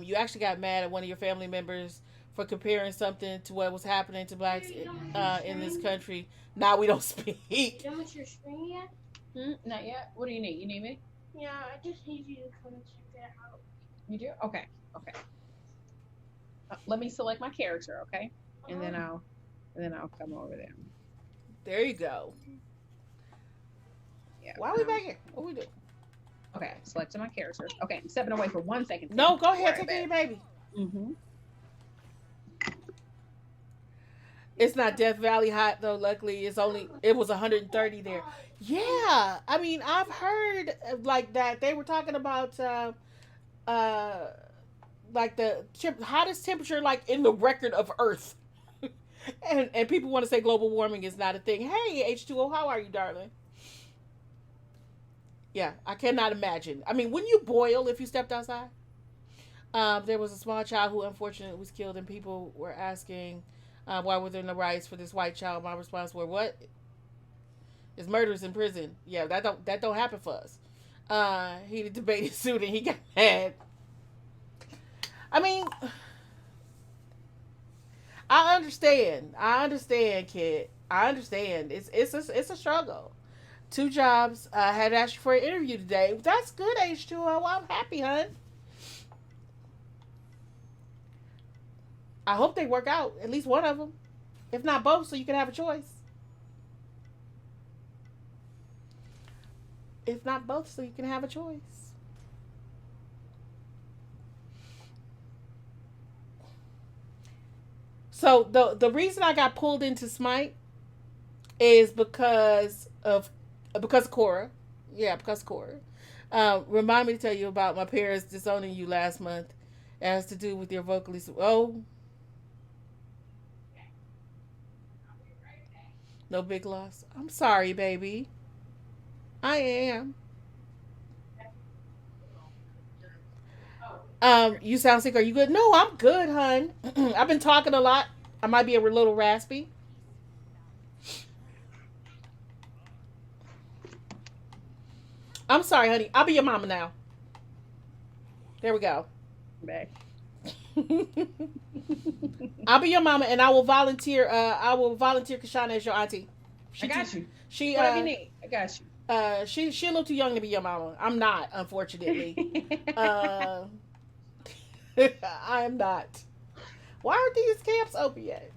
You actually got mad at one of your family members for comparing something to what was happening to blacks in this country. Now we don't speak. You done with your screen yet? Not yet. What do you need? You need me? Yeah, I just need you to come and check that out. You do? Okay. Okay. Let me select my character, okay? And then I'll come over there. There you go. Yeah. Why are we back here? What we do? Okay, selected my character. Okay, I'm stepping away for 1 second. No, go ahead. Take care of your baby. Mm-hmm. It's not Death Valley hot though. Luckily, it was 130 there. Yeah, I mean I've heard like that they were talking about uh like the hottest temperature like in the record of Earth, and people want to say global warming is not a thing. Hey H2O, how are you, darling? Yeah, I cannot imagine. I mean, wouldn't you boil if you stepped outside? There was a small child who unfortunately was killed, and people were asking why were there no rights for this white child. My response were, "What? Is murders in prison? Yeah, that don't happen for us." He debated suit and he got mad. I mean, I understand, kid. I understand. It's a struggle. 2 jobs. I had asked you for an interview today. That's good, H2O. I'm happy, hun. I hope they work out. At least one of them. If not both, so you can have a choice. If not both, so you can have a choice. So the reason I got pulled into Smite is because of Cora. Yeah, because of Cora. Remind me to tell you about my parents disowning you last month. It has to do with your vocalist. Oh, no big loss. I'm sorry, baby. I am. You sound sick. Are you good? No, I'm good, hun. I've been talking a lot. I might be a little raspy. I'm sorry, honey. I'll be your mama now. There we go. Back. I'll be your mama, and I will volunteer. I will volunteer Kishonna as your auntie. I got you. She whatever you need, I got you. She a little too young to be your mama. I'm not, unfortunately. I am not. Why aren't these camps open yet?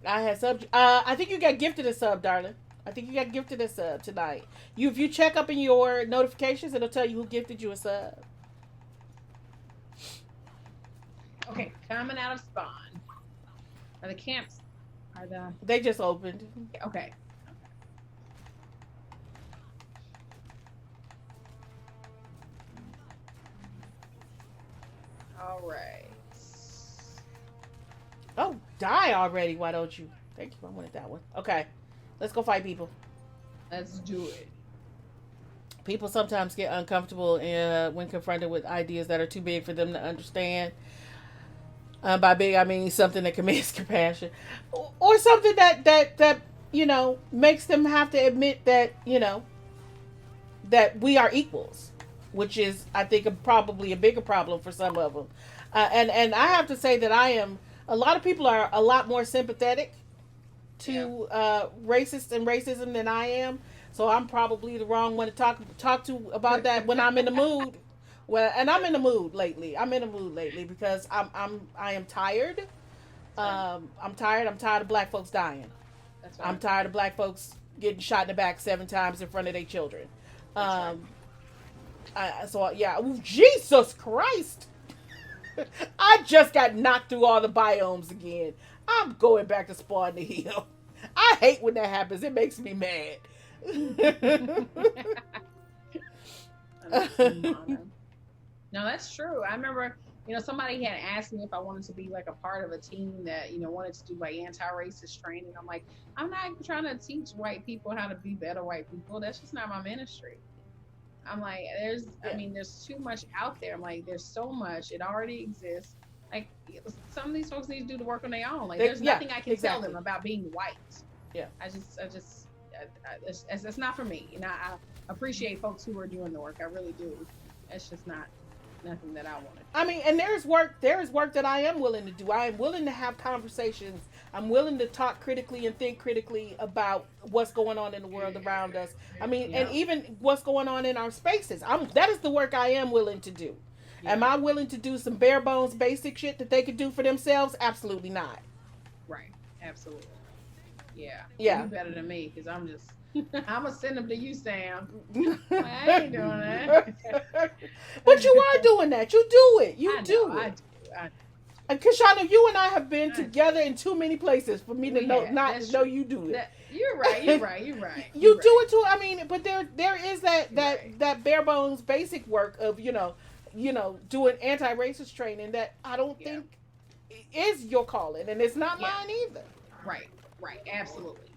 I had sub. I think you got gifted a sub, darling. I think you got gifted a sub tonight. If you check up in your notifications, it'll tell you who gifted you a sub. Okay, coming out of spawn. Are the camps? They just opened. Okay. All right. Oh, die already. Why don't you? Thank you. I wanted that one. Okay. Let's go fight people. Let's do it. People sometimes get uncomfortable when confronted with ideas that are too big for them to understand. By big, I mean something that commands compassion, or something that makes them have to admit that that we are equals, which is, I think, probably a bigger problem for some of them. And I have to say that I am. A lot of people are a lot more sympathetic to racists and racism than I am. So I'm probably the wrong one to talk to about that when I'm in the mood. Well, and I'm in the mood lately. Because I am tired. I'm tired. I'm tired of black folks dying. That's right. I'm tired of black folks getting shot in the back 7 times in front of their children. Right. Ooh, Jesus Christ. I just got knocked through all the biomes again. I'm going back to Spawn the Hill. I hate when that happens. It makes me mad. No, that's true. I remember, somebody had asked me if I wanted to be like a part of a team that, wanted to do like anti-racist training. I'm like, I'm not trying to teach white people how to be better white people. That's just not my ministry. I'm like, there's too much out there. I'm like, there's so much. It already exists. Like some of these folks need to do the work on their own. Like They- there's yeah, nothing I can tell exactly. them about being white. Yeah. It's not for me. And I appreciate folks who are doing the work. I really do. It's just not nothing that I want to. I mean, and there's work that I am willing to do. I am willing to have conversations. I'm willing to talk critically and think critically about what's going on in the world around us. I mean, and Yeah. even what's going on in our spaces. That is the work I am willing to do. Yeah. Am I willing to do some bare bones basic shit that they could do for themselves? Absolutely not. Right. Absolutely. Yeah. Yeah. You better than me because I'm just. I'm gonna send them to you, Sam. I ain't doing that. But you are doing that. You do it. You do I it. do. And Kishonna, you and I have been together in too many places for me to We know have. not That's to know true. you do it. You're right. You're right. You do it too. I mean, but there is that Right. that bare bones basic work of doing anti-racist training that I don't Yeah. think is your calling, and it's not Yeah. mine either. Right. Absolutely.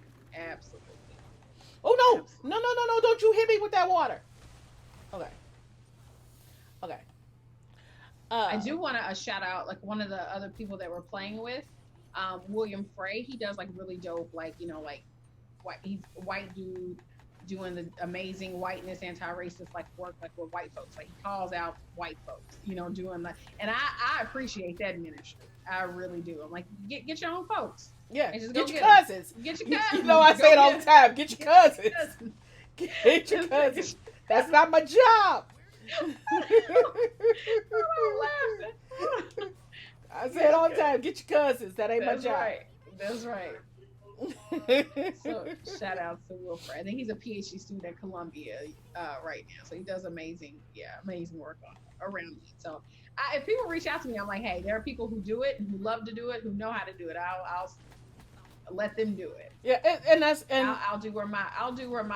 Oh no! Don't you hit me with that water. Okay. I do want to shout out like one of the other people that we're playing with, William Frey. He does like really dope, like white. He's a white dude doing the amazing whiteness, anti-racist like work like with white folks. Like he calls out white folks, doing that, and I appreciate that ministry. I really do. I'm like, get your own folks. Yeah, And just get go your get 'em. cousins. Get your You cousins. know I Go say it all get the time. Get your cousins. cousins. Get your cousins. That's not my job. I say it all the time. Get your cousins. That ain't my job. That's right. So shout out to Will Frey. I think he's a PhD student at Columbia right now. So he does amazing work around it. So if people reach out to me, I'm like, hey, there are people who do it, who love to do it, who know how to do it. I'll let them do it. Yeah, and I'll do where my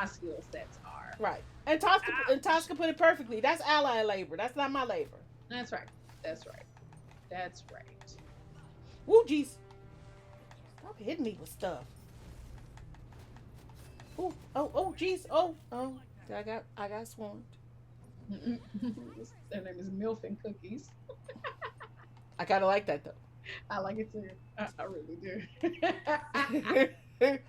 skill sets are. Right. And Tosca put it perfectly. That's ally labor. That's not my labor. That's right. Woo, jeez. Stop hitting me with stuff. Ooh, oh, jeez. Oh, I got swarmed. Their name is Milf and Cookies. I kind of like that though. I like it too. I really do.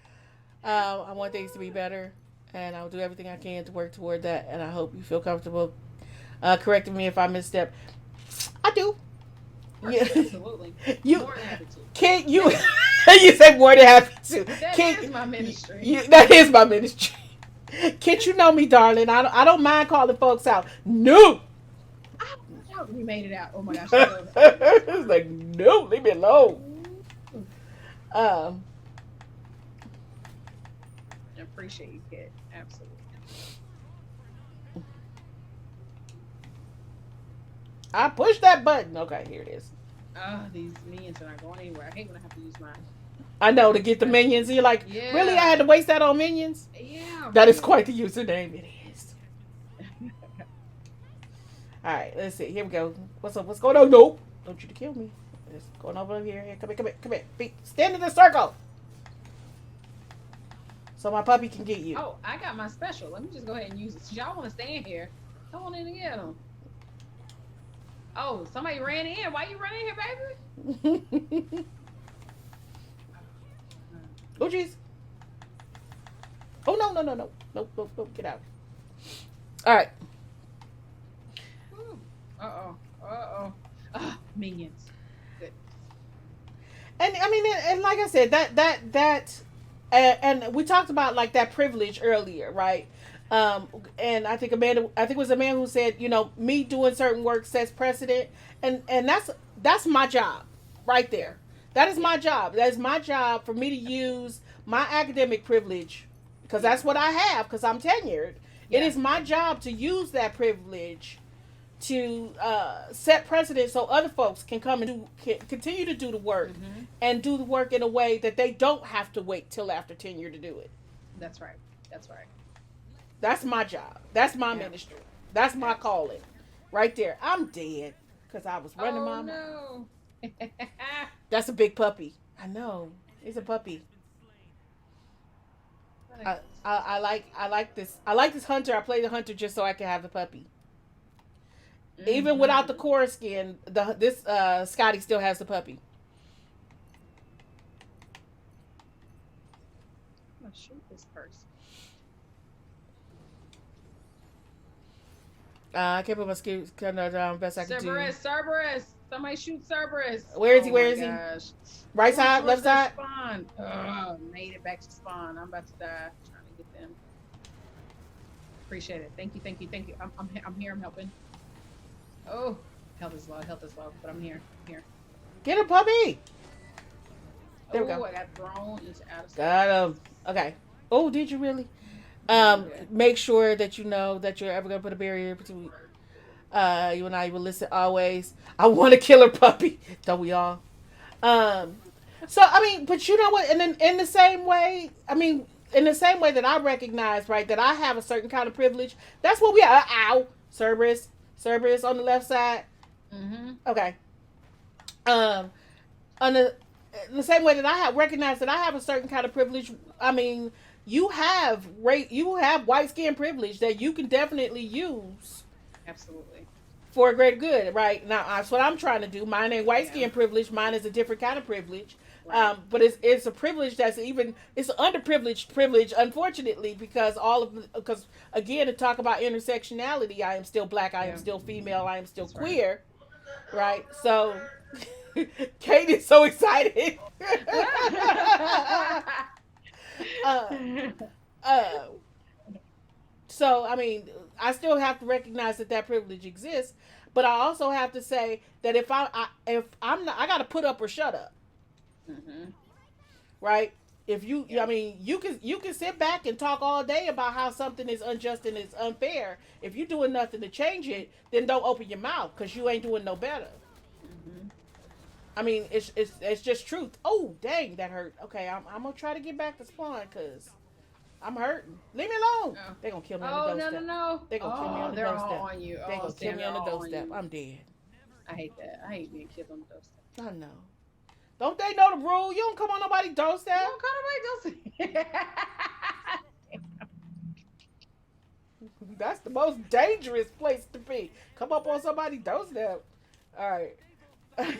I want things to be better, and I'll do everything I can to work toward that. And I hope you feel comfortable correcting me if I misstep. I do. Yeah, absolutely. More than happy to. Can't you? You say more than happy to. That is my ministry. That is my ministry. Can't you know me, darling? I don't mind calling folks out. No. We made it out. Oh my gosh. It's like, no, leave me alone. I appreciate you, kid. Absolutely. I pushed that button. Okay, here it is. These minions are not going anywhere. I hate when I have to use mine. I know, to get the minions. You're like, Yeah. really? I had to waste that on minions? Yeah. That is quite the username. It is. All right, let's see. Here we go. What's up? What's going on? Nope. Don't you to kill me. What's going on over here? Come here. Stand in the circle. So my puppy can get you. Oh, I got my special. Let me just go ahead and use it. So y'all want to stand here? Come on in and get them. Oh, somebody ran in. Why you running here, baby? Oh, jeez. Oh, no. Nope. Get out. All right. Uh-oh. Minions. Good. And I mean, and like I said, and we talked about like that privilege earlier, right? And I think it was a man who said, me doing certain work sets precedent, and that's my job, right there. That is my job. That is my job for me to use my academic privilege, because that's what I have, because I'm tenured. Yeah. It is my job to use that privilege to set precedent so other folks can come and continue to do the work, and do the work in a way that they don't have to wait till after tenure to do it. That's right. That's my job. That's my ministry. That's my calling. Right there. I'm dead because I was running my mouth. No. That's a big puppy. I know. It's a puppy. I like this. I like this hunter. I play the hunter just so I can have the puppy. Even without the core skin, this Scotty still has the puppy. I'm gonna shoot this person. I can't put my skill down best I can do. Cerberus! Somebody shoot Cerberus! Where is he? Oh Where my is he? gosh. Right side, left side? Spawn. Oh, made it back to spawn. I'm about to die. Trying to get them. Appreciate it. Thank you, thank you, thank you. I'm here. I'm helping. Oh, health is low, but I'm here. I'm here. Get him, puppy! There we go. I got thrown into out of Got him. Okay. Oh, did you really? Make sure that you know that you're ever gonna put a barrier between you and I. Will listen always. I want a killer puppy. Don't we all? So I mean, but you know what? And then in the same way, I mean, in the same way that I recognize, right, that I have a certain kind of privilege. That's what we are. Ow, Cerberus on the left side. Okay. On the same way that I have recognized that I have a certain kind of privilege. I mean, you have white skin privilege that you can definitely use. Absolutely. For a greater good, right? Now that's what I'm trying to do. Mine ain't white skin privilege. Mine is a different kind of privilege. Right. But it's a privilege it's an underprivileged privilege, unfortunately, because again, to talk about intersectionality, I am still black, I am still female, I am still queer, right? So Kate is so excited. So I mean, I still have to recognize that privilege exists, but I also have to say that if I'm not, I got to put up or shut up. Right? If you, I mean, you can sit back and talk all day about how something is unjust and it's unfair. If you're doing nothing to change it, then don't open your mouth because you ain't doing no better. I mean, it's just truth. Oh, dang, that hurt. Okay, I'm gonna try to get back to spawn because I'm hurting. Leave me alone. Oh. They're gonna kill me on the doorstep. No. They're gonna kill me on the doorstep. They're all on you. They're gonna kill me on the doorstep. I'm dead. I hate that. I hate being killed on the doorstep. I know. Don't they know the rule? You don't come on nobody's doorstep. You don't come on nobody's doorstep. That's the most dangerous place to be. Come up on somebody's doorstep. All right. Come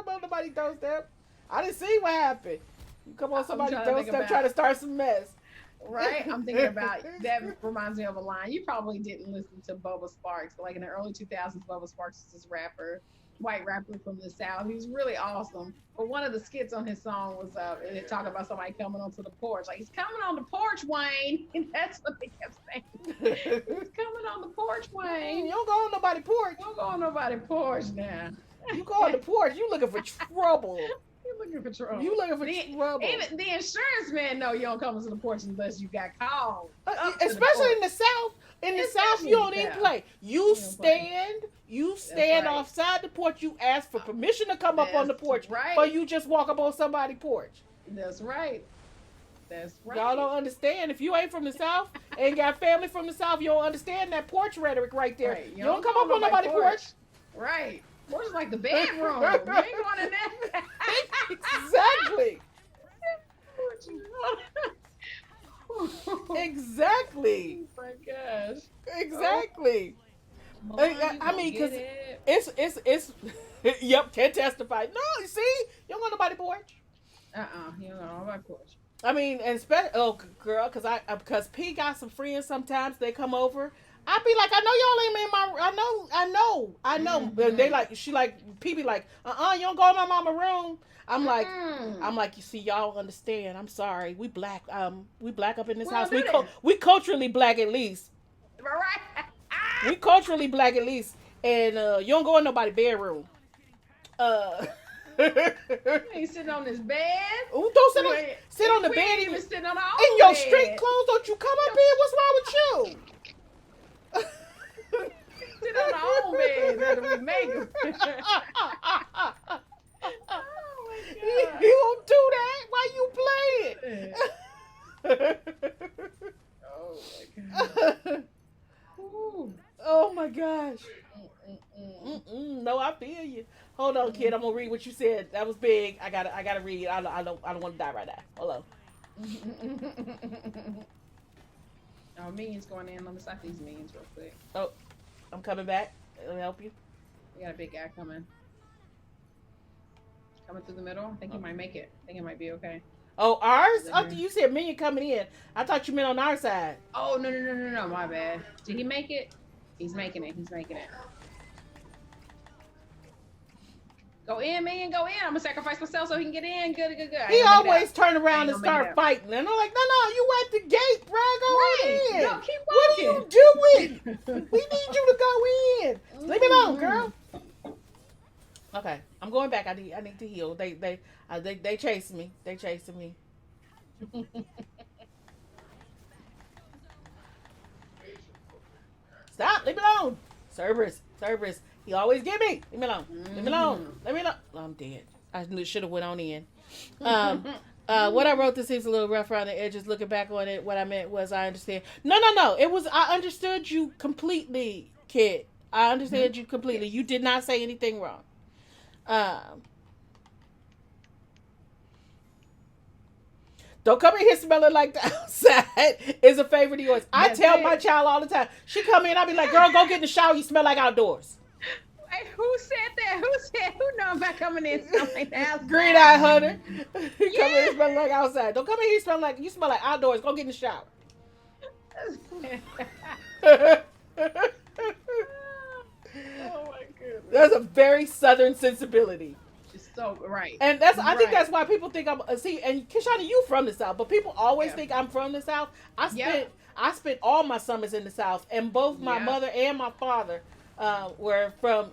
on nobody's doorstep. I didn't see what happened. You come on somebody's doorstep trying to start some mess. Right? I'm thinking about that. Reminds me of a line. You probably didn't listen to Bubba Sparks, but like in the early 2000s, Bubba Sparks was this white rapper from the South. He was really awesome. But one of the skits on his song was it talked about somebody coming onto the porch. Like, he's coming on the porch, Wayne. And that's what they kept saying. He's coming on the porch, Wayne. You don't go on nobody's porch. You don't go on nobody's porch now. You go on the porch, you looking for trouble. You looking for trouble. You looking for trouble. Even the insurance man know you don't come to the porch unless you got called. Especially in the South. In the South, you don't even play. You stand outside the porch. You ask for permission to come up on the porch. Right. Or you just walk up on somebody's porch. That's right. That's right. Y'all don't understand. If you ain't from the South, ain't got family from the South, you don't understand that porch rhetoric right there. Right. You don't come up on nobody's porch. Right. Porch is like the bedroom. You ain't going in there. Exactly. Exactly. Oh my gosh. Exactly. I mean, because it's yep, can testify. No, you see, you don't want nobody porch. You don't want nobody porch. I mean, and girl, because P got some friends. Sometimes they come over. I be like, I know y'all ain't in my. I know. But they like, P be like, you don't go in my mama room. I'm like, you see, y'all understand. I'm sorry. We black up in this house. We culturally black at least. Right. We culturally black at least, and you don't go in nobody's bedroom. You ain't sitting on this bed. Ooh, don't sit on the bed. Ain't even sitting on our in your street clothes. Don't you come up here? What's wrong with you? Sit on our own bed that we make them. You don't do that. Why you playing? Oh my god. Oh my gosh. No, I feel you. Hold on, kid. I'm gonna read what you said. That was big. I gotta read. I don't want to die right now. Hold on. Minions going in. Let me stop these minions real quick. Oh. I'm coming back. It'll help you. We got a big guy coming. Coming through the middle. I think he might make it. I think it might be okay. Oh, ours? Oh, you said minion coming in. I thought you meant on our side. Oh, no. My bad. Did he make it? He's making it. Go in, man. Go in. I'm going to sacrifice myself so he can get in. Good. He always turn around and start fighting. And I'm like, no, you at the gate, bro. Go in. No, keep walking. What are you doing? We need you to go in. Leave me alone, girl. Okay, I'm going back. I need to heal. They chasing me. They chasing me. Stop! Leave me alone. Cerberus. He always get me. Leave me alone. Leave me alone. I'm dead. I should have went on in. What I wrote, this seems a little rough around the edges. Looking back on it, what I meant was I understand. No. It was I understood you completely, kid. I understand you completely. You did not say anything wrong. Don't come in here smelling like the outside is a favorite of yours. I tell my child all the time. She come in, I be like, girl, go get in the shower. You smell like outdoors. Wait, who said that? Who know about coming in smelling like the outside? Green Eye Hunter. You come in smelling like outside. Don't come in here smelling like, you smell like outdoors. Go get in the shower. Oh my goodness. That's a very Southern sensibility. Just so right. And I think that's why people think I'm see. And Kishonna, you from the South, but people always think I'm from the South. I spent all my summers in the South, and both my mother and my father were from.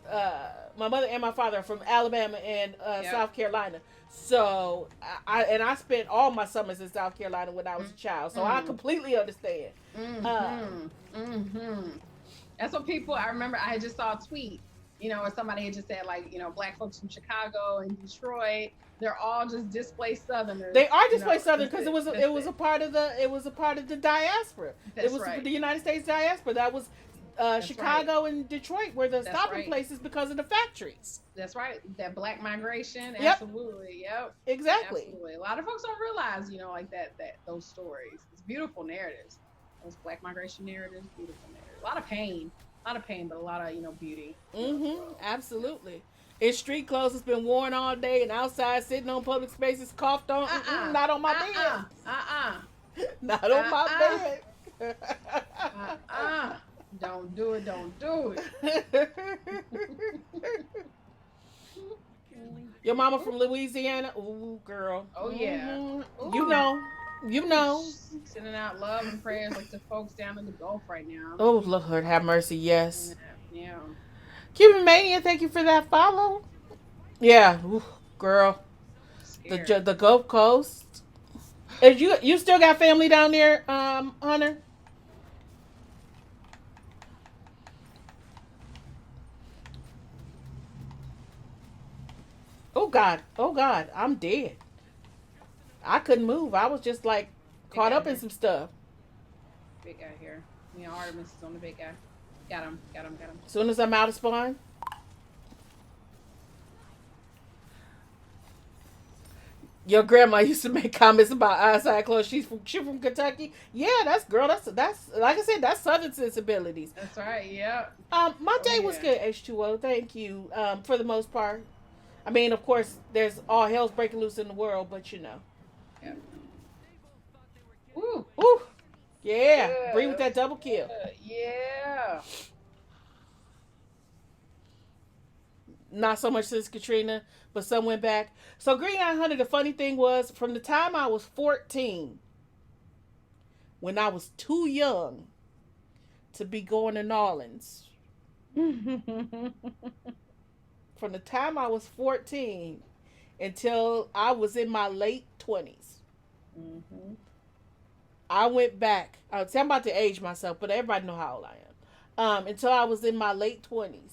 My mother and my father are from Alabama and South Carolina. So I spent all my summers in South Carolina when I was a child. So I completely understand. That's what people. I remember. I just saw a tweet. Or somebody had just said, like, black folks from Chicago and Detroit, they're all just displaced Southerners. They are displaced Southern because it was a part of the diaspora. It was the United States diaspora. That was Chicago and Detroit were the stopping places because of the factories. That's right. That black migration. Yep. Absolutely. Yep. Exactly. Absolutely. A lot of folks don't realize, like that those stories. It's beautiful narratives. Those black migration narratives, beautiful narratives. A lot of pain, but a lot of, beauty. Absolutely. In street clothes, it's been worn all day, and outside sitting on public spaces, coughed on. Not on my bed. Not on my bed. Don't do it. Your mama from Louisiana? Ooh, girl. Oh yeah. Ooh. You know. Sending out love and prayers like the folks down in the Gulf right now. Oh, Lord, have mercy. Yes. Yeah. Cuban Mania, thank you for that follow. Yeah. Ooh, girl. The Gulf Coast. You still got family down there, Hunter? Oh God, I'm dead. I couldn't move. I was just like caught up in some stuff. Big guy here. Artemis is on the big guy. Got him. As soon as I'm out of spawn. Your grandma used to make comments about outside clothes. She's from Kentucky. Yeah, that's like I said, that's Southern sensibilities. That's right. Yeah. My day was good. H2O. Thank you. For the most part. I mean, of course, there's all hell's breaking loose in the world, but Yeah. Ooh. Ooh. Yeah. Breathe with that double kill. Yeah. Not so much since Katrina, but some went back. So Green 900, the funny thing was, from the time I was 14, when I was too young to be going to New Orleans, from the time I was 14 until I was in my late 20s, I went back. I'm about to age myself, but everybody know how old I am. Until I was in my late 20s.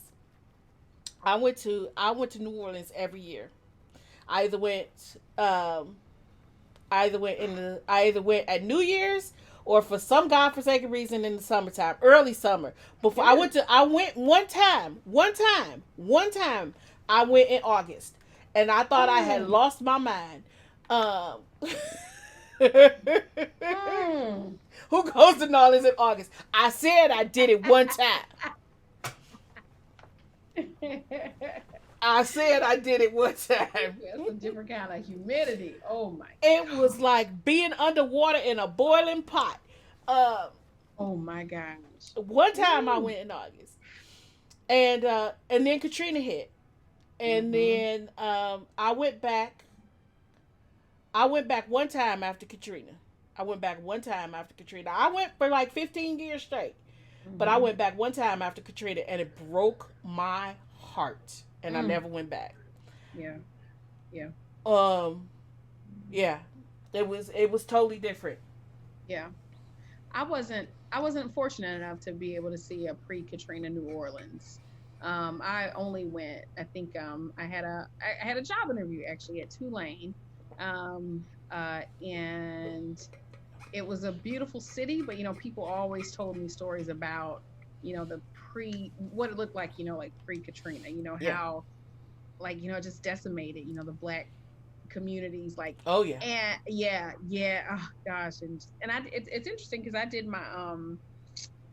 I went to New Orleans every year. I either went at New Year's or for some godforsaken reason in the summertime, early summer. Before I went one time. I went in August, and I thought I had lost my mind. Who goes to New Orleans in August? I said I did it one time. I said I did it one time. That's a different kind of humidity. Oh my It was gosh. like being underwater in a boiling pot. Um, Oh my gosh. One time I Ooh. went in August, and then Katrina hit, and Mm-hmm. then I went back. I went back one time after Katrina. I went back one time after Katrina. I went for like 15 years straight, but I Mm-hmm. went back one time after Katrina, and it broke my heart, and I Mm. never went back. Yeah. Yeah. Um, yeah, it was totally different. Yeah. I wasn't fortunate enough to be able to see a pre-Katrina New Orleans. I only went. I think I had a job interview actually at Tulane, and it was a beautiful city. But people always told me stories about the pre what it looked like. Like pre-Katrina. Yeah. How like just decimated. The black communities like Oh yeah. and yeah oh gosh and it's interesting because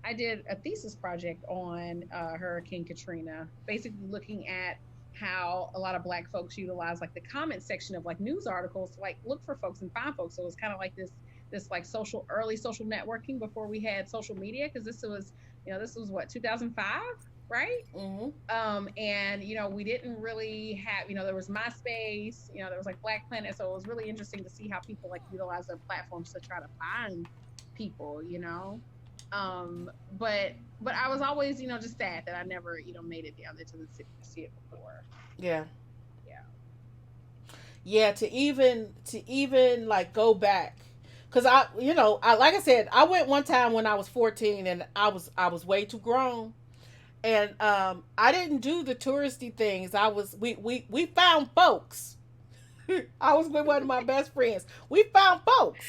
I did a thesis project on Hurricane Katrina, basically looking at how a lot of black folks utilize like the comment section of like news articles to like look for folks and find folks. So it's kind of like this like early social networking before we had social media, because this was what, 2005, right? Mm-hmm. And we didn't really have, there was MySpace, there was like Black Planet, so it was really interesting to see how people like utilize their platforms to try to find people. But I was always, just sad that I never, made it down there to the city to see it before. Yeah. Yeah. Yeah. To even like go back, because I like I said, I went one time when I was 14, and I was way too grown, and I didn't do the touristy things. We found folks. I was with one of my best friends. We found folks,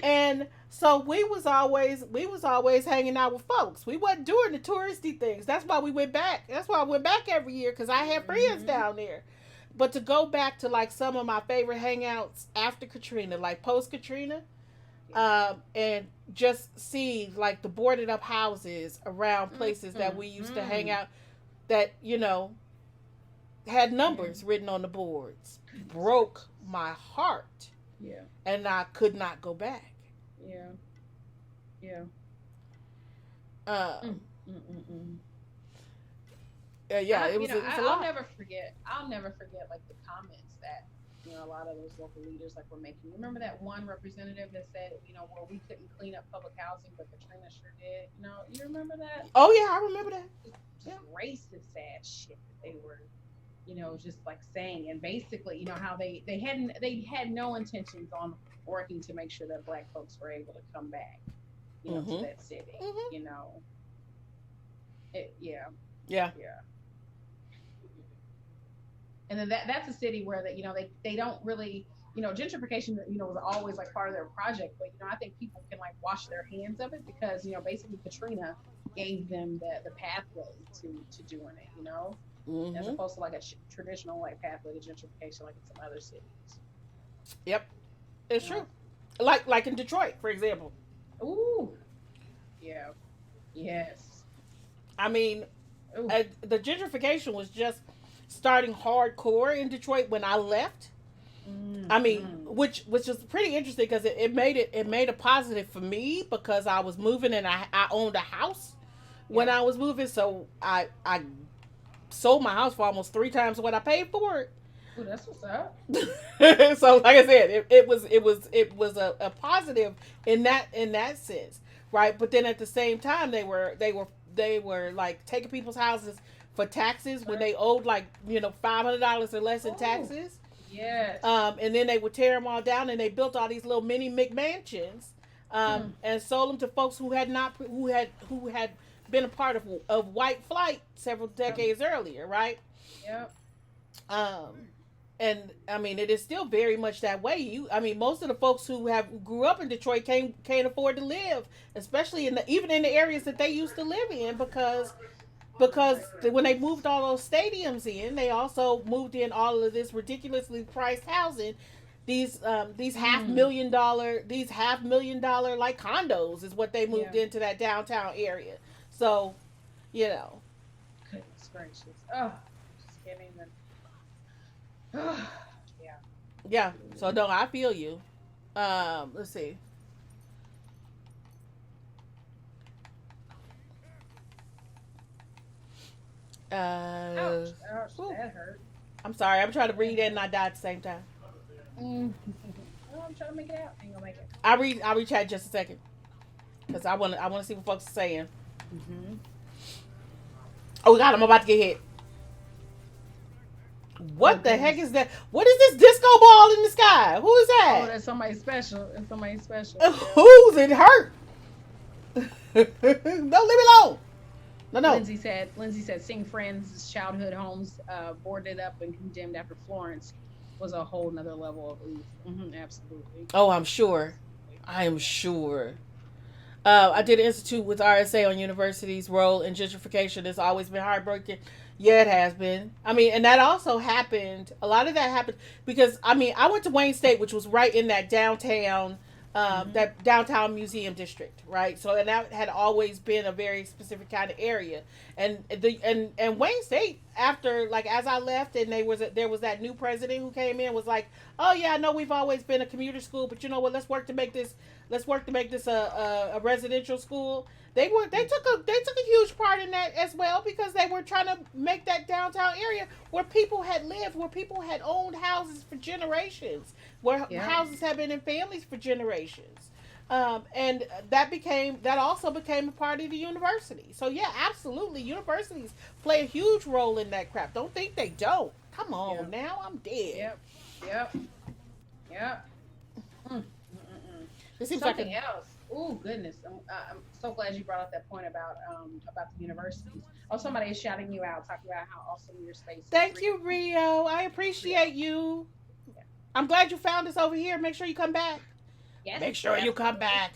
and so we was always hanging out with folks. We wasn't doing the touristy things. That's why we went back. That's why I went back every year, because I had friends Mm-hmm. down there. But to go back to like some of my favorite hangouts after Katrina, like post Katrina, Yeah. and just see like the boarded up houses around places that we used to hang Mm-hmm. out, that had Yeah. numbers written on the boards, broke my heart, Yeah. and I could not go back. Yeah. Yeah. Uh, Mm. Mm-mm-mm. yeah, I, it you was know, it was I, a I'll lot. never forget. I'll never forget like the comments that a lot of those local leaders like were making. Remember that one representative that said, well, we couldn't clean up public housing, but Katrina sure did. You remember that? Oh yeah, I remember that. Just Yeah. racist ass shit that they were, just like saying, and basically, how they had no intentions on working to make sure that black folks were able to come back, to Mhm. that city. Mhm. Yeah, Yeah. yeah. And then that's a city where they don't really, gentrification, was always like part of their project, but I think people can like wash their hands of it because basically Katrina gave them the pathway to doing it, as Mhm. opposed to like a traditional like pathway to gentrification like in some other cities. Yep. It's Yeah. true. Like in Detroit, for example. Ooh. Yeah. Yes. I mean, Ooh. the gentrification was just starting hardcore in Detroit when I left. I mean, Mm-hmm. which is pretty interesting, because it made a positive for me, because I was moving, and I owned a house when Yeah. I was moving, so I sold my house for almost three times what I paid for it. Ooh, that's what's up. So like I said, it was a positive in that sense, right? But then at the same time, they were like taking people's houses for taxes when Right. they owed like $500 or less in Oh. taxes. Yes. And then they would tear them all down, and they built all these little mini McMansions, Hmm. and sold them to folks who had been a part of white flight several Yep. decades earlier, right? Yep. Um, and I mean, it is still very much that way. I mean, most of the folks who grew up in Detroit can't afford to live, especially even in the areas that they used to live in, because Right. Right. when they moved all those stadiums in, they also moved in all of this ridiculously priced housing. These Mm. half million dollar like condos is what they moved Yeah. into that downtown area. So, you know, Goodness gracious. Oh, just can't even. Yeah. Yeah. So no, I feel you. Let's see. Uh, Ouch. Ouch. whew. That hurt. I'm sorry. I'm trying to That read and hurt. not die at the same time. Mm. Oh, I'm trying to make it out. Ain't gonna make it. I read. I'll read chat just a second because I want to. I want to see what folks are saying. Mm-hmm. Oh God, I'm about to get hit. Oh What the heck goodness. is that? What is this disco ball in the sky? Who is Oh, that? that's somebody special. That's somebody special. Yep. Who's it hurt? Don't leave me alone. No, no. Lindsay said seeing friends' childhood homes boarded up and condemned after Florence was a whole nother level of oof. Absolutely. Oh, I'm sure. Absolutely. I am sure. I did an institute with RSA on universities' role in gentrification. It's always been heartbreaking. Yeah, it has been. I mean, and that also happened. A lot of that happened because I mean, I went to Wayne State, which was right in Mm-hmm. that downtown museum district, right? So, and that had always been a very specific kind of area. And Wayne State, after like as I left, and there was that new president who came in, was like, oh yeah, I know we've always been a commuter school, but you know what? Let's work to make this a residential school. They took a huge part in that as well because they were trying to make that downtown area where people had lived, where people had owned houses for generations, where Yeah. houses have been in families for generations. And that also became a part of the university. So yeah, absolutely, universities play a huge role in that crap. Don't think they don't. Come on Yep. now, I'm dead. Yep. Yep. Yep. Mm. It seems like a Something else. Oh goodness, I'm so glad you brought up that point about the universities. Oh, somebody is shouting you out, talking about how awesome your space is. thank you, Rio. I appreciate Rio. you. Yeah. I'm glad you found us over here. Make sure you come back. Yes, Make sure you come absolutely, back.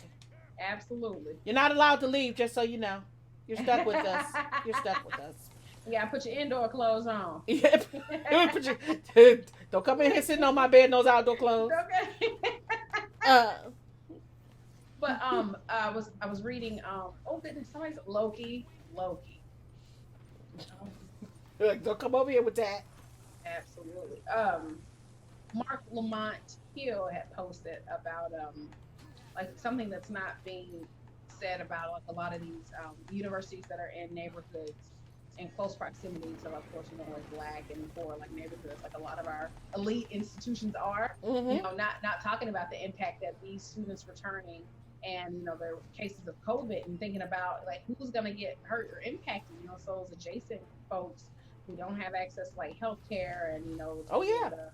absolutely. You're not allowed to leave, just so you know. You're stuck with us. You're stuck with us. Yeah, put your indoor clothes on. Yep. Don't come in here sitting on my bed in those outdoor clothes. Okay. Uh, But I was reading oh goodness, somebody's Loki. Um, don't come over here with that. absolutely. Mark Lamont Hill had posted about like something that's not being said about like a lot of these universities that are in neighborhoods in close proximity to, of course, like black and poor like neighborhoods, like a lot of our elite institutions are. Mm-hmm. Not talking about the impact that these students returning and their cases of COVID and thinking about like who's going to get hurt or impacted. So those adjacent folks who don't have access to like healthcare and Oh to be yeah. able to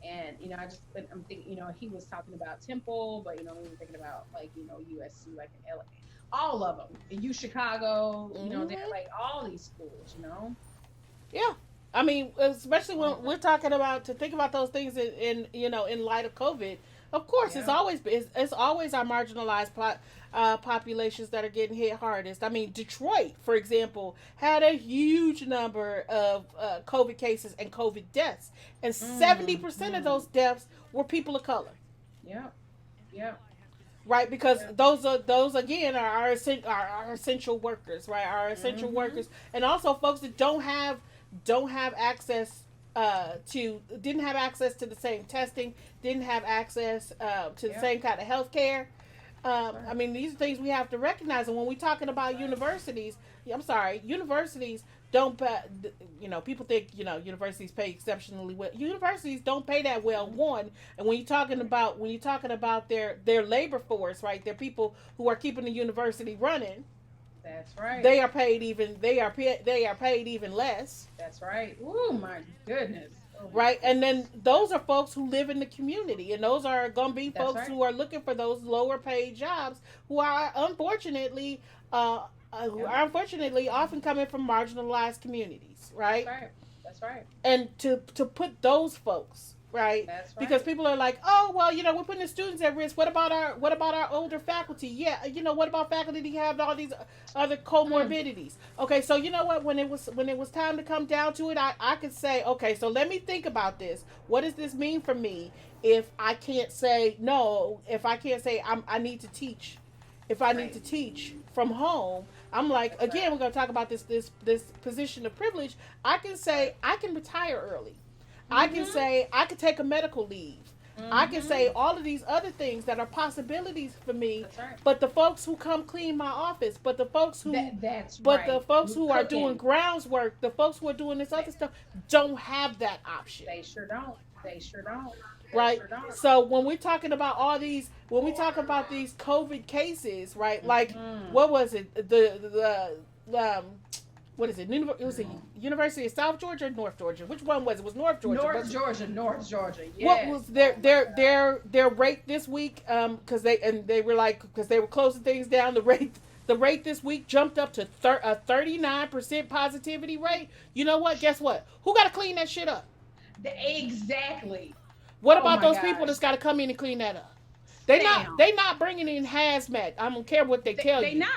I'm thinking, he was talking about Temple, but we were thinking about like USC, like in LA, all of them, and U Chicago, they're Mm-hmm. like all these schools. Yeah. I mean, especially Mhm. when we're talking about to think about those things in light of COVID. Of course, Yeah. it's always our marginalized populations that are getting hit hardest. I mean, Detroit, for example, had a huge number of COVID cases and COVID deaths, and 70% of Mm-hmm. those deaths were people of color. Yep. Yep. Right, because Yep. those again are our essential workers, right? Our essential Mm-hmm. workers, and also folks that don't have access to didn't have access to the same testing, didn't have access to the Yep. same kind of health care. That's right. I mean, these are things we have to recognize. And when we're talking about universities, yeah, I'm sorry, universities don't pay, people think, universities pay exceptionally well. Universities don't pay that well, Mm-hmm. one. And when you're talking about their labor force, right? They're people who are keeping the university running. That's right. They are paid even less, That's right. Oh my goodness. Oh my right? And then goodness. those are folks who live in the community, and those are going to be That's folks right. who are looking for those lower paid jobs, who are uh, who Yep. are unfortunately often coming from marginalized communities, That's right? right. That's right. And to put those folks, right? That's Because right. people are like, oh well, we're putting the students at risk. What about our older faculty? Yeah, what about faculty that have all these other Mm. comorbidities? Okay, so you know what? When it was time to come down to it, I could say, okay, so let me think about this. What does this mean for me if I can't say no? If I can't say I need to teach if I need Right. to teach from home, I'm like, That's again, right. we're gonna talk about this position of privilege. I can say Right. I can retire early. I can Mm-hmm. say I could take a medical leave. I can Mm-hmm. say all of these other things that are possibilities for me. That's right. But the folks who come clean my office, That's but the right. folks Who's who are doing cooking? grounds work, the folks who are doing this They, other stuff, don't have that option, they sure don't. They sure don't. They right? sure don't. So when we're talking about all these, when we talk about these COVID cases, right? Like, Mm-hmm. what was it? What is it? It was the University of South Georgia or North Georgia. Which one was it? It was North Georgia. North Georgia, North Georgia. What Yes. was Oh my God. their rate this week? Because they were like, because they were closing things down. The rate this week jumped up to a 39% positivity rate. You know what? Guess what? Who got to clean that shit up? Exactly. What Oh about my those people gosh. that's got to come in and clean that up? Sam. They not bringing in hazmat. I don't care what they tell They you. not.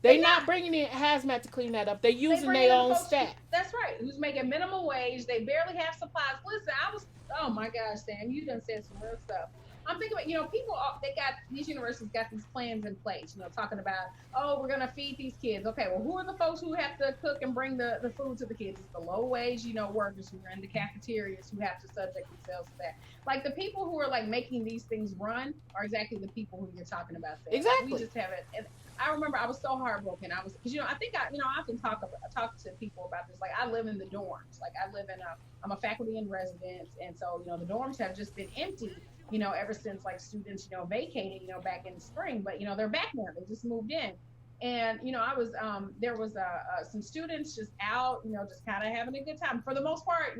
They They not not. bringing in hazmat to clean that up. They They using bringing their in the own folks. staff. That's right. Who's making minimum wage? They barely have supplies. Listen, I was. Oh my gosh, Sam, you done said some real stuff. I'm thinking about, people. They got these universities got these plans in place. Talking about, oh, we're gonna feed these kids. Okay, well, who are the folks who have to cook and bring the food to the kids? It's the low wage, workers who are in the cafeterias who have to subject themselves to that. Like the people who are like making these things run are exactly the people who you're talking about. Sam. Like, we Exactly. just haven't. And I remember I was so heartbroken. I was because I think I often talk to people about this. Like I live in the dorms. Like I live in a I'm a faculty in residence, and so the dorms have just been empty. Ever since like students vacated back in the spring, but they're back now. They just moved in, and I was there was some students just out, just kind of having a good time for the most part.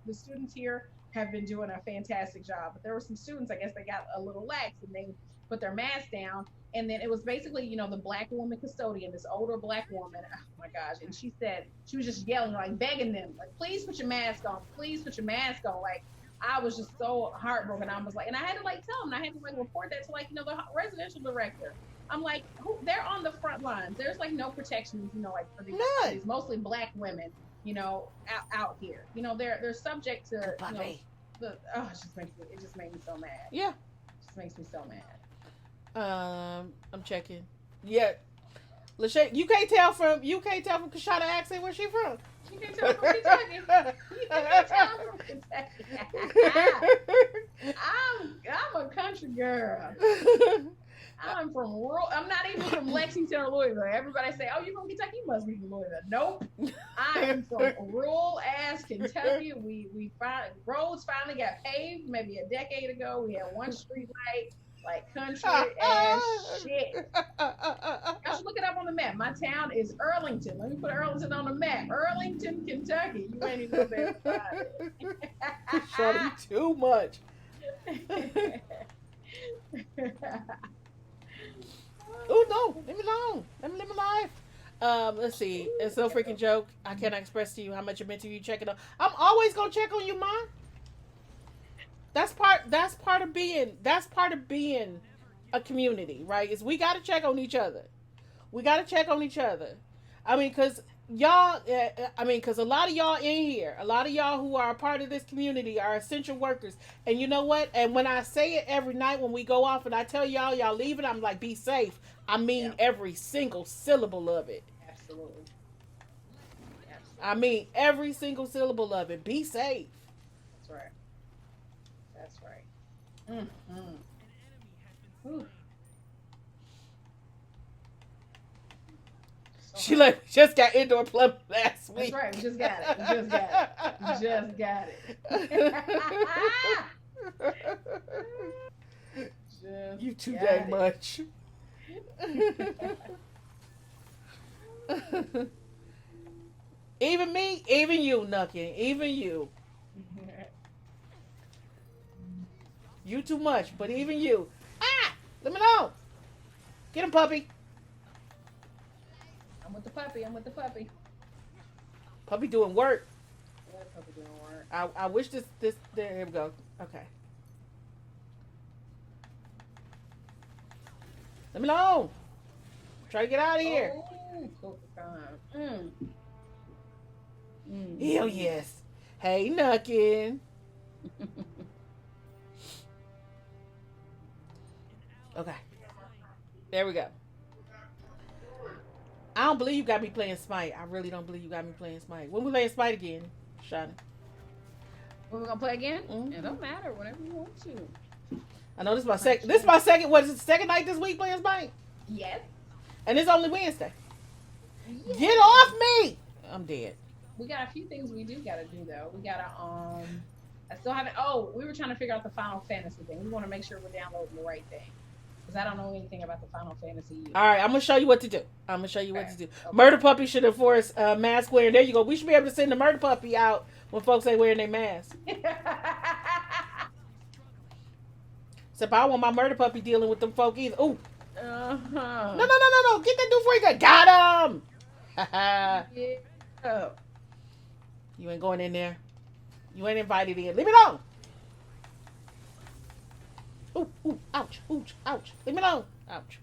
The students here have been doing a fantastic job, but there were some students, I guess they got a little lax and they put their mask down, and then it was basically the black woman custodian, this older black woman. Oh my gosh. And she said she was just yelling, like begging them, like, please put your mask on, please put your mask on. Like I was just so heartbroken. I was like, and I had to like tell them, I had to like report that to like the residential director. I'm like, they're on the front lines. There's like no protections, like for these mostly black women, out here. They're subject to it just made me so mad. Yeah. It just makes me so mad. I'm checking. Yeah, Lachey, you can't tell from Kishonna accent where she from. You can tell from Kentucky. You can tell from Kentucky. I'm a country girl. I'm from rural. I'm not even from Lexington or Louisville. Everybody say, "Oh, you from Kentucky? You must be from Louisville." Nope. I am from rural ass Kentucky. We roads finally got paved maybe a decade ago. We had one street light. Like country ass shit. I should look it up on the map. My town is Earlington. Let me put Earlington on the map. Earlington, Kentucky. You ain't even gonna be able to find it. Shorty, too much. Oh no, leave me alone. Let me live my life. Let's see. It's no freaking joke. I cannot express to you how much it meant to you checking on. I'm always gonna check on you, Mom. That's part of being a community, right? Is we got to check on each other. We got to check on each other. I mean, cause cause a lot of y'all in here, a lot of y'all who are a part of this community are essential workers. And you know what? And when I say it every night when we go off, and I tell y'all leaving, I'm like, be safe. I mean every single syllable of it. Absolutely. I mean every single syllable of it. Be safe. That's right. That's right. So She like just got indoor plumbing last week. That's right. We just got it. We just got it. You too dang much. Even me, even you, Nuckin, even you. You too much, but even you. Ah! Let me know. Get him, puppy. I'm with the puppy. Puppy doing work. Yeah, puppy doing work. I wish this there we go. Okay. Let me know. Try to get out of here. Oh, time. Hell yes. Hey, Nuckin. Okay. There we go. I don't believe you got me playing Smite. I really don't believe you got me playing Smite. When we playing Smite again, Shauna? When we gonna play again? Mm-hmm. It don't matter. Whenever you want to. I know this is my second. This is my second. What is it? Second night this week playing Smite, Yes. and it's only Wednesday. Yes. Get off me! I'm dead. We got a few things we do gotta do though. We gotta I still haven't. Oh, we were trying to figure out the Final Fantasy thing. We want to make sure we're downloading the right thing because I don't know anything about the Final Fantasy. All right, I'm gonna show you what to do. What to do. Okay. Murder Puppy should enforce mask wearing. There you go. We should be able to send the Murder Puppy out when folks ain't wearing their mask. Except I don't want my Murder Puppy dealing with them folk either. Ooh. No. Get that dude before you got him. Yeah. You ain't going in there. You ain't invited in. Leave me alone. Ooh, ouch, ouch. Leave me alone. Ouch.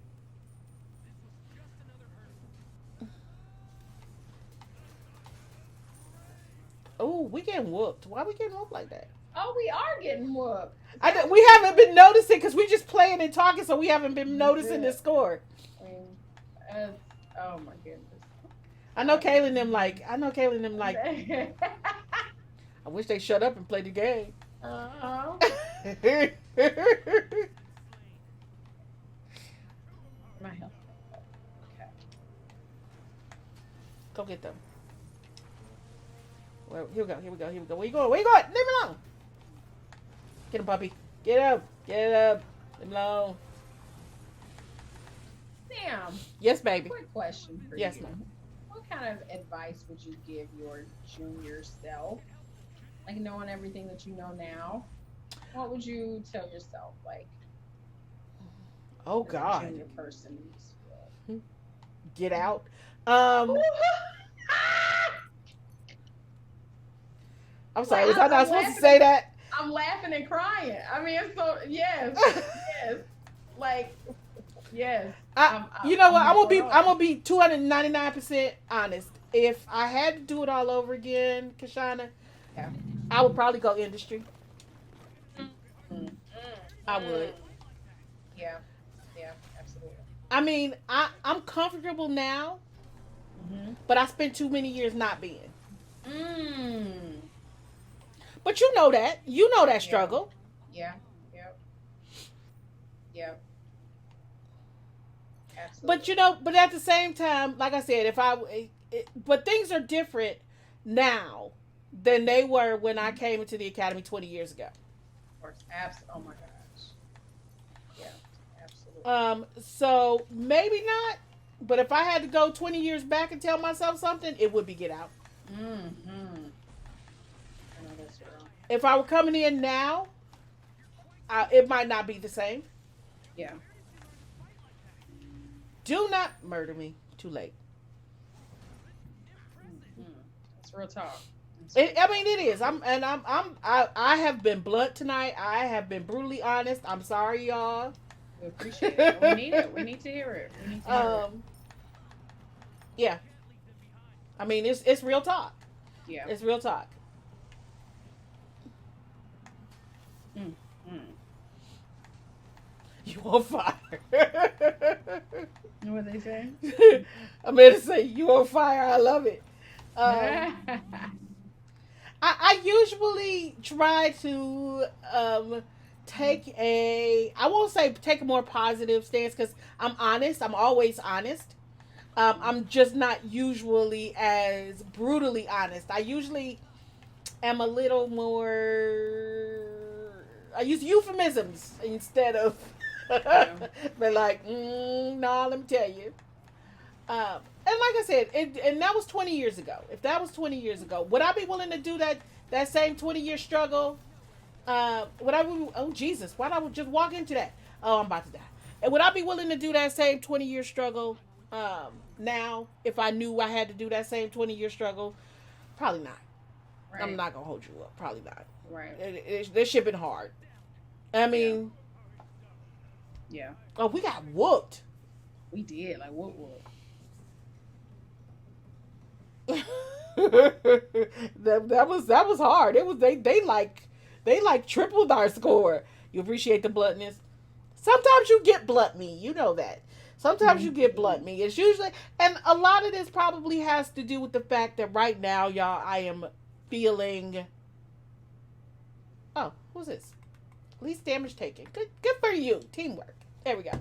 Oh, we getting whooped. Why we getting whooped like that? Oh, we are getting whooped. We haven't been noticing because we just playing and talking, so we haven't been noticing the score. Oh my goodness. I know Kaylin them like. I wish they shut up and play the game. Uh-huh. My health. Okay. Go get them. Well, here we go. Where you going? Leave me alone. Get him, puppy. Get him. Leave him alone. Sam. Yes, baby. Quick question for yes, you. Ma'am. What kind of advice would you give your junior self? Like knowing everything that you know now, what would you tell yourself? Like, oh as God, a junior person. Get out. I'm sorry. Was I not supposed to say that? I'm laughing and crying. I mean, it's so yes, yes, like yes. You know what? I'm gonna be 299% honest. If I had to do it all over again, Kishonna, yeah. I would probably go industry. I would. Yeah, absolutely. I mean, I'm comfortable now, but I spent too many years not being. But you know that. You know that struggle. Yeah. Absolutely. But at the same time, like I said, but things are different now than they were when I came into the academy 20 years ago. Of course. Oh my gosh. Yeah, absolutely. So maybe not, but if I had to go 20 years back and tell myself something, it would be get out. I know that's wrong. If I were coming in now, it might not be the same. Yeah. Do not murder me. Too late. That's real talk. I mean, it is. I have been blunt tonight. I have been brutally honest. I'm sorry, y'all. We appreciate it. We need it. We need to hear it. Yeah. I mean, it's real talk. Yeah. It's real talk. You on fire. What they say? I'm going to say, you on fire. I love it. I usually try to I won't say take a more positive stance because I'm honest. I'm always honest. I'm just not usually as brutally honest. I usually am a little more, I use euphemisms instead of, but like, no, let me tell you. And like I said, and that was 20 years ago. If that was 20 years ago, would I be willing to do that same 20-year struggle? Would I? Oh Jesus! Why don't I just walk into that? Oh, I'm about to die. And would I be willing to do that same 20-year struggle now if I knew I had to do that same 20-year struggle? Probably not. Right. I'm not gonna hold you up. Probably not. Right. This shit been hard. I mean. Yeah. Oh, we got whooped. We did. Like what? that was hard. It was they like tripled our score. You appreciate the bluntness. Sometimes you get blunt me, you know that. Sometimes you get blunt meat. It's usually, and a lot of this probably has to do with the fact that right now, y'all, I am feeling. Oh, who's this? Least damage taken. Good for you. Teamwork. There we go.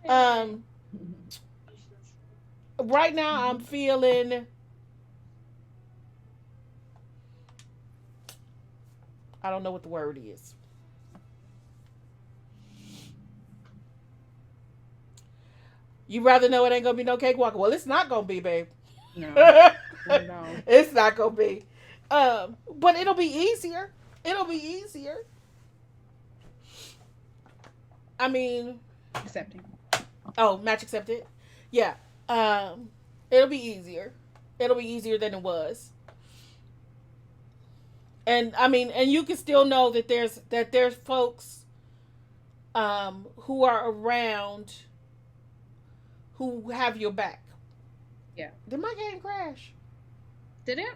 Um, right now I'm feeling. I don't know what the word is. You rather know it ain't gonna be no cakewalk? Well, it's not gonna be, babe. No, no. It's not gonna be. But it'll be easier. It'll be easier. I mean, Accepting. oh, match accepted. Yeah. It'll be easier. It'll be easier than it was. And I mean, and you can still know that there's folks who are around who have your back. Yeah. Did my game crash? Did it?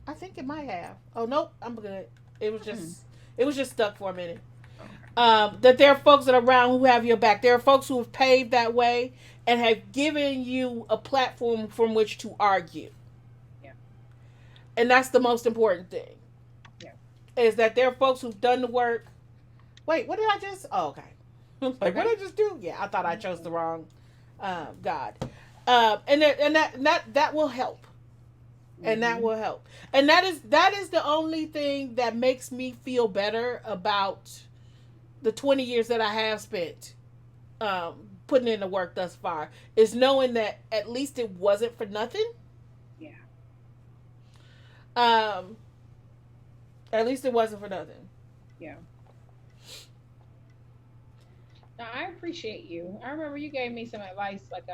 I think it might have. Oh nope, I'm good. It was just stuck for a minute. That there are folks that are around who have your back. There are folks who have paved that way and have given you a platform from which to argue. Yeah. And that's the most important thing. Yeah. Is that there are folks who've done the work. Wait, what did I just? Oh, okay. Like, what did I just do? Yeah, I thought I chose the wrong God. And that will help. And that will help. And that is the only thing that makes me feel better about the 20 years that I have spent putting in the work thus far, is knowing that at least it wasn't for nothing. Yeah. At least it wasn't for nothing. Yeah. Now, I appreciate you. I remember you gave me some advice, like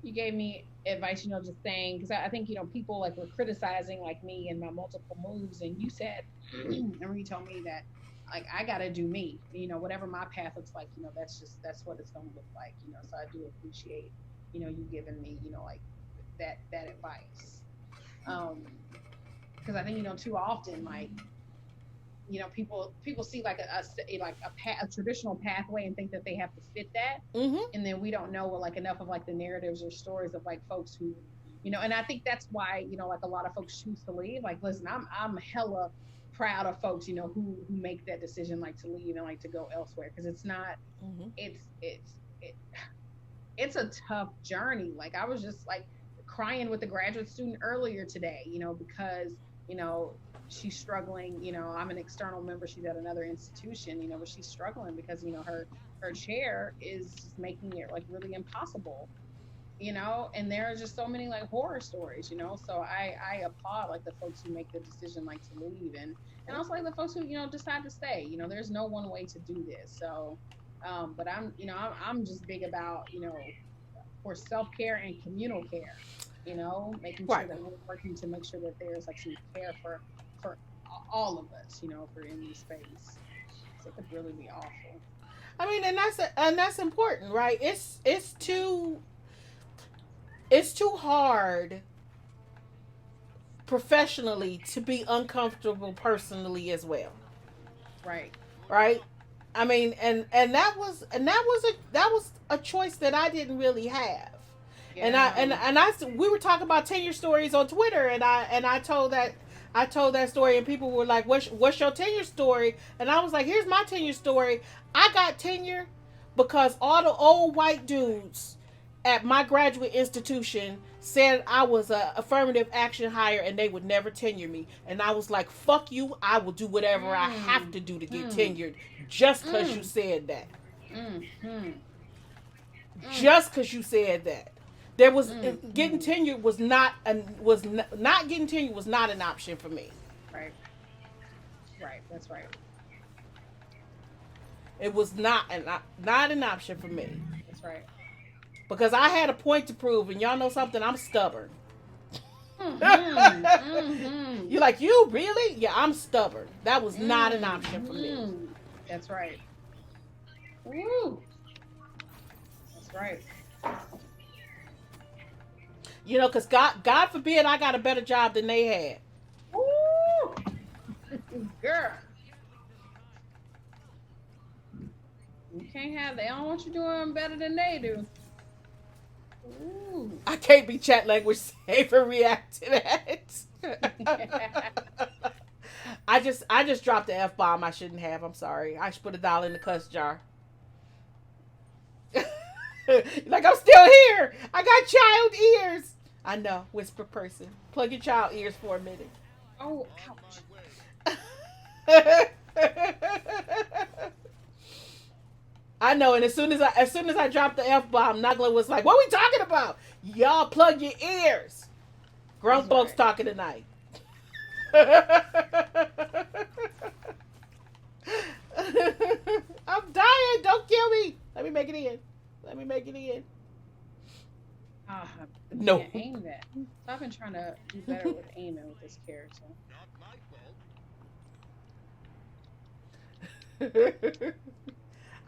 you gave me advice, just saying, because I think people like were criticizing like me and my multiple moves, and you said, remember you told me that like I gotta do me, whatever my path looks like, that's what it's gonna look like, so I do appreciate you giving me like that advice, because I think too often like people see like a traditional pathway and think that they have to fit that, and then we don't know like enough of like the narratives or stories of like folks who, and I think that's why like a lot of folks choose to leave. Like, listen, I'm hella proud of folks who make that decision, like to leave and like to go elsewhere, because it's not, it's a tough journey. Like I was just like crying with a graduate student earlier today, because she's struggling. I'm an external member, she's at another institution, but she's struggling because her chair is making it like really impossible, and there are just so many like horror stories, so I applaud like the folks who make the decision like to leave, and also like the folks who decide to stay. There's no one way to do this. So but I'm just big about for self-care and communal care, making sure that we're working to make sure that there's like some care for all of us, for in this space. So it could really be awful. I mean, and that's important, right? It's too hard professionally to be uncomfortable personally as well. Right. Right? I mean, and that was a choice that I didn't really have. Yeah. And we were talking about tenure stories on Twitter, and I told that story, and people were like, what's your tenure story? And I was like, here's my tenure story. I got tenure because all the old white dudes at my graduate institution said I was a affirmative action hire and they would never tenure me. And I was like, fuck you, I will do whatever I have to do to get tenured just because you said that. Just because you said that. There was getting tenured was not getting tenured was not an option for me. Right. Right. That's right. It was not an option for me. That's right. Because I had a point to prove, and y'all know something, I'm stubborn. You're like, you really? Yeah, I'm stubborn. That was not an option for me. That's right. Woo. That's right. Because God forbid I got a better job than they had. Woo! Girl. can't have. They don't want you doing better than they do. Ooh. I can't be chat language safe and react to that. I just dropped the F bomb I shouldn't have. I'm sorry. I should put $1 in the cuss jar. Like I'm still here. I got child ears. I know, whisper person. Plug your child ears for a minute. Oh, ouch. I know, and as soon as I dropped the F bomb, Nagla was like, "What are we talking about? Y'all plug your ears." Grown folks talking tonight. I'm dying. Don't kill me. Let me make it in. Let me make it in. No. Yeah, aim that. So I've been trying to do better with aiming with this character.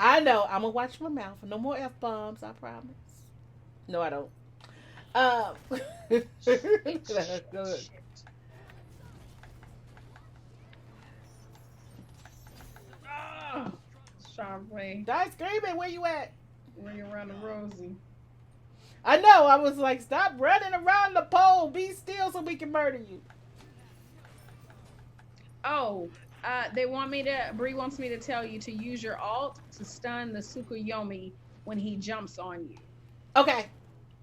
I know. I'm gonna watch my mouth. No more F bombs. I promise. No, I don't. Good. Trying to play Die screaming. Where you at? ring around the rosy. I know. I was like, stop running around the pole. Be still so we can murder you. Oh, Bree wants me to tell you to use your alt to stun the Tsukuyomi when he jumps on you. Okay.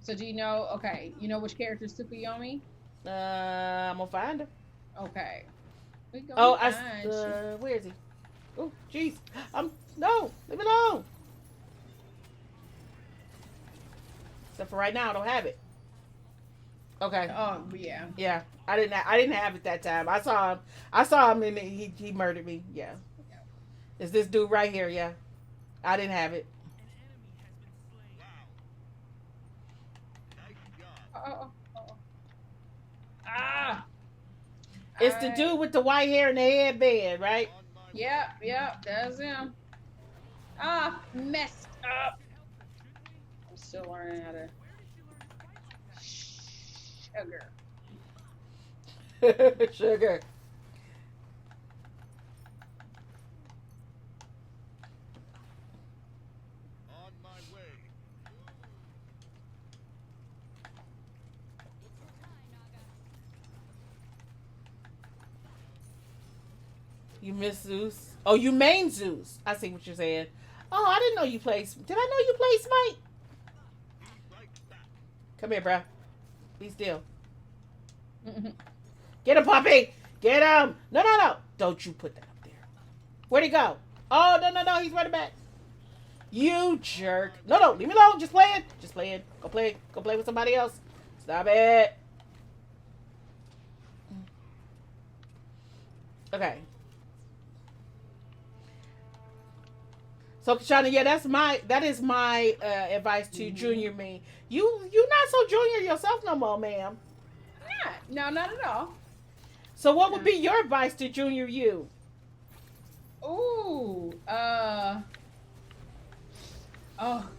So do you know? Okay, you know which character is Tsukuyomi? I'm gonna find him. Okay. Where is he? Oh, jeez. No, leave it alone. Except for right now, I don't have it. Okay. Oh yeah. Yeah, I didn't have it that time. I saw him, and he murdered me. Yeah. It's this dude right here. Yeah, I didn't have it. Ah. It's the dude with the white hair and the headband, right? Yep, that's him. Messed up. I'm still learning how to. Sugar. On my way. You miss Zeus? Oh, you main Zeus. I see what you're saying. Oh, I didn't know you played. Did I know you played Smite? Come here, bro. Be still. Get him, puppy. Get him. No. Don't you put that up there. Where'd he go? Oh, no. He's running back. You jerk. No. Leave me alone. Just playing. Go play with somebody else. Stop it. Okay. So Kishonna, yeah, that is my advice to junior me. You not so junior yourself no more, ma'am. No, not at all. So what would be your advice to junior you? Ooh, oh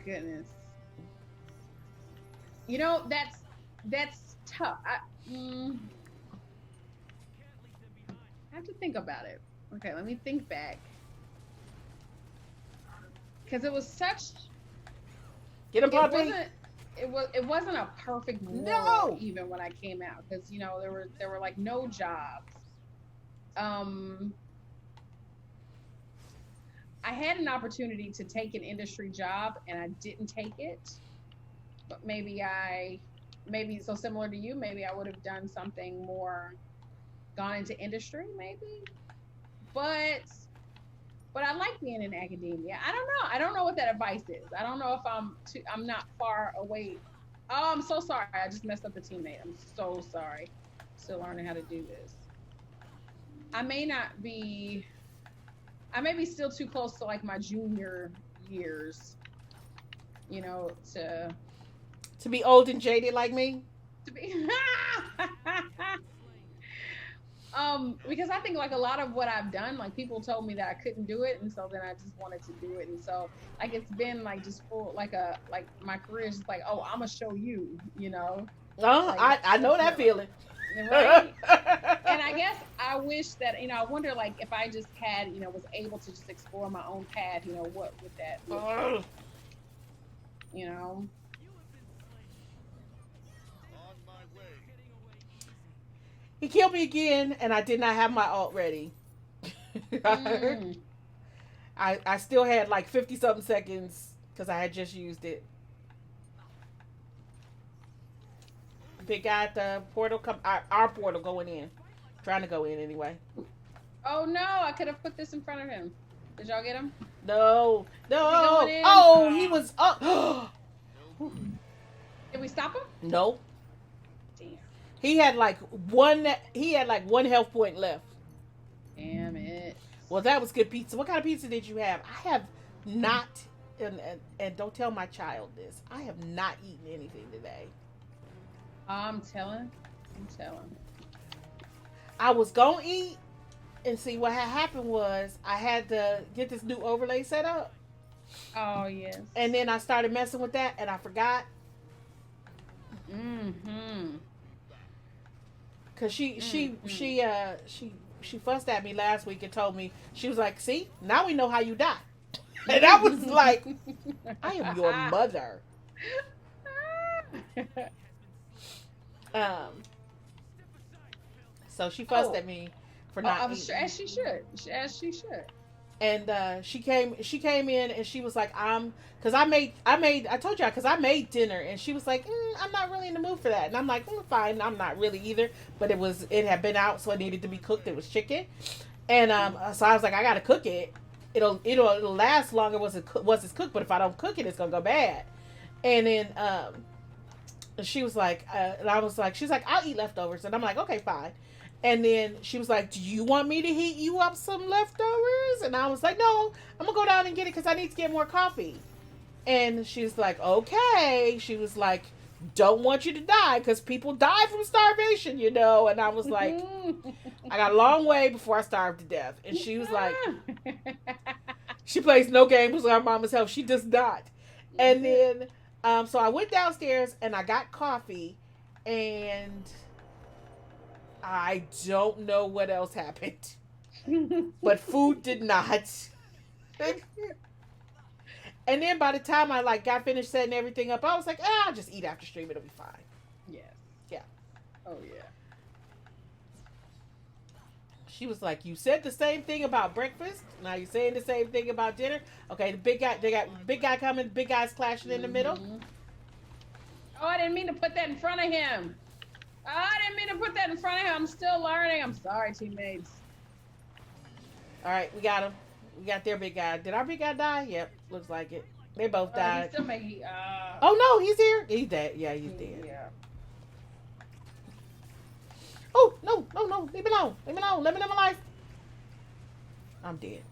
goodness. You know, that's tough. I have to think about it. Okay, let me think back. Because it was such. Get him, puppy. It wasn't a perfect world even when I came out, because there were like no jobs. I had an opportunity to take an industry job and I didn't take it. But maybe so similar to you, maybe I would have done something more, gone into industry maybe. But I like being in academia. I don't know what that advice is. I don't know if I'm not far away. Oh, I'm so sorry. I just messed up the teammate. I'm so sorry. Still learning how to do this. I may be still too close to like my junior years, to be old and jaded like me. To be because I think like a lot of what I've done, like people told me that I couldn't do it, and so then I just wanted to do it, and so like it's been like just full like my career is just like, oh, I'm gonna show you, Oh, like, I know that feeling. right? And I guess I wish that, I wonder like if I just had, was able to just explore my own path, what would that look like? You know? He killed me again, and I did not have my ult ready. Mm. I still had like 50 something seconds because I had just used it. Big guy at the portal, our portal going in. Trying to go in anyway. Oh no, I could have put this in front of him. Did y'all get him? No. Oh, he was up. Did we stop him? No. Damn. He had like one health point left. Damn it. Well, that was good pizza. What kind of pizza did you have? I have not, and don't tell my child this, I have not eaten anything today. I'm telling. I was going to eat, and see what had happened was I had to get this new overlay set up. Oh, yes. And then I started messing with that, and I forgot. Mm-hmm. Because she fussed at me last week and told me, she was like, see, now we know how you die. And I was like, I am your mother. So she fussed at me for not eating. As she should. As she should. And she came in and she was like, because I told y'all, because I made dinner, and she was like, I'm not really in the mood for that. And I'm like, fine, I'm not really either, but it had been out, so it needed to be cooked. It was chicken. And so I was like, I gotta cook it. It'll last longer once it's cooked, but if I don't cook it, it's gonna go bad. And then she was like, and I was like, she's like, I'll eat leftovers. And I'm like, okay, fine. And then she was like, do you want me to heat you up some leftovers? And I was like, no, I'm going to go down and get it because I need to get more coffee. And she's like, okay. She was like, don't want you to die because people die from starvation, And I was like, I got a long way before I starve to death. And she was like, she plays no games with her mama's health. She does not. And then, so I went downstairs and I got coffee, and I don't know what else happened, but food did not. And then by the time I got finished setting everything up, I was like, I'll just eat after stream. It'll be fine. Yes. Yeah. Oh yeah. She was like, you said the same thing about breakfast. Now you're saying the same thing about dinner. Okay, they got big guy coming. Big guy's clashing in the middle. Oh, I didn't mean to put that in front of him. I'm still learning. I'm sorry, teammates. All right, we got him. We got their big guy. Did our big guy die? Yep, looks like it. They both died. He's still making. Oh no, he's here. He's dead. Yeah, he's dead. Yeah. Oh no! Leave me alone. Let me live my life. I'm dead.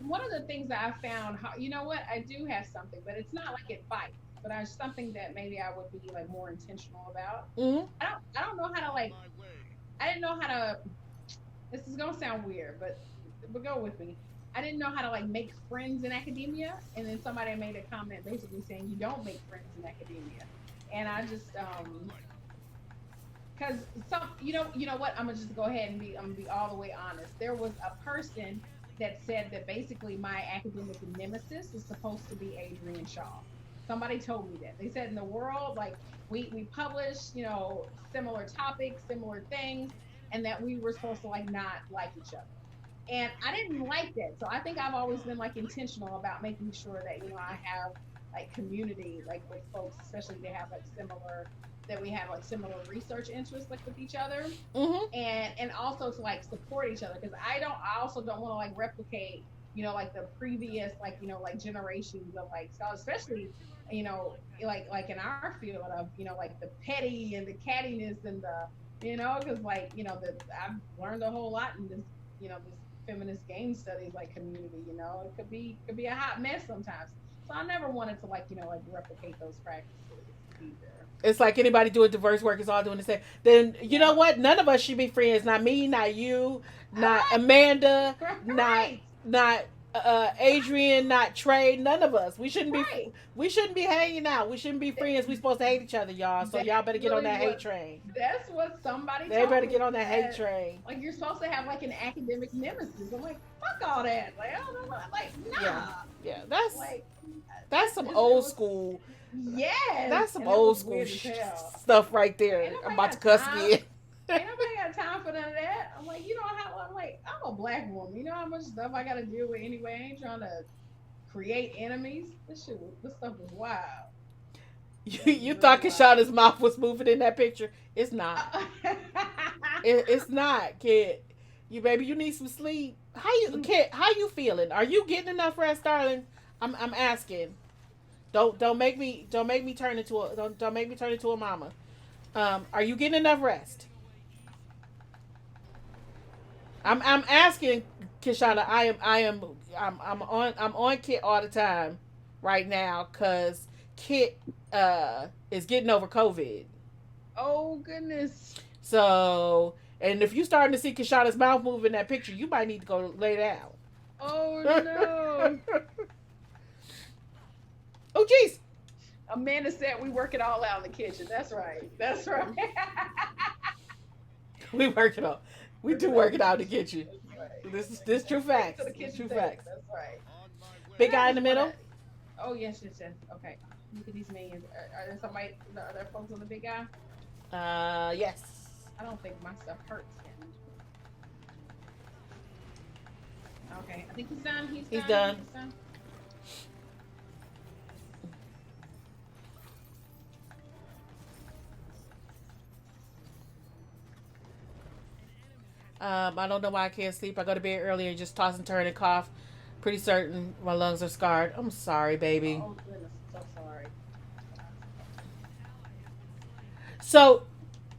One of the things that I found, you know what? I do have something, but it's not like it fights. But there's something that maybe I would be more intentional about. Mm-hmm. I don't know how to I didn't know how to. This is gonna sound weird, but go with me. I didn't know how to make friends in academia, and then somebody made a comment basically saying you don't make friends in academia, and I just because you know what, I'm gonna just go ahead and I'm gonna be all the way honest. There was a person that said that basically my academic nemesis is supposed to be Adrian Shaw. Somebody told me that. They said in the world, we publish, similar topics, similar things, and that we were supposed to not like each other. And I didn't like that. So I think I've always been intentional about making sure that, I have community, with folks, especially if they have we have similar research interests with each other. Mm-hmm. And also to support each other. Because I also don't want to replicate, the previous, generations of scholars, especially, in our field of, the petty and the cattiness and the, because I've learned a whole lot in this, this feminist game studies community. It could be a hot mess sometimes. So I never wanted to replicate those practices either. It's like anybody doing diverse work is all doing the same. Then you know what? None of us should be friends. Not me, not you, not Amanda, Right. not Adrian, not Trey, none of us. We shouldn't be. Right. We shouldn't be hanging out. We shouldn't be friends. We supposed to hate each other, y'all. So That's y'all better get on really that hate what train. that's what somebody They told better me. get on that hate That, train. like you're supposed to have like an academic nemesis. I'm like, fuck all that. Like I don't know. Like Yeah, nah. yeah. Like That's some it old was school. yes. That's some And it old was school weird as hell. stuff right Ain't there. I'm nobody about to got cuss time. again. Ain't nobody got time for none of that. I'm like, you know how I'm like, I'm a black woman. You know how much stuff I gotta deal with anyway. I ain't trying to create enemies. This stuff was wild. It was You really thought wild. Kishonna's mouth was moving in that picture? It's not. It's not, kid. You baby, you need some sleep. Kid? How you feeling? Are you getting enough rest, darling? I'm asking. Don't make me turn into a don't make me turn into a mama. Are you getting enough rest? I'm asking, Kishonna. I'm on Kit all the time right now because Kit is getting over COVID. Oh goodness. So, and if you starting to see Kishonna's mouth move in that picture, you might need to go lay down. Oh no. Oh, jeez. Amanda said we work it all out in the kitchen. That's right. That's right. We work it out. We do work it out to get you. That's right. This true facts. To the This kitchen true table. facts. That's right. Big I guy in the just middle. wanna- Oh yes, yes, yes. Okay. Look at these minions. Are there somebody? Are there folks on the big guy? Yes. I don't think my stuff hurts him. Okay, I think he's done. He's done. He's done. I don't know why I can't sleep. I go to bed early and just toss and turn and cough. Pretty certain my lungs are scarred. I'm sorry, baby. Oh goodness, I'm so sorry. So,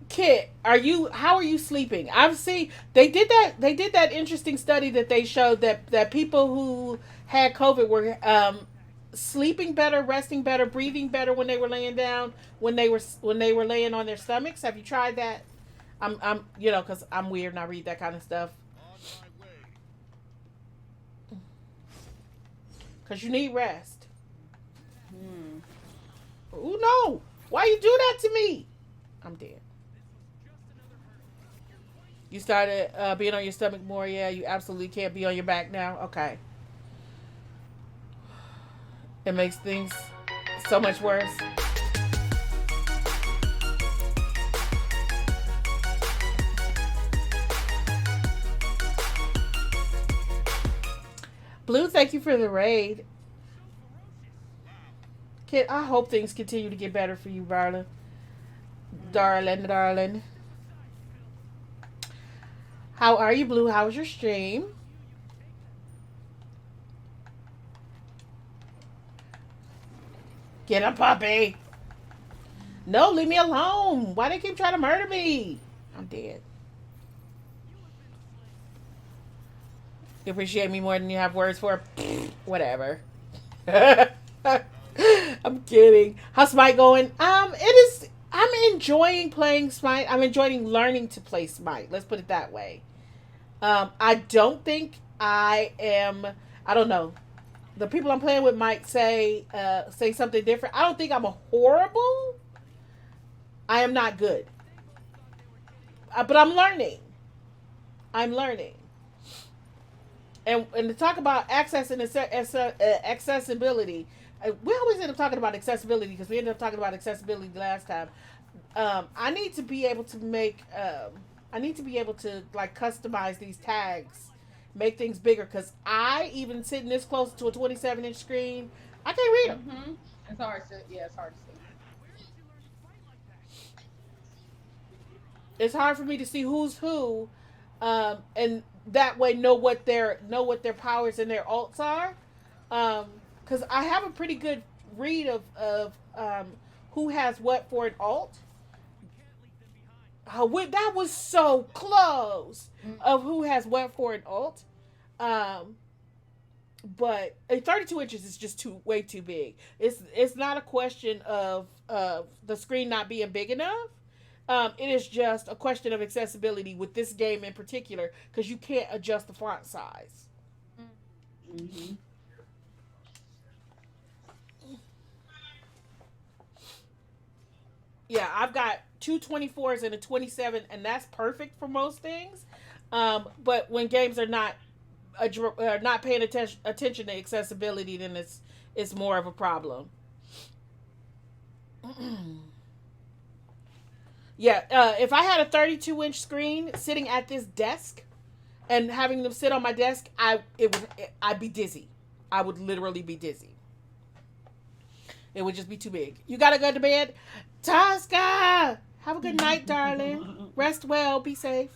Kit, how are you sleeping? I've seen they did that interesting study that they showed that people who had COVID were sleeping better, resting better, breathing better when they were laying down, when they were laying on their stomachs. Have you tried that? I'm cuz I'm weird and I read that kind of stuff. Cuz you need rest. Hmm. Oh no. Why you do that to me? I'm dead. You started being on your stomach more. Yeah, you absolutely can't be on your back now. Okay. It makes things so much worse. Blue, thank you for the raid. Kid, I hope things continue to get better for you, darling. Darling, darling. How are you, Blue? How was your stream? Get a puppy. No, leave me alone. Why they keep trying to murder me? I'm dead. You appreciate me more than you have words for? Whatever. I'm kidding. How's Smite going? It is. I'm enjoying playing Smite. I'm enjoying learning to play Smite. Let's put it that way. I don't think I am. I don't know. The people I'm playing with might say something different. I don't think I'm a horrible. I am not good, but I'm learning. I'm learning. And to talk about access and accessibility, we always end up talking about accessibility because we ended up talking about accessibility last time. I need to be able to make. I need to be able to like customize these tags, make things bigger. Because I even sitting this close to a 27-inch screen, I can't read them. Mm-hmm. It's hard to. Yeah, it's hard to see. It's hard for me to see who's who, and that way know what their powers and their alts are. Because I have a pretty good read of who has what for an alt. That was so close of who has what for an alt. Um, but 32 inches is just way too big. It's not a question of the screen not being big enough. It is just a question of accessibility with this game in particular because you can't adjust the font size. Mm-hmm. Yeah, I've got two 24s and a 27, and that's perfect for most things. But when games are not paying attention to accessibility, then it's more of a problem. Yeah, if I had a 32-inch screen sitting at this desk and having them sit on my desk, I'd be dizzy. I would literally be dizzy. It would just be too big. You gotta go to bed, Tosca. Have a good night, darling. Rest well. Be safe.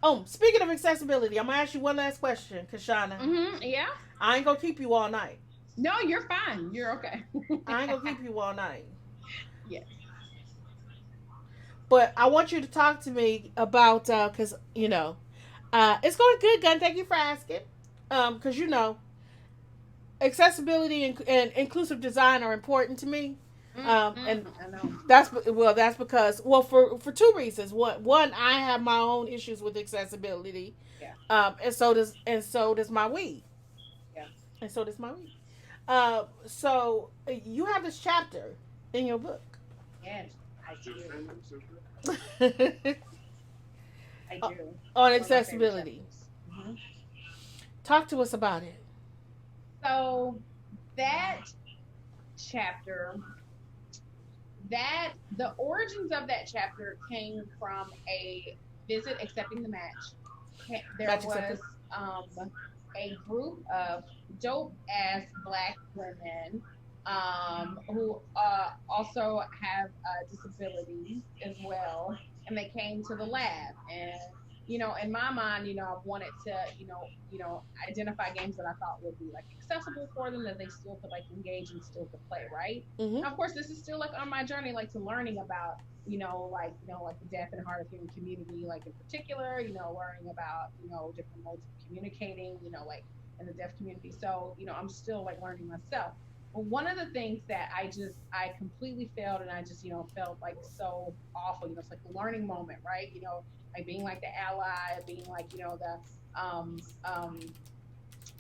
Oh, speaking of accessibility, I'm gonna ask you one last question, Kishonna. Mm-hmm. Yeah. I ain't gonna keep you all night. No, you're fine. You're okay. I ain't gonna keep you all night. Yes. But I want you to talk to me about because it's going good, Gun. Thank you for asking. Because accessibility and inclusive design are important to me. And I know. that's because for two reasons. One, I have my own issues with accessibility. Yeah. And so does my weed. Yeah. And so does my weed. So you have this chapter in your book. Yes, I do. On I do. One of my favorite accessibility. chapters. Hmm. Talk to us about it. So that chapter, that the origins of that chapter came from a visit accepting the match. There Match was accepted. a group of dope ass black women who also have disabilities as well, and they came to the lab. And in my mind, I wanted to, identify games that I thought would be like accessible for them, that they still could like engage and still could play, right? Mm-hmm. Now, of course, this is still like on my journey, like to learning about like the deaf and hard of hearing community, like in particular, learning about, different modes of communicating, like in the deaf community. So, I'm still like learning myself. But one of the things that I completely failed, and I just, felt like so awful, it's like the learning moment, right? Like being like the ally, being like, the,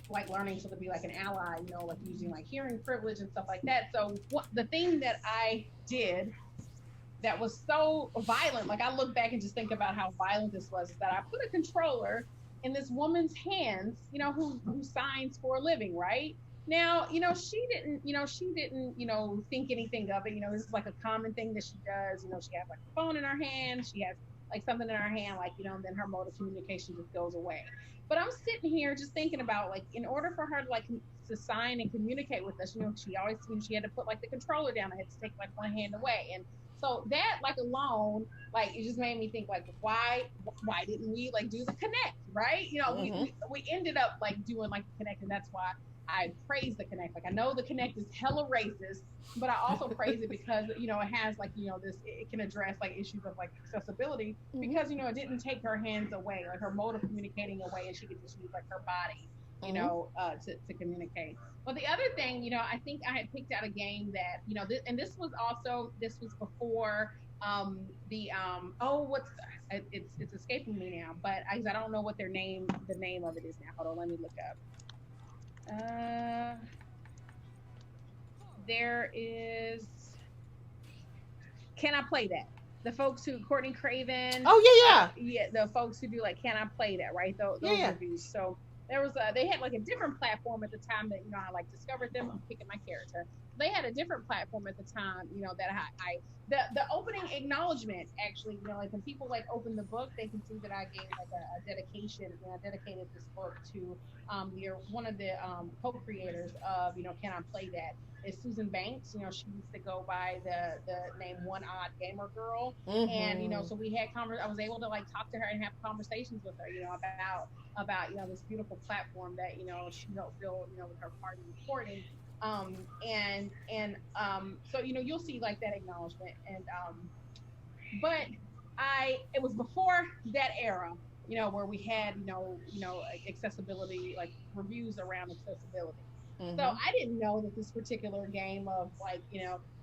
like learning to be like an ally, like using like hearing privilege and stuff like that. So what the thing that I did that was so violent. Like I look back and just think about how violent this was. Is that I put a controller in this woman's hands, who signs for a living, right? Now, she didn't think anything of it. This is like a common thing that she does. She has like a phone in her hand. She has like something in her hand, like, and then her mode of communication just goes away. But I'm sitting here just thinking about like, in order for her to like to sign and communicate with us, she always, she had to put like the controller down. I had to take like one hand away. And so that like alone, like it just made me think like why didn't we like do the connect, right? Mm-hmm. We ended up like doing like the connect, and that's why I praise the connect. Like I know the connect is hella racist, but I also praise it because it has like this, it can address like issues of like accessibility Mm-hmm. because it didn't take her hands away, like her mode of communicating away, and she could just use like her body, Mm-hmm. to communicate. Well, the other thing, I think I had picked out a game that, and this was before the oh what's it's escaping me now, but I don't know what the name of it is now. Hold on, let me look up. There is. Can I play that? The folks who Courtney Craven, Oh yeah, yeah, the folks who do like Can I Play That, right? yeah, Those yeah. reviews. So there was they had like a different platform at the time that I like discovered them. I'm picking my character. They had a different platform at the time, that the opening acknowledgement actually, like when people like open the book, they can see that I gave like a dedication, and I dedicated this book to one of the co-creators of Can I Play That, is Susan Banks. She used to go by the name One Odd Gamer Girl, and Mm-hmm. so we had I was able to like talk to her and have conversations with her, about this beautiful platform that she helped build, with her partner recording. So you'll see like that acknowledgement, and but it was before that era, where we had accessibility, like reviews around accessibility. So Mm-hmm. I didn't know that this particular game of like,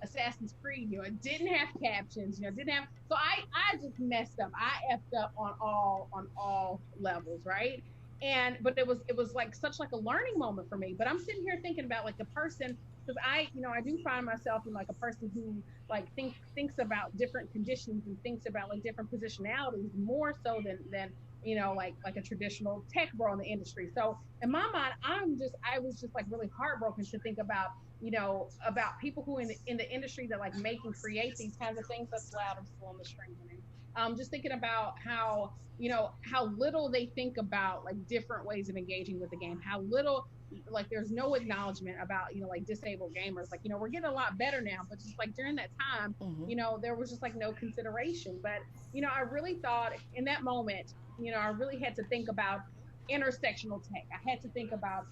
Assassin's Creed, it didn't have captions, didn't have, so I just messed up. I effed up on all levels, right? And but it was like such like a learning moment for me. But I'm sitting here thinking about like the person, because I do find myself in like a person who like thinks about different conditions and thinks about like different positionalities more so than like a traditional tech bro in the industry. So in my mind, I was just like really heartbroken to think about about people who in the industry that like make and create these kinds of things. That's loud. I'm still on the string, honey. Just thinking about how little they think about like different ways of engaging with the game, how little like there's no acknowledgement about like disabled gamers. Like we're getting a lot better now, but just like during that time, Mm-hmm. there was just like no consideration. But I really thought in that moment, I really had to think about intersectional tech. I had to think about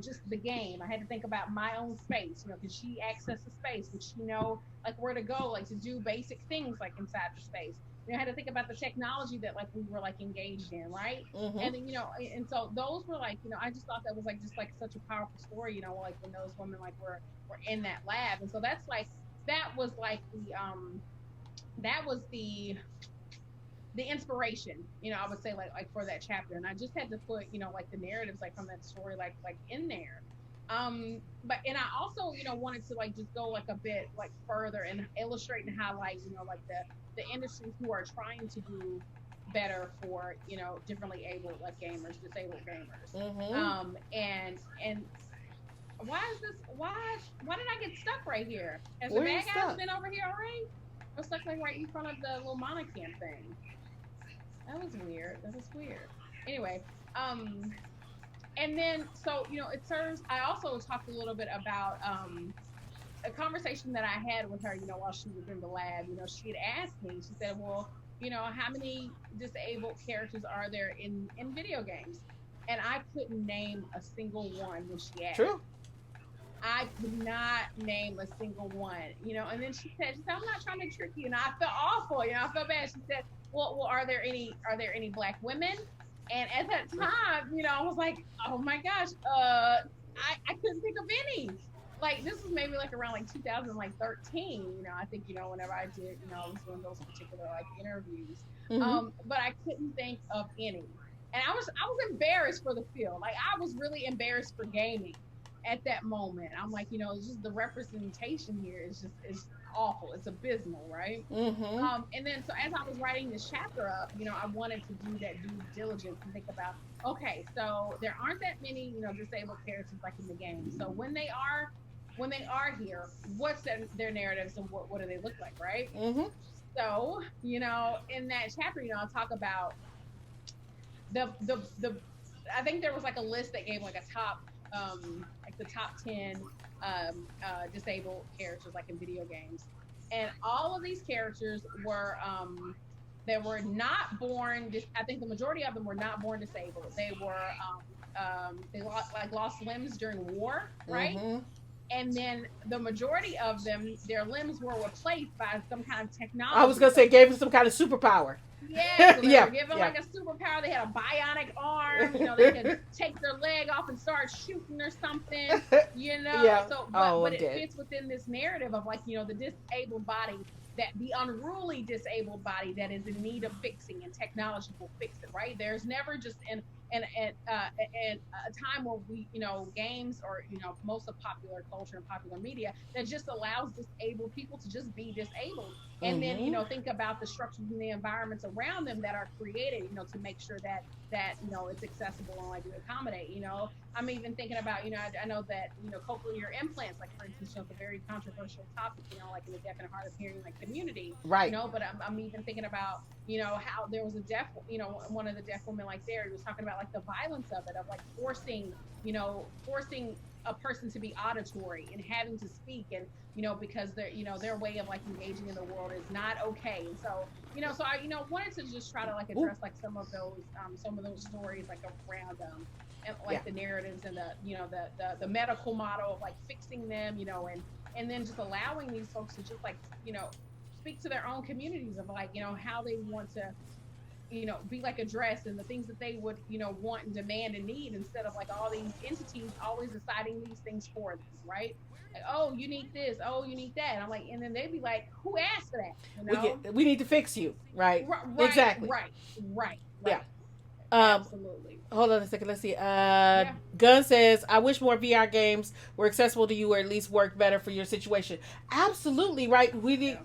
just the game. I had to think about my own space. Could she access the space? Would she know like where to go, like to do basic things like inside the space? I had to think about the technology that like we were like engaged in, right? Mm-hmm. And then and so those were like I just thought that was like just like such a powerful story. Like when those women like were in that lab, and so that's like that was like that was the inspiration, I would say like for that chapter. And I just had to put, like the narratives like from that story like in there. But and I also, wanted to like just go like a bit like further and illustrate and highlight, like the industries who are trying to do better for, differently abled like gamers, disabled gamers. Mm-hmm. And why is this why did I get stuck right here? Has the Where you bad guys stuck? been over here already? I was stuck like right in front of the little monocam thing. That was weird. That was weird. Anyway, and then so it serves. I also talked a little bit about a conversation that I had with her. While she was in the lab, she had asked me. She said, "Well, how many disabled characters are there in video games?" And I couldn't name a single one when she asked. True. I could not name a single one, And then she said, I'm not trying to trick you. And I felt awful, I felt bad. She said, well, are there any black women? And at that time, I was like, oh my gosh, I couldn't think of any. Like this was maybe like around like 2013, I think, whenever I did, I was doing those particular like interviews. Mm-hmm. But I couldn't think of any. And I was embarrassed for the field. Like I was really embarrassed for gaming at that moment. I'm like, it's just the representation here is awful. It's abysmal, right? Mm-hmm. And then so as I was writing this chapter up, I wanted to do that due diligence and think about, okay, so there aren't that many, disabled characters like in the game. So when they are here, what's their narratives and what do they look like, right? Mm-hmm. So, in that chapter, I'll talk about the I think there was like a list that gave like a top like the top 10 disabled characters like in video games. And all of these characters were they were not born I think the majority of them were not born disabled. They were they lost limbs during war, right? Mm-hmm. And then the majority of them, their limbs were replaced by some kind of I was technology. gonna say gave him some kind of superpower. Yeah, so they Yeah. were given Yeah. like a superpower. They had a bionic arm. They could take their leg off and start shooting or something. Yeah. So, Oh, but I'm it dead. fits within this narrative of like the disabled body, that the unruly disabled body that is in need of fixing, and technology will fix it. Right? There's never just in a time where we games or most of popular culture and popular media that just allows disabled people to just be disabled. And then Mm-hmm. think about the structures and the environments around them that are created to make sure that it's accessible and like to accommodate. I'm even thinking about I know that cochlear implants, like for instance, it's a very controversial topic, like in the deaf and hard of hearing like community. Right. But I'm even thinking about how there was a deaf, one of the deaf women like there, he was talking about like the violence of it, of like forcing a person to be auditory and having to speak, and because their way of like engaging in the world is not okay. And so so I wanted to just try to like address like some of those stories like around and like the narratives and the medical model of like fixing them, and then just allowing these folks to just like speak to their own communities of like how they want to be like addressed, and the things that they would, want and demand and need, instead of like all these entities always deciding these things for them, right? Like, oh, you need this, oh, you need that. And I'm like, and then they'd be like, who asked for that? We need to fix you, right? Right, Exactly. Yeah. right. Um, Absolutely. Hold on a second. Let's see. Yeah. Gun says, "I wish more VR games were accessible to you, or at least work better for your situation." Absolutely right. We need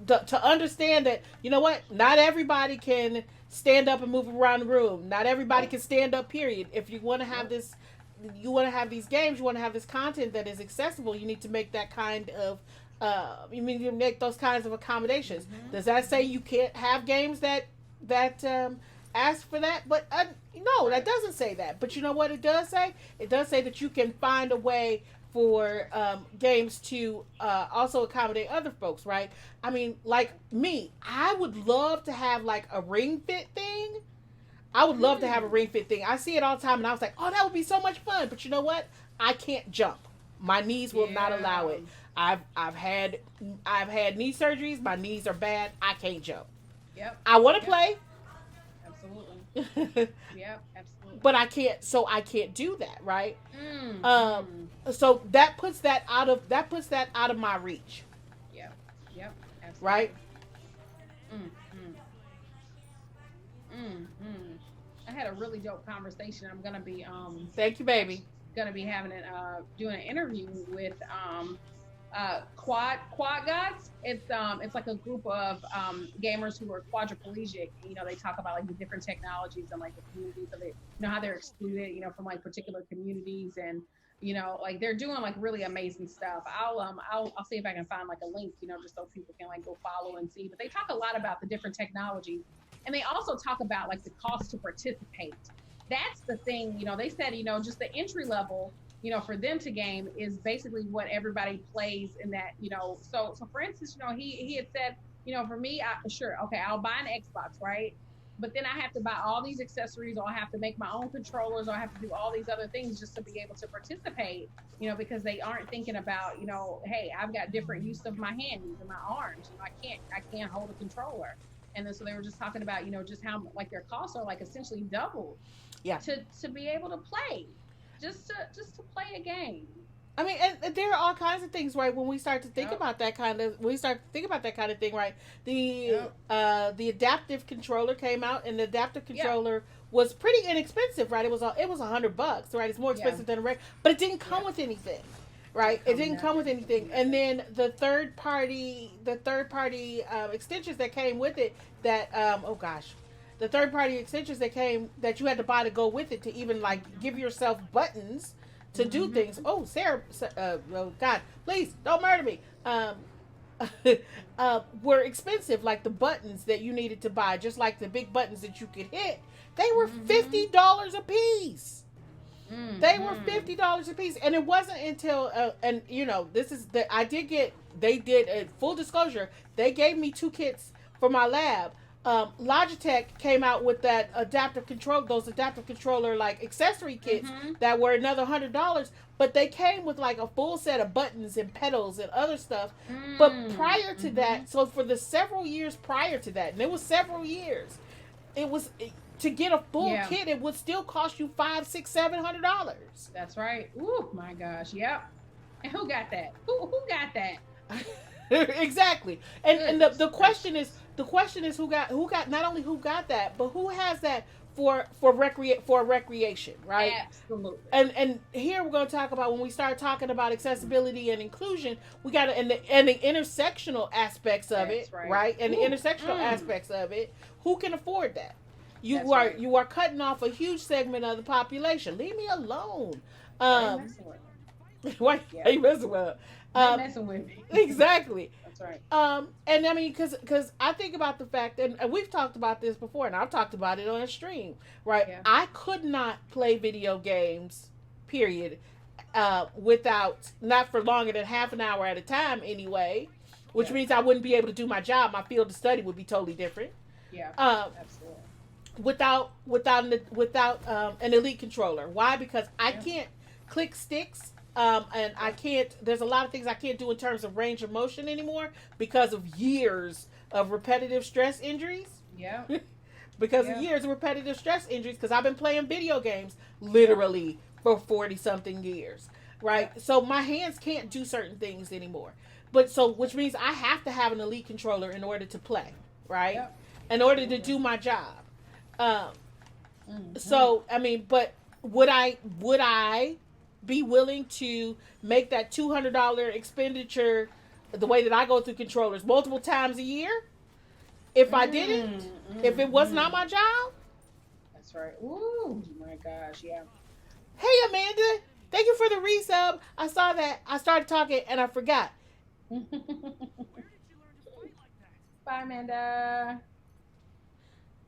to understand that. You know what? Not everybody can stand up and move around the room. Not everybody can stand up. Period. If you want to have this, you want to have these games. You want to have this content that is accessible. You need to make that kind of. You need to make those kinds of accommodations. Does that say you can't have games that ask for that? But no, that doesn't say that. But you know what it does say? It does say that you can find a way for games to also accommodate other folks, right? I mean, like me, I would love to have like a ring fit thing. I would love to have a ring fit thing. I see it all the time, and I was like, oh, that would be so much fun. But you know what? I can't jump. My knees will not allow it. I've had knee surgeries. My knees are bad. I can't jump. Yep. I want to play. Absolutely. Yep. Absolutely. But I can't. So I can't do that, right? So that puts that out of my reach. Yep. Yep. Absolutely. Right. I had a really dope conversation. I'm gonna be Thank you, baby. Gonna be having doing an interview with Quad Gods. It's like a group of gamers who are quadriplegic. They talk about like the different technologies and like the communities of it. How they're excluded, from like particular communities, and like they're doing like really amazing stuff. I'll see if I can find like a link, just so people can like go follow and see. But they talk a lot about the different technologies, and they also talk about like the cost to participate. That's the thing. They said, just the entry level, for them to game is basically what everybody plays in that, so for instance, he had said, for me, I'll buy an Xbox, right? But then I have to buy all these accessories, or I have to make my own controllers, or I have to do all these other things just to be able to participate, because they aren't thinking about, hey, I've got different use of my hands and my arms. I can't hold a controller. And then so they were just talking about, just how like their costs are like essentially doubled. Yeah. To be able to play. Just to play a game. I mean, and there are all kinds of things, right? When we start to think about that kind of, thing, right? The adaptive controller came out, and the adaptive controller was pretty inexpensive, right? It was $100, right? It's more expensive than a regular, but it didn't come with anything, right? It didn't come with anything. And then the third party extensions that came with it, the third party extensions that you had to buy to go with it, to even like give yourself buttons to do things. Oh, Sarah, oh God, please don't murder me. Were expensive, like the buttons that you needed to buy, just like the big buttons that you could hit. They were $50 a piece. They were $50 a piece, and it wasn't until this is the they did a full disclosure. They gave me 2 kits for my lab. Logitech came out with those adaptive controller like accessory kits that were another $100, but they came with like a full set of buttons and pedals and other stuff. But prior to that, so for the several years prior to that, and it was several years, to get a full kit, it would still cost you $500, $600, $700. That's right. Ooh, my gosh. Yep. And who got that? Who got that? Exactly. And the question is who got not only who got that, but who has that for recreation, right? Absolutely. And here we're going to talk about, when we start talking about accessibility and inclusion, we got to and the intersectional aspects of it, right? And the intersectional aspects of it, who can afford that? You are cutting off a huge segment of the population. Leave me alone. Why are you messing with her? Messing with me. Exactly. That's right. And I mean, because I think about the fact, and we've talked about this before, and I've talked about it on a stream, right? Yeah. I could not play video games, period, not for longer than half an hour at a time anyway, which means I wouldn't be able to do my job. My field of study would be totally different. Yeah. Absolutely. Without an elite controller. Why? Because I can't click sticks. And I can't, there's a lot of things I can't do in terms of range of motion anymore because of years of repetitive stress injuries. Yeah. because of Yeah. years of repetitive stress injuries, because I've been playing video games literally for 40 something years, right? Yep. So my hands can't do certain things anymore. But so, which means I have to have an elite controller in order to play, right? Yep. In order to Absolutely. do my job. Um, Mhm. so, I mean, but would I be willing to make that $200 expenditure the way that I go through controllers multiple times a year if I didn't? If it was not Mm. my job? That's right. Ooh, my gosh, yeah. Hey, Amanda, thank you for the resub. I saw that. I started talking and I forgot. Bye, Amanda.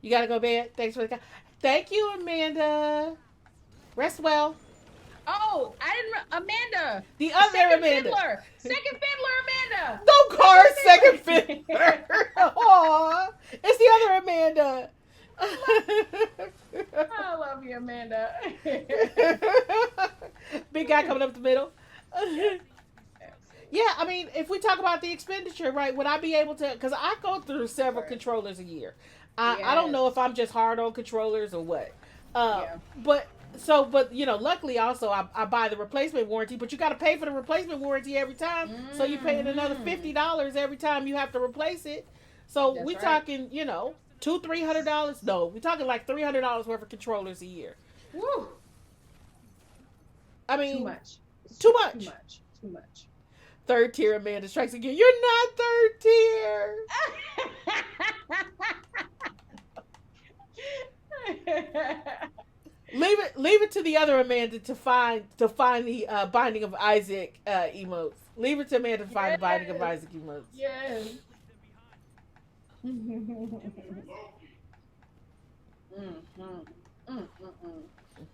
You gotta go to bed. Thanks for the. Thank you, Amanda. Rest well. Oh, I didn't. Amanda, The other second Amanda. fiddler, second fiddler, Amanda. Don't call her second Second fiddler. fiddler. Aw, it's the other Amanda. I love you, Amanda. Big guy coming up the middle. Absolutely. Yeah, I mean, if we talk about the expenditure, right, would I be able to? Because I go through several Right. controllers a year. I don't know if I'm just hard on controllers or what. Yeah. But luckily also I buy the replacement warranty, but you got to pay for the replacement warranty every time. So you're paying another $50 every time you have to replace it. So That's we right. talking, $200-$300. No, we talking like $300 worth of controllers a year. Woo. I mean, Too much. Too much. Too much. Too much. Third tier Amanda strikes again. You're not third tier. Leave it to the other Amanda to find the Binding of Isaac emotes. Leave it to Amanda to find the Binding of Isaac emotes. Yes.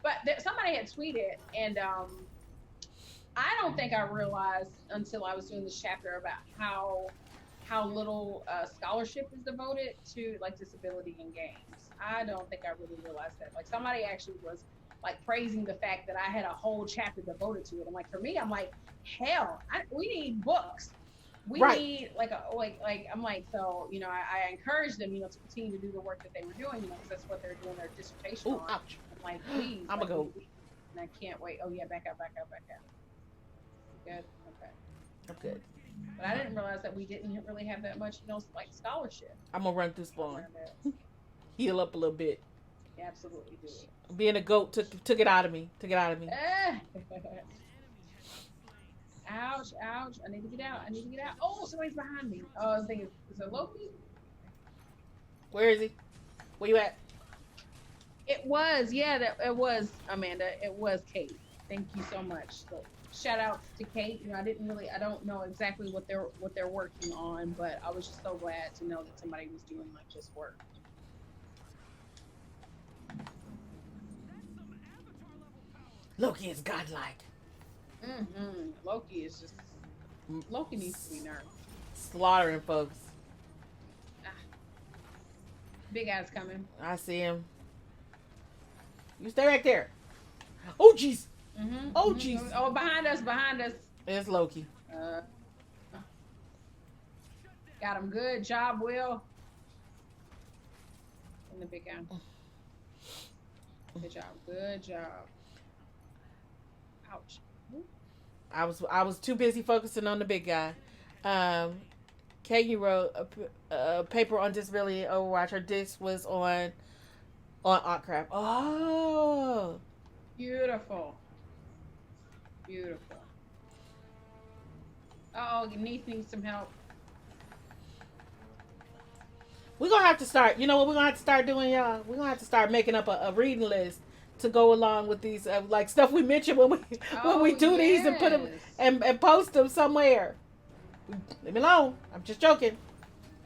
But somebody had tweeted, and I don't think I realized until I was doing this chapter about how little scholarship is devoted to like disability in games. I don't think I really realized that. Like somebody actually was like praising the fact that I had a whole chapter devoted to it. I'm like, for me, I'm like, hell, we need books. We Right. need like I'm like, so I encourage them to continue to do the work that they were doing because that's what they're doing their dissertation Ooh, on. ouch. I'm like, please, I'm like, gonna go. and I can't wait. Oh yeah, back up. Good. Okay. I'm good. But I didn't realize that we didn't really have that much, like scholarship. I'm gonna run through spawn. Heal up a little bit. You absolutely do it. Being a goat took it out of me. Ouch! I need to get out. Oh, somebody's behind me. Oh, I think is it Loki? Where is he? Where you at? It was, it was Amanda. It was Kate. Thank you so much. So shout out to Kate. I don't know exactly what they're working on, but I was just so glad to know that somebody was doing like just work. Loki is godlike. Loki needs to be nerfed. Slaughtering folks. Big guy's coming. I see him. You stay right there. Oh jeez. Oh jeez. Oh, behind us. It's Loki. Got him. Good job, Will. And the big guy. Good job. Ouch. I was too busy focusing on the big guy. Katie wrote a paper on disability in Overwatch. Her disc was on Outcrap. Oh, Beautiful. Oh, Neith needs some help. we're gonna have to start. You know what we're gonna have to start doing, y'all? We're gonna have to start making up a reading list to go along with these like stuff we mentioned when we do these and put them and post them somewhere. Leave me alone. I'm just joking.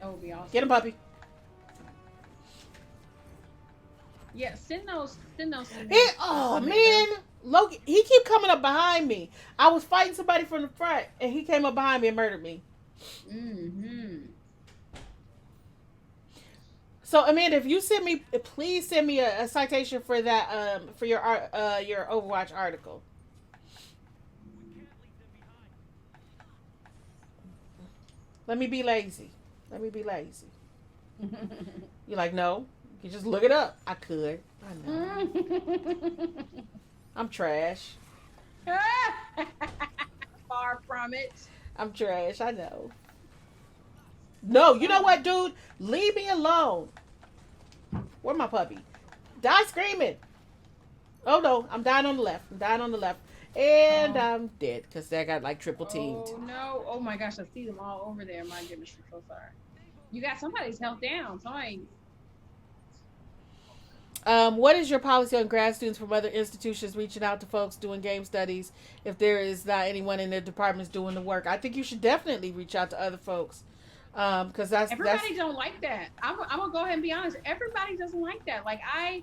That would be awesome. Get him, puppy. Yeah, send those. Oh man, Loki, he keep coming up behind me. I was fighting somebody from the front, and he came up behind me and murdered me. So Amanda, if you please send me a citation for that for your Overwatch article. Let me be lazy. You're like, no, You can just look it up. I could. I know. I'm trash. Far from it. I'm trash. I know. No, you know what, dude? Leave me alone. Where my puppy? Die screaming. Oh no, I'm dying on the left. I'm dying on the left. And Oh. I'm dead because I got like triple teamed. Oh no! Oh my gosh, I see them all over there. My goodness, I'm so sorry. You got somebody's health down. Somebody. What is your policy on grad students from other institutions reaching out to folks doing game studies if there is not anyone in their departments doing the work? I think you should definitely reach out to other folks because that's Everybody don't like that. I'm gonna go ahead and be honest. Everybody doesn't like that. Like I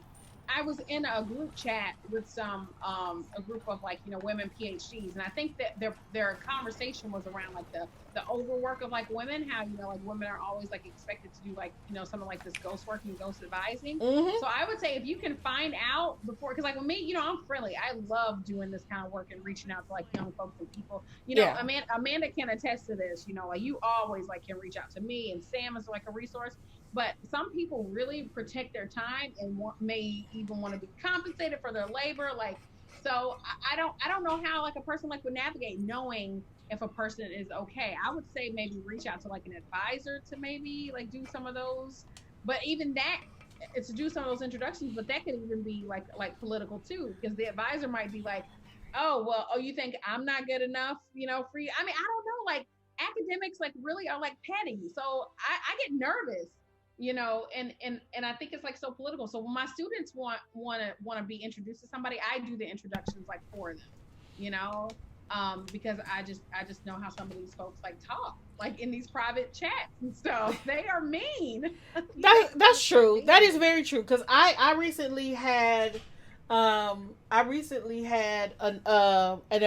was in a group chat with some a group of like women PhDs, and I think that their conversation was around like the overwork of like women, how like women are always like expected to do like something like this ghost work and ghost advising. mm-hmm. So I would say if you can find out before, because like with me, I'm friendly. I love doing this kind of work and reaching out to like young folks and people. Yeah. Amanda can attest to this. Like you always like can reach out to me, and Sam is like a resource. But some people really protect their time and may even want to be compensated for their labor. Like, so I don't know how like a person like would navigate knowing if a person is okay. I would say maybe reach out to like an advisor to maybe like do some of those. But even that, it's to do some of those introductions. But that could even be like political too, because the advisor might be like, oh, you think I'm not good enough, for you? I mean, I don't know. Like academics like really are like petty. So I get nervous. And I think it's like so political. So when my students want to be introduced to somebody, I do the introductions like for them, because I just know how some of these folks like talk like in these private chats and stuff. They are mean. That's true. That is very true. Because I recently had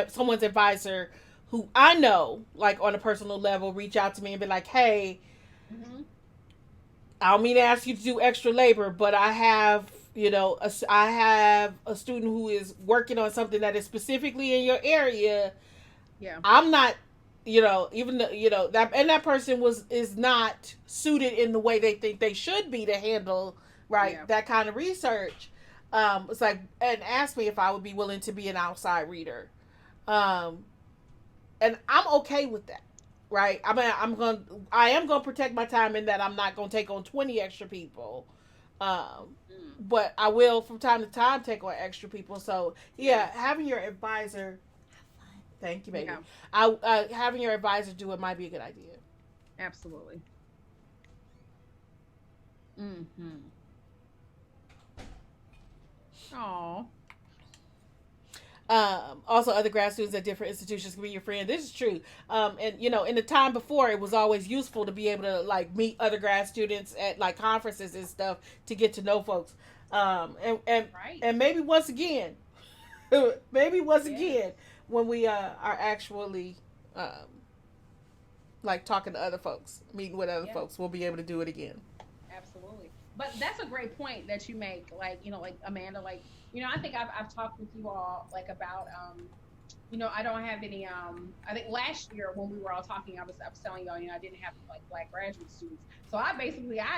someone's advisor who I know like on a personal level reach out to me and be like, hey. Mm-hmm. I don't mean to ask you to do extra labor, but I have, I have a student who is working on something that is specifically in your area. Yeah. I'm not, even though, that person is not suited in the way they think they should be to handle, right, that kind of research. It's like, and asked me if I would be willing to be an outside reader. And I'm okay with that. Right. I mean, I am gonna protect my time in that I'm not gonna take on 20 extra people, but I will from time to time take on extra people. So yeah, having your advisor. Thank you, baby. Yeah. Having your advisor do it might be a good idea. Absolutely. Mm-hmm. Oh. Also, other grad students at different institutions can be your friend. This is true. And in the time before, it was always useful to be able to like meet other grad students at like conferences and stuff to get to know folks. And maybe once again, when we are actually like talking to other folks, meeting with other folks, we'll be able to do it again. Absolutely. But that's a great point that you make. Like like Amanda, like. I think I've talked with you all like about I don't have any I think last year when we were all talking I was telling y'all I didn't have like black graduate students. So I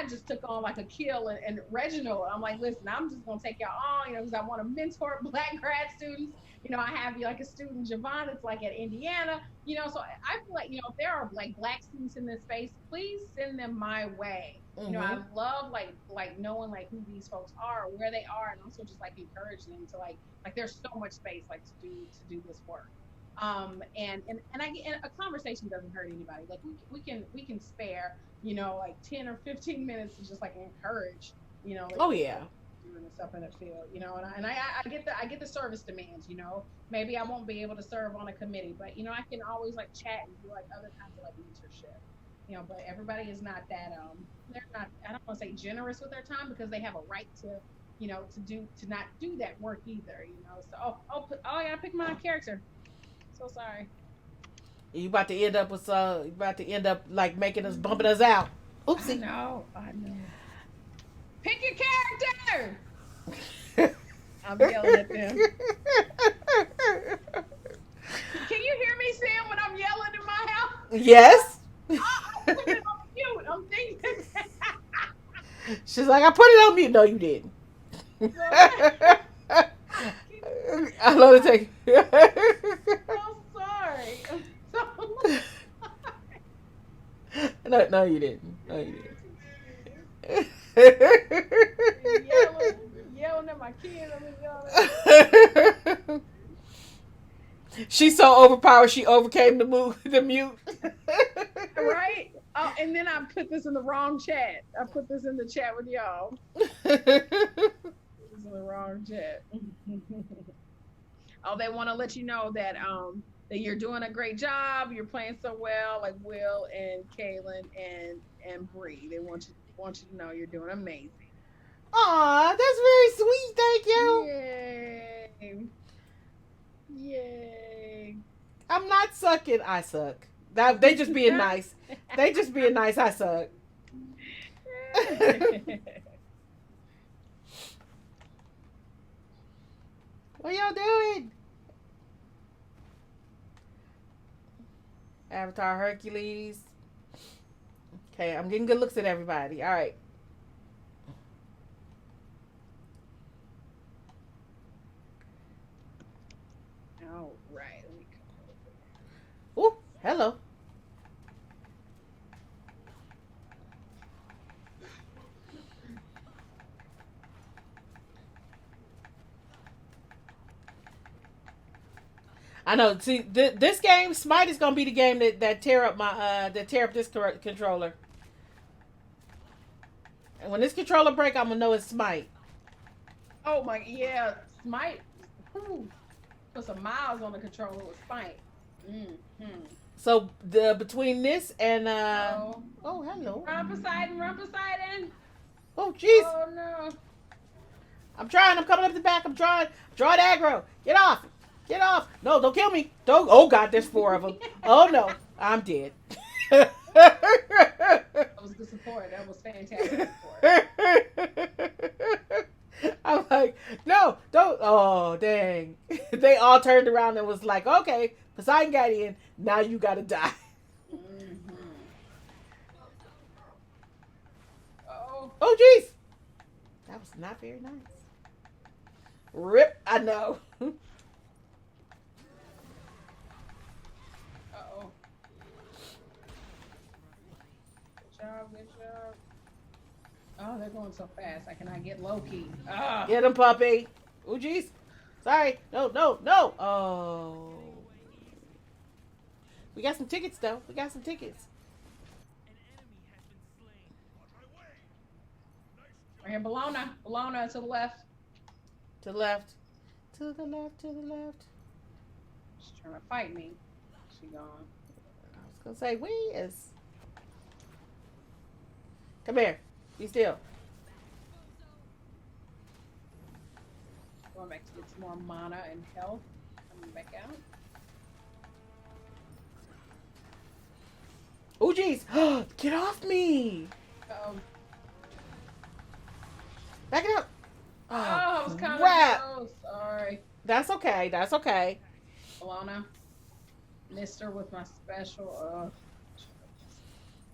just took on like Akil and Reginald. I'm like, listen, I'm just gonna take y'all on, because I want to mentor black grad students. I have like a student, Javon, that's like at Indiana, so I feel like, if there are like black students in this space, please send them my way. Mm-hmm. I love like knowing like who these folks are, where they are, and also just like encourage them to like there's so much space like to do this work. And a conversation doesn't hurt anybody. Like we can spare, like 10 or 15 minutes to just like encourage, like, oh yeah, doing the stuff in the field, and I get the service demands, maybe I won't be able to serve on a committee, but I can always like chat and do like other kinds of like mentorship. But everybody is not that they're not, I don't want to say generous with their time, because they have a right to to not do that work either, so I gotta pick my character. So sorry. You about to end up like making us bumping us out. Oopsie. I know. Pick your character. I'm yelling at them. Can you hear me, Sam, when I'm yelling in my house? Yes. I'm putting it on mute. I'm thinking. She's like, I put it on mute. No, you didn't. I love to take. I'm sorry. I'm so No, you didn't. No, you didn't. yelling at my kids. I'm yelling. She's so overpowered. She overcame the mute. Right? Oh, and then I put this in the wrong chat. I put this in the chat with y'all. This is in the wrong chat. Oh, they want to let you know that that you're doing a great job. You're playing so well, like Will and Kaylin and Bree. They want you to know you're doing amazing. Aw, that's very sweet. Thank you. Yay! Yay! I'm not sucking. I suck. They just being nice. They just being nice. I suck. What y'all doing? Avatar Hercules. Okay, I'm getting good looks at everybody. All right. All right. Let me come Ooh, hello. I know. See, this game, Smite is gonna be the game that tear up this controller. And when this controller break, I'm gonna know it's Smite. Oh my, yeah, Smite. Whew, put some miles on the controller with Smite. So between this and Oh, hello. Run Poseidon. Oh jeez. Oh no. I'm trying. I'm coming up the back. I'm trying. Draw the aggro. Get off. Get off. No, don't kill me. Don't. Oh god, there's 4 of them. Oh no, I'm dead. That was good support. That was fantastic support. I'm like, no, don't. Oh, dang. They all turned around and was like, okay, Poseidon got in. Now you got to die. Oh, jeez. That was not very nice. Rip, I know. Uh-oh. Good job. Oh, they're going so fast. I cannot get low-key. Get him, puppy. Oh, jeez. Sorry. No. Oh. We got some tickets, though. We got some tickets. Right here, Bologna to the left. To the left. To the left. She's trying to fight me. She gone. I was going to say, where's... Come here. Be still. Going back to get some more mana and health. Coming back out. Oh, jeez. Get off me. Uh-oh. Back it up. Oh, I was kind of close. Sorry. That's okay. Bologna. Missed her with my special.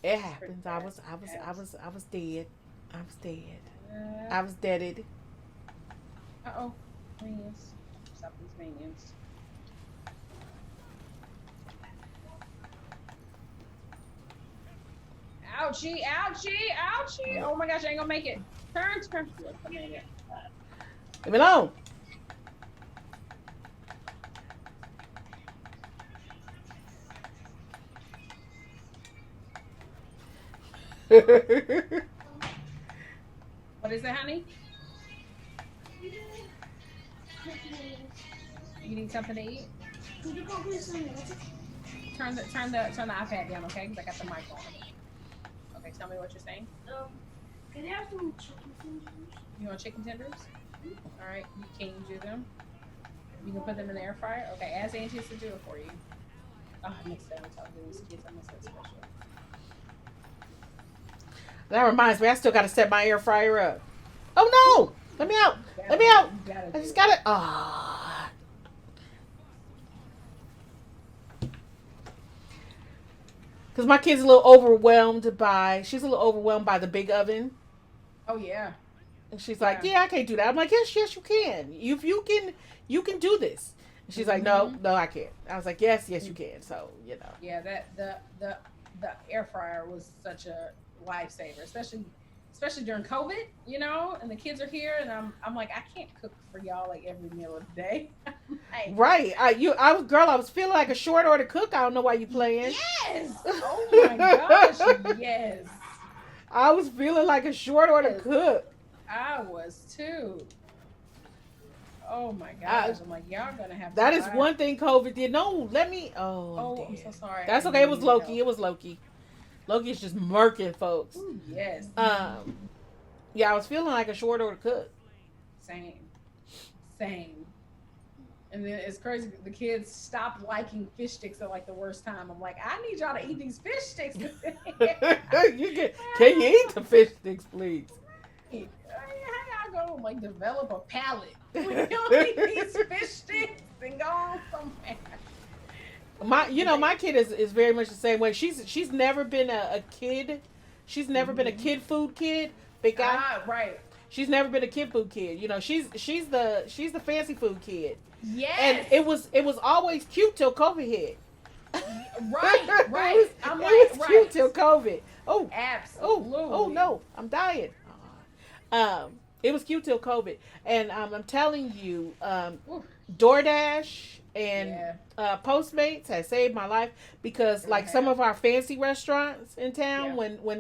It happens. I was dead. I was deaded. Uh-oh. Minions. Stop these minions. Ouchie. Oh my gosh, I ain't gonna make it. Turn. Yes, I made it. Leave me alone. What is it, honey? You need something to eat? Turn the iPad down, okay? Because I got the mic on. Okay, tell me what you're saying. Can I have some chicken tenders? You want chicken tenders? All right, can you do them? You can put them in the air fryer? Okay, ask Angie to do it for you. Oh, I missed that. I these kids. I missed that special. That reminds me, I still got to set my air fryer up. Oh no! Let me out! I just got it. Ah. Because my kid's a little overwhelmed by, she's a little overwhelmed by the big oven. Oh yeah. And she's like, Yeah. yeah, I can't do that. I'm like, yes, yes, you can. If you can do this. And she's like, no, Mm-hmm. no, I can't. I was like, yes, yes, you can. So, Yeah, that the air fryer was such a lifesaver, especially during COVID, and the kids are here, and I'm like, I can't cook for y'all like every meal of the day. Like, right. I was feeling like a short order cook. I don't know why you playing. yes. Oh my gosh, yes. I was feeling like a short order Yes. cook. I was too. Oh my I, gosh. I'm like, y'all gonna have to that is buy. one thing COVID did. No, let me. Oh, Oh, I'm damn. so sorry. I That's didn't okay. It mean was to Loki. help. It was Loki. Loki is just murking folks. Ooh, yes. Yeah, I was feeling like a short order cook. Same. Same. And then it's crazy. The kids stopped liking fish sticks at like the worst time. I'm like, I need y'all to eat these fish sticks. Can you eat the fish sticks, please? How y'all gonna like develop a palate when you eat these fish sticks and go on somewhere? My kid is very much the same way. She's never been a kid. She's never been a Mhm. kid food kid. Big guy. Right. She's never been a kid food kid. She's the fancy food kid. And Yes. it was always cute till COVID hit. Right. Right. I'm It like, was cute till right. COVID. Oh Absolutely. no, I'm dying. It was cute till COVID, and I'm telling you, Oof. DoorDash and Yeah. Postmates has saved my life because Sure like some have. of our fancy restaurants in town Yeah. when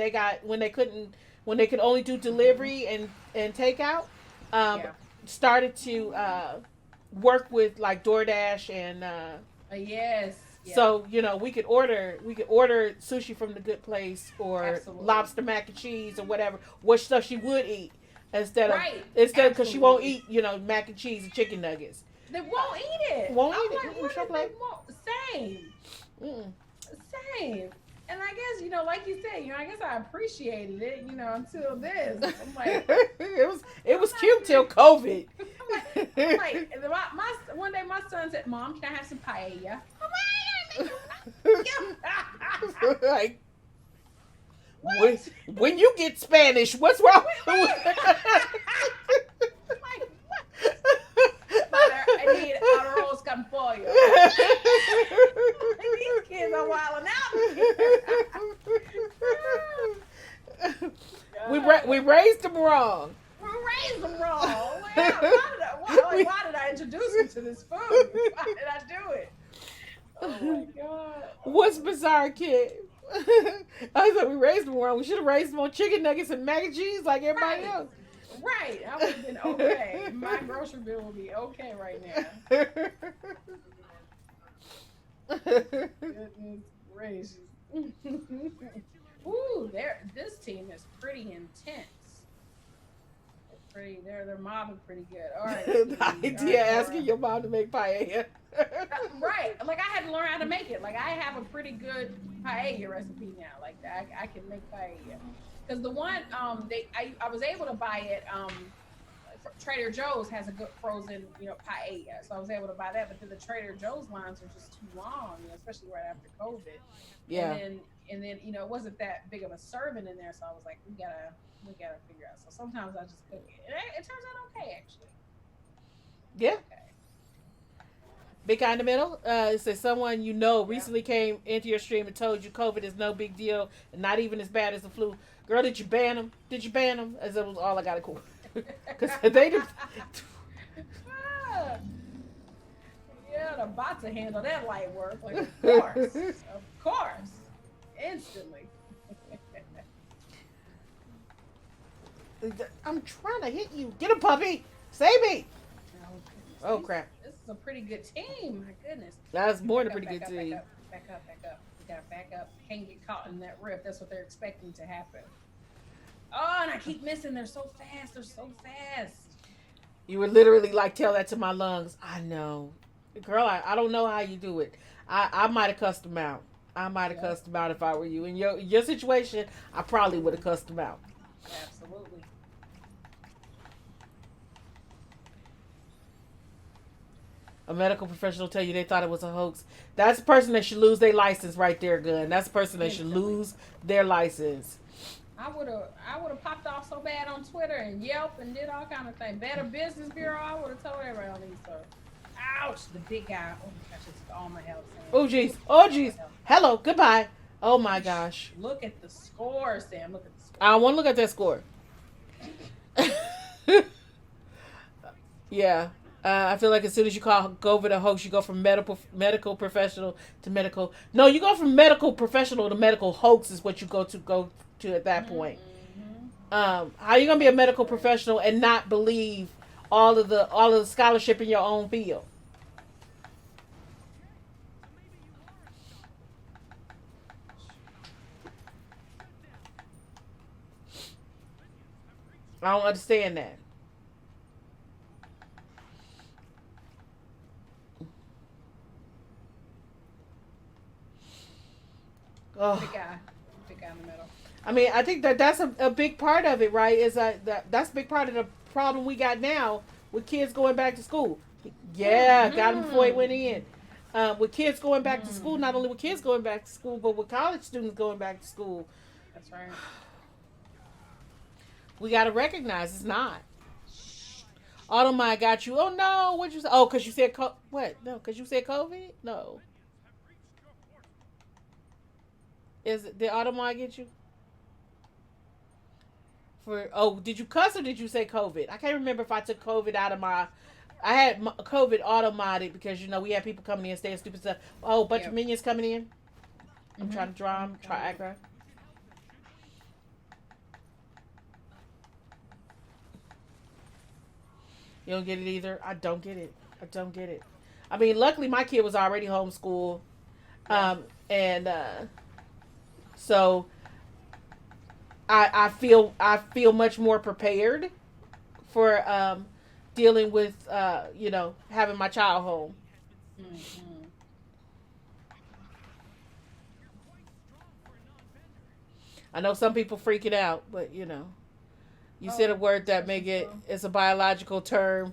they could only do delivery and takeout, um, Yeah. started to work with like DoorDash and Yes. Yeah. so we could order sushi from the good place or Absolutely. lobster mac and cheese or whatever, what stuff she would eat instead of Right. because she won't Absolutely. eat mac and cheese and chicken nuggets. They won't eat it. Won't I'm eat it. like, Mm-mm, what she'll if they play. won't? Same. Mm-mm. Same. And I guess, like you said, I guess I appreciated it, until this. I'm like, it was I'm not cute till gonna. COVID. I'm like, one day my son said, "Mom, can I have some paella?" I'm like, "I Like when what? when you get Spanish, what's wrong? Like, what? Mother, I need arroz con pollo. These kids are wilding out. We raised them wrong. We raised them wrong. Why did I introduce them to this food? Why did I do it? Oh my god. What's bizarre, kid? I was like, we raised them wrong. We should have raised them on chicken nuggets and mac and cheese like everybody Right. else. Right. I would have been okay. My grocery bill will be okay right now. Goodness gracious. Ooh, this team is pretty intense. They're mobbing pretty good. All right. The All idea right, asking Cora. your mom to make paella. Right. Like I had to learn how to make it. Like I have a pretty good paella recipe now. Like that, I can make paella. Because the one I was able to buy it. Trader Joe's has a good frozen paella, so I was able to buy that. But then the Trader Joe's lines are just too long, especially right after COVID. Yeah. And then it wasn't that big of a serving in there, so I was like, we gotta figure out. So sometimes I just cook it. It turns out okay actually. Yeah. Okay. Big guy in the middle. It says someone Yeah. recently came into your stream and told you COVID is no big deal and not even as bad as the flu. Girl, did you ban them? Did you ban them? As it was all I got to call. Because they did. Ah, yeah, the bots to handle that light work. Like, of course, instantly. I'm trying to hit you. Get a puppy. Save me. Oh, crap. This is a pretty good team. My goodness. That's more than a Back pretty up, good back team. up, back up, back up. We gotta back up. Can't get caught in that rift. That's what they're expecting to happen. Oh, and I keep missing. They're so fast. They're so fast. You would literally like tell that to my lungs. I know. Girl, I don't know how you do it. I might have cussed them out. I might have Yeah. cussed them out if I were you. In your situation, I probably would have cussed them out. Absolutely. A medical professional tell you they thought it was a hoax. That's the person that should lose their license right there, gun. That's the person that should Instantly. lose their license. I would have popped off so bad on Twitter and Yelp and did all kind of things. Better Business Bureau. I would have told everybody on these stuff. Ouch! The big guy. Oh my gosh, it's all my health saying. Oh Look jeez. at Oh all my jeez. health. Hello. Goodbye. Oh my gosh. Look at the score, Sam. Look at the I score. don't want to look at that score. Yeah. I feel like as soon as you call COVID a hoax, you go from medical professional to medical. No, you go from medical professional to medical hoax is what you go to at that point. Mm-hmm. How you gonna be a medical professional and not believe all of the scholarship in your own field? I don't understand that. Big Oh. guy. Big guy in the middle. I mean, I think that's a big part of it, right? Is that's a big part of the problem we got now with kids going back to school. Yeah, got him before he went Mm-hmm. in. With kids going back to school, not Mm-hmm. only with kids going back to school, but with college students going back to school, That's right. we got to recognize it's not. Automai got you. Oh no, what you say? Oh, because you said what? No, because you said COVID. No, did Automai get you? Did you cuss or did you say COVID? I can't remember if I took COVID out of my. I had COVID automated because we had people coming in saying stupid stuff. Oh, a bunch of Yep. minions coming in. I'm Mm-hmm. trying to draw them, try Okay. aggro. You don't get it either. I don't get it. I don't get it. I mean, luckily my kid was already homeschooled, Yeah. and so I feel much more prepared for dealing with having my child home. Mm-hmm. I know some people freaking out, but you said a Oh, word that make especially it so. it's a biological term,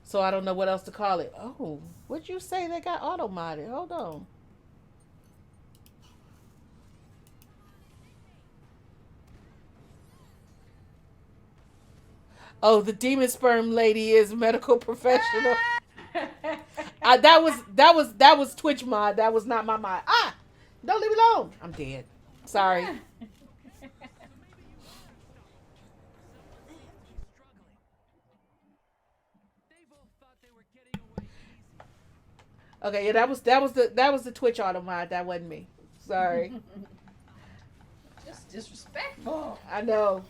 so I don't know what else to call it. Oh, what'd you say they got auto modded? Hold on. Oh, the demon sperm lady is a medical professional. That was Twitch mod. That was not my mod. Ah, don't leave me alone. I'm dead. Sorry. Okay, yeah, that was the Twitch auto mod. That wasn't me. Sorry. Just disrespectful. I know.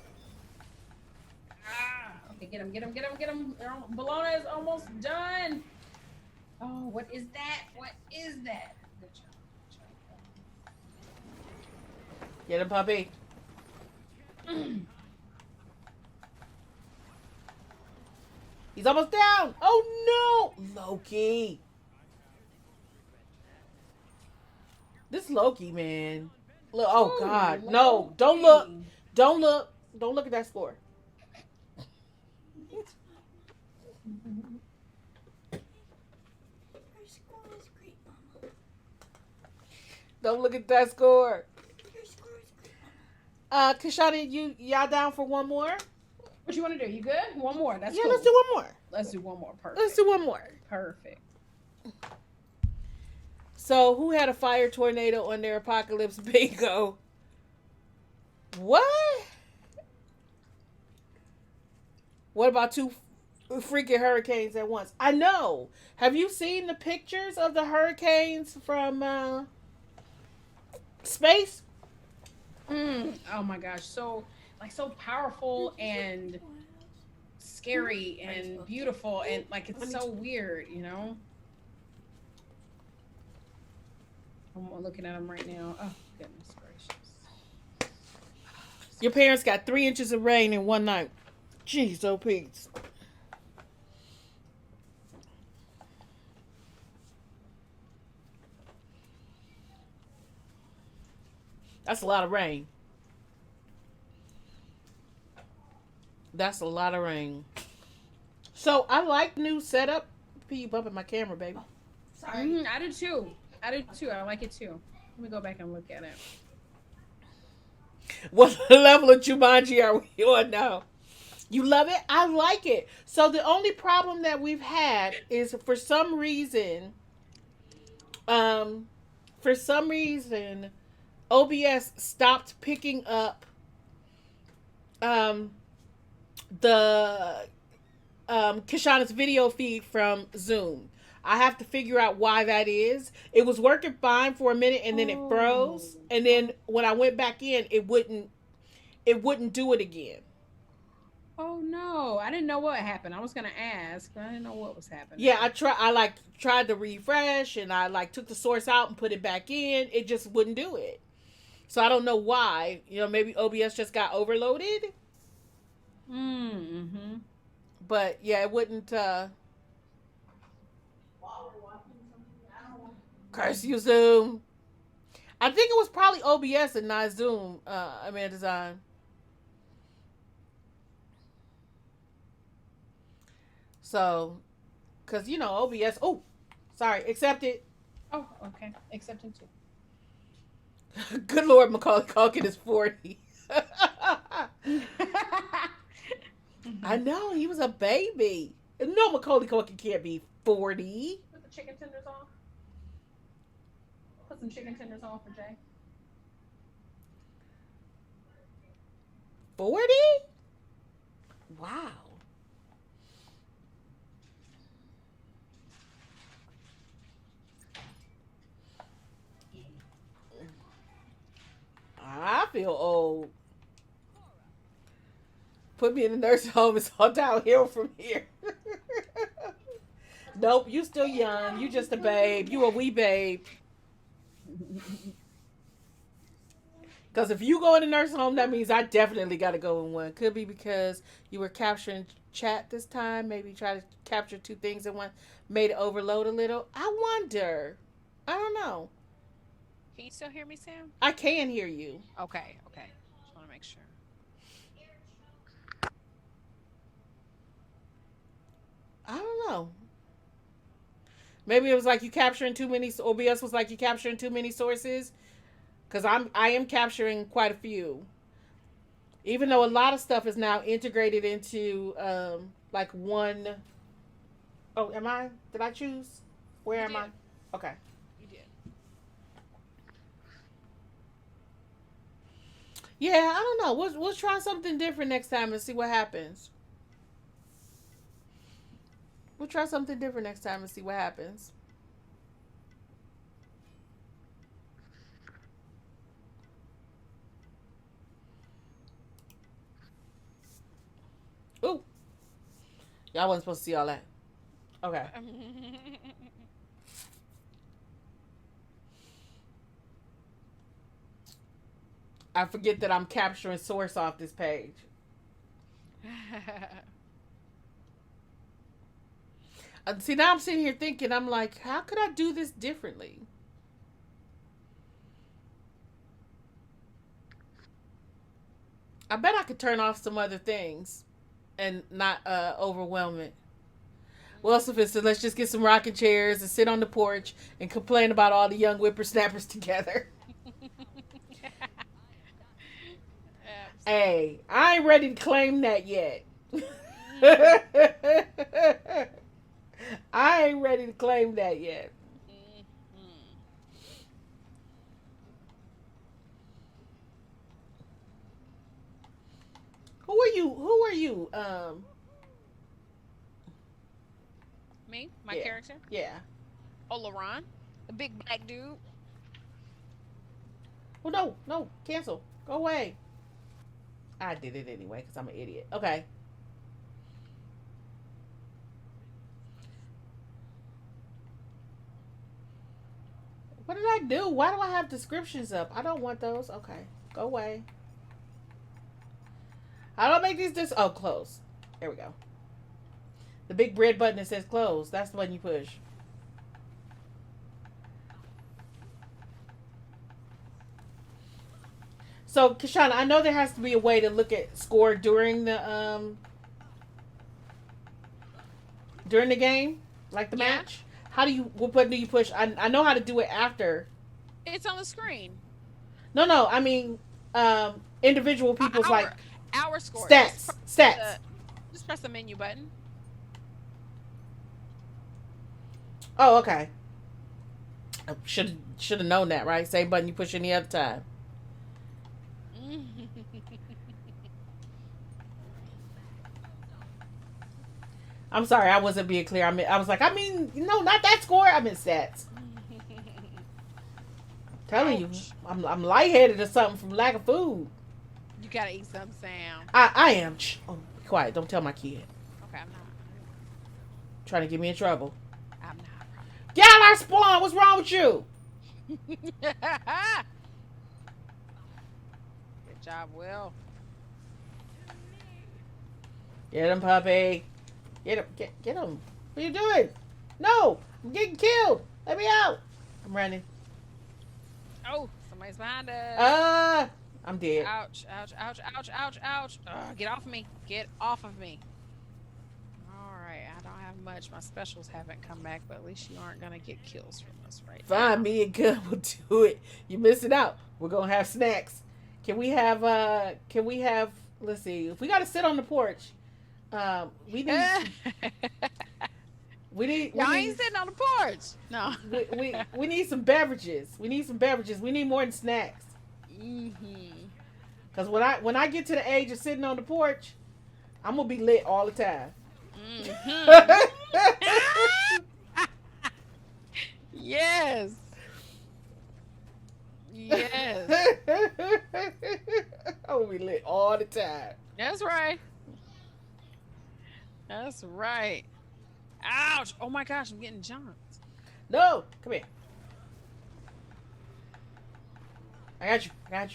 Okay, get him, get him, get him, get him. Bologna is almost done. Oh, what is that? What is that? Good job. Get him, puppy. Good job. He's almost down. Oh no, Loki. This Loki man. Look. Oh God. Ooh, No. Don't look. Loki. Don't look. Don't look at that score. Your score was great, Mama. Don't look at that score. Your score was great, Mama. Kishonna, y'all down for one more? What you want to do? You good? One more. That's Yeah, cool. let's do one more. Let's do one more. Perfect. Let's do one more. Perfect. So, who had a fire tornado on their apocalypse bingo? What? What about two freaking hurricanes at once? I know. Have you seen the pictures of the hurricanes from space? Oh my gosh. So so powerful and scary and beautiful and like it's so weird, you know? I'm looking at them right now. Oh goodness gracious. Your parents got 3 inches of rain in one night. Jeez, oh Pete. That's a lot of rain. That's a lot of rain. So I like new setup. You bumping my camera, baby. Sorry. I do too. I do too. I like it too. Let me go back and look at it. What level of Jumanji are we on now? You love it? I like it. So the only problem that we've had is um, for some reason, OBS stopped picking up um the Kishonna's video feed from Zoom. I have to figure out why that is. It was working fine for a minute and then it froze. And then when I went back in, it wouldn't do it again. Oh no, I didn't know what happened. I was gonna ask, but I didn't know what was happening. Yeah, I tried to refresh and I like took the source out and put it back in. It just wouldn't do it. So I don't know why. Maybe OBS just got overloaded. Mm-hmm. But yeah, it wouldn't curse you Zoom. I think it was probably OBS and not Zoom, Design. So, because, OBS. Oh, sorry. Accepted. Oh, okay. Accepting too. Good Lord, Macaulay Culkin is 40. I know. He was a baby. No, Macaulay Culkin can't be 40. Put the chicken tenders on. Put some chicken tenders on for Jay. 40? Wow. I feel old. Put me in the nursing home. It's all downhill from here. Nope, you still young. You just a babe. You a wee babe. Because if you go in a nursing home, that means I definitely got to go in one. Could be because you were capturing chat this time. Maybe try to capture two things at once. Made it overload a little. I wonder. I don't know. Can you still hear me, Sam? I can hear you. Okay. Just want to make sure. I don't know. Maybe it was like you capturing too many. OBS was like you capturing too many sources. Because I am capturing quite a few. Even though a lot of stuff is now integrated into like one. Oh, am I? Did I choose? Where am I? Okay. You did. Yeah, I don't know. We'll try something different next time and see what happens. We'll try something different next time and see what happens. Ooh. Y'all wasn't supposed to see all that. Okay. I forget that I'm capturing source off this page. See, now I'm sitting here thinking, I'm like, how could I do this differently? I bet I could turn off some other things and not overwhelm it. Well, Sophista, let's just get some rocking chairs and sit on the porch and complain about all the young whippersnappers together. Hey, I ain't ready to claim that yet. I ain't ready to claim that yet. Who are you? Who are you? Me? My Yeah. character? Yeah. Oh, LaRon? The big black dude? Oh, no. Cancel. Go away. I did it anyway because I'm an idiot. Okay. What did I do? Why do I have descriptions up? I don't want those. Okay. Go away. How do I make these oh, close. There we go. The big red button that says close. That's the button you push. So, Kishonna, I know there has to be a way to look at score during the game, like the match. What button do you push? I know how to do it after. It's on the screen. No, I mean, individual people's like Our score. stats. Stats. Just press the menu button. Oh, okay. Should have known that, right? Same button you push any other time. I'm sorry, I wasn't being clear. I was like, no, not that score. I meant stats. Telling you, I'm lightheaded or something from lack of food. You gotta eat some, Sam. I am. Oh, be quiet. Don't tell my kid. Okay, I'm not. Trying to get me in trouble. I'm not. Get out our spawn. What's wrong with you? Good job, Will. Get him, puppy. Get him. Get him. What are you doing? No, I'm getting killed. Let me out. I'm running. Oh, somebody's behind us. I'm dead. Ouch, ouch, ouch, ouch, ouch, ouch. Get off of me. Get off of me. Alright, I don't have much. My specials haven't come back, but at least you aren't going to get kills from us right now. Fine, me and Gun will do it. You're missing out. We're going to have snacks. Can we have, let's see. If we got to sit on the porch, we need, Y'all ain't sitting on the porch. No. we need some beverages. We need more than snacks. Because when I get to the age of sitting on the porch, I'm going to be lit all the time. Yes. Yes. I'm going to be lit all the time. That's right. That's right. Ouch. Oh my gosh, I'm getting jumped. No, come here. I got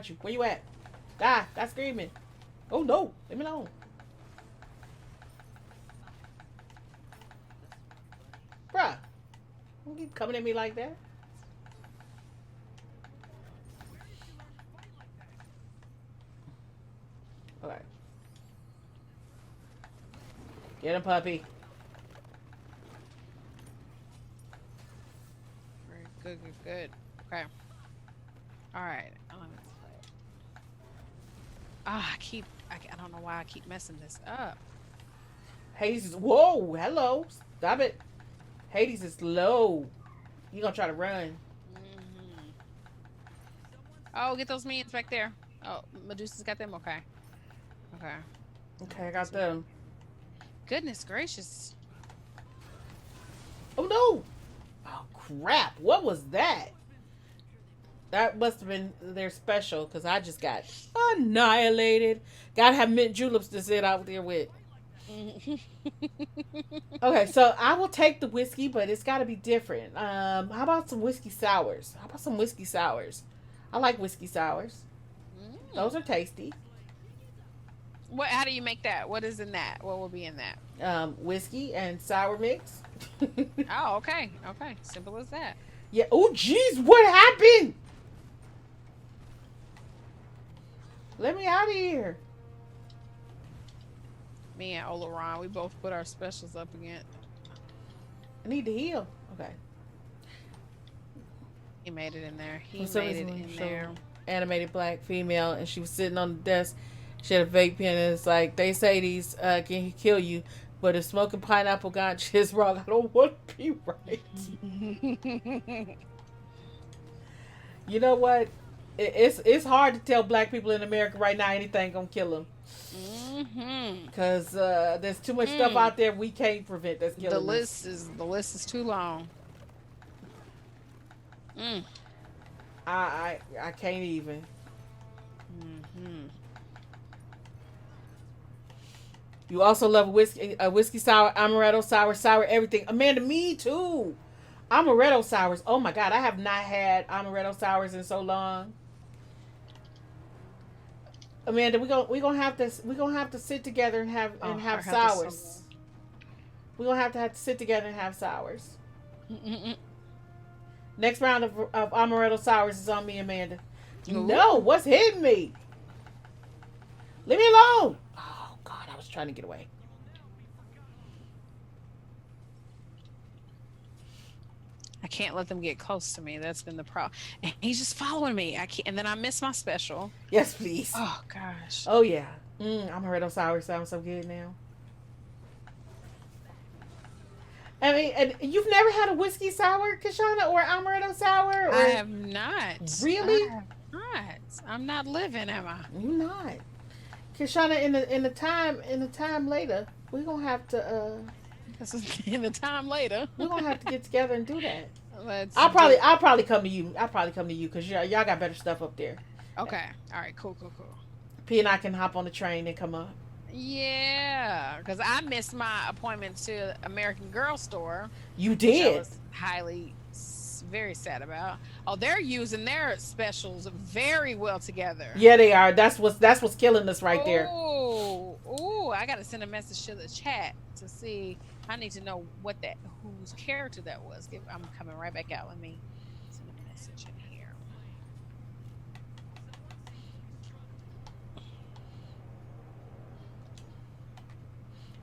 you. Where you at? Die screaming. Oh no, leave me alone. Bruh, don't keep coming at me like that. Alright. Get him, puppy. Good. Okay. Alright. I don't know why I keep messing this up. Hades is, whoa, hello. Stop it. Hades is low. You gonna try to run. Oh, get those minions back there. Oh, Medusa's got them? Okay, I got them. Goodness gracious. Oh no. Oh crap, what was that? That must have been their special, because I just got annihilated. Gotta have mint juleps to sit out there with. Okay, so I will take the whiskey, but it's got to be different. How about some whiskey sours? I like whiskey sours. Those are tasty. How do you make that? What is in that? What will be in that? Whiskey and sour mix. Oh, okay. Simple as that. Yeah. Oh, jeez, what happened? Let me out of here. Me and Olaron, we both put our specials up again. I need to heal. Okay. He made it in there. He made it in there. Animated black female, and she was sitting on the desk. She had a vape pen, and it's like, they say these can kill you, but if smoking pineapple ganja is wrong, I don't want to be right. You know what? It's hard to tell black people in America right now anything gonna kill them. Because there's too much stuff out there we can't prevent that's killing us. The list is too long. I can't even. You also love whiskey sour, amaretto sour, everything. Amanda, me too. Amaretto sours. Oh my God, I have not had amaretto sours in so long. Amanda, we gonna have to sit together and have sours. We're gonna have to sit together and have sours. Next round of amaretto sours is on me, Amanda. No, what's hitting me? Leave me alone. Oh God, I was trying to get away. I can't let them get close to me. That's been the problem. And he's just following me. I can't, and then I miss my special. Yes, please. Oh gosh. Oh yeah. Amaretto sour sounds so good now. I mean, and you've never had a whiskey sour, Kishonna, or amaretto sour, I or have not. really? I have not. I'm not living, am I? You not, Kishonna. In the time later, we're gonna have to This is in the time later. we're gonna have to get together and do that. Let's I'll do. probably come to you. I'll probably come to you because y'all got better stuff up there. Okay. All right. Cool. Cool. Cool. P and I can hop on the train and come up. Yeah, because I missed my appointment to American Girl Store, You which I did. was very sad about. Oh, they're using their specials very well together. Yeah, they are. That's what's killing us right there. Oh, I got to send a message to the chat to see. I need to know whose character that was. I'm coming right back out. Let me send a message in here.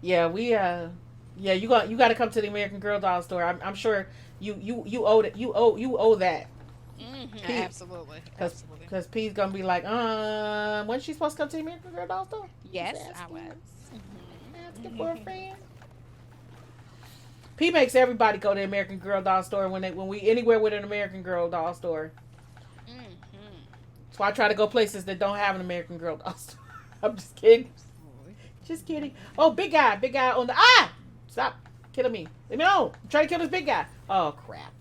Yeah, you got to come to the American Girl doll store. I'm sure you owe it. You owe that. Absolutely. Because P's gonna be like, when's she supposed to come to the American Girl doll store? Yes, Just I was. asking for a friend. P makes everybody go to the American Girl doll store when we anywhere with an American Girl doll store. So I try to go places that don't have an American Girl doll store. I'm just kidding. Just kidding. Oh, big guy on the stop killing me. Leave me alone. I'm trying to kill this big guy. Oh crap.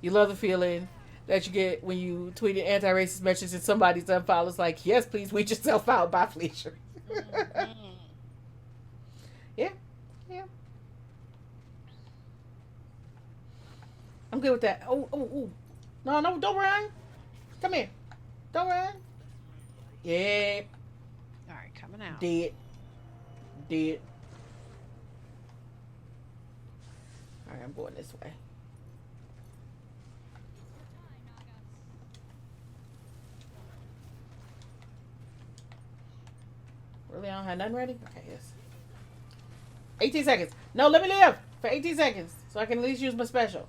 You love the feeling that you get when you tweet an anti-racist message and somebody's unfollows like, yes, please weed yourself out by Fleischer. Yeah. I'm good with that. Oh. No, don't run. Come here. Don't run. Yeah. All right, coming out. Dead. Alright, I'm going this way. Really, I don't have nothing ready? Okay, yes. 18 seconds. No, let me live for 18 seconds so I can at least use my special.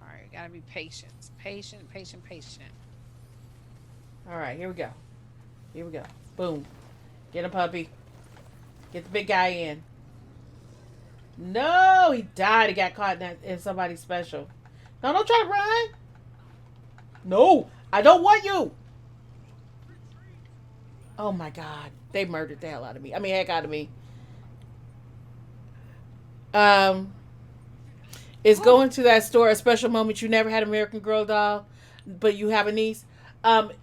All right, gotta be patient. Patient. Alright, here we go. Boom. Get a puppy. Get the big guy in. No, he died. He got caught in somebody's special. No, don't try to run. No, I don't want you. Oh my God. They murdered the hell out of me. I mean, heck out of me. Is going to that store a special moment? You never had an American Girl doll, but you have a niece.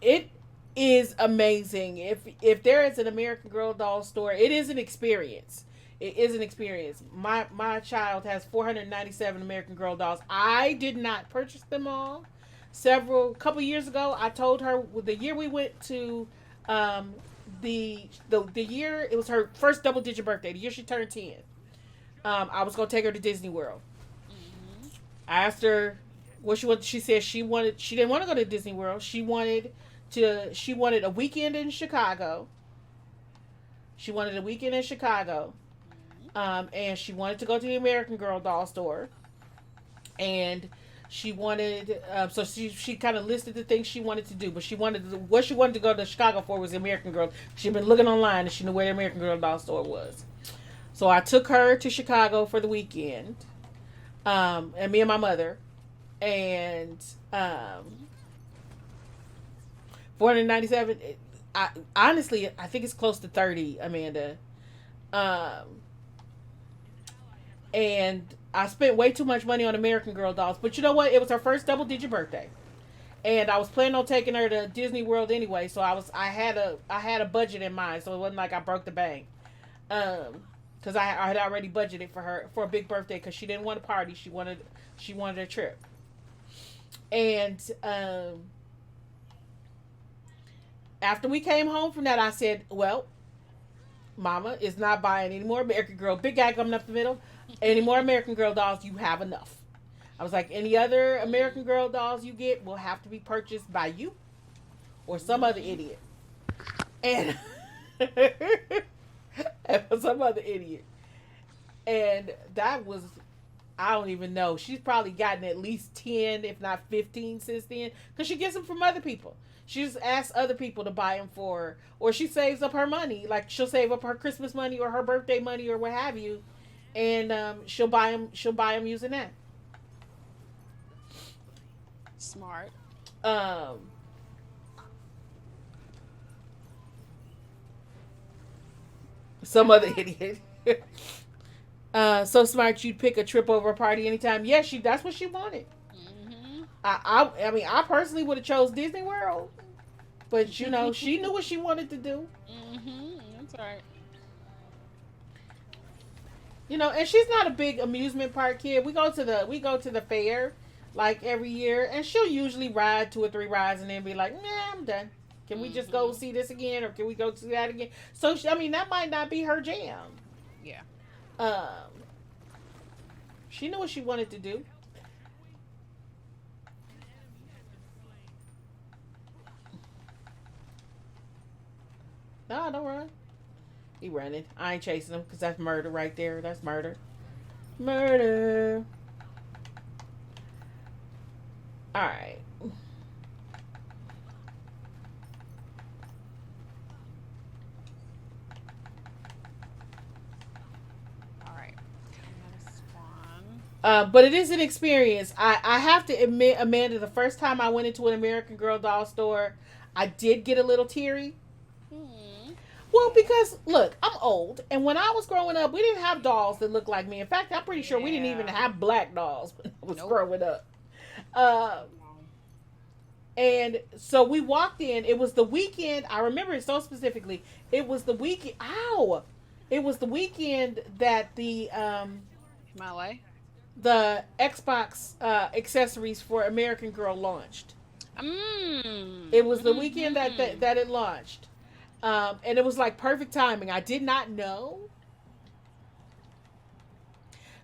It is amazing. If there is an American Girl doll store, it is an experience. It is an experience. My child has 497 American Girl dolls. I did not purchase them all. Couple years ago, I told her the year we went to the year it was her first double digit birthday, the year she turned 10. I was gonna take her to Disney World. I asked her what she wanted. She said she didn't want to go to Disney World. She wanted a weekend in Chicago. And she wanted to go to the American Girl doll store. And she wanted, so she kind of listed the things she wanted to do, but what she wanted to go to Chicago for was the American Girl. She'd been looking online and she knew where the American Girl doll store was. So I took her to Chicago for the weekend, and me and my mother, and 497. Honestly, I think it's close to 30, Amanda. And I spent way too much money on American Girl dolls. But you know what? It was her first double-digit birthday, and I was planning on taking her to Disney World anyway. So I had a budget in mind, so it wasn't like I broke the bank. Because I had already budgeted for her for a big birthday because she didn't want a party. She wanted a trip. And after we came home from that, I said, well, Mama is not buying any more American Girl. Big guy coming up the middle. Any more American Girl dolls? You have enough. I was like, any other American Girl dolls you get will have to be purchased by you or some other idiot. And, and some other idiot. And that was, I don't even know. She's probably gotten at least 10, if not 15 since then. Because she gets them from other people. She just asks other people to buy them for her. Or she saves up her money. Like, she'll save up her Christmas money or her birthday money or what have you. And she'll buy them using that. Smart. Some other idiot. So smart you'd pick a trip over a party anytime. Yeah, that's what she wanted. Mm-hmm. I mean, I personally would have chose Disney World, but she knew what she wanted to do. Mm-hmm. That's right. And she's not a big amusement park kid. We go to the fair like every year, and she'll usually ride 2 or 3 rides and then be like, "Nah, I'm done. Can we just go see this again, or can we go see that again?" So that might not be her jam. Yeah. She knew what she wanted to do. No, don't run. He running. I ain't chasing him because that's murder right there. That's murder. Murder. All right. But it is an experience. I have to admit, Amanda, the first time I went into an American Girl doll store, I did get a little teary. Well, because, look, I'm old, and when I was growing up, we didn't have dolls that looked like me. In fact, I'm pretty sure we didn't even have black dolls when I was growing up. And so we walked in. It was the weekend. I remember it so specifically. It was the weekend. Ow! It was the weekend that the Xbox accessories for American Girl launched. It was the weekend that it launched. And it was like perfect timing. I did not know.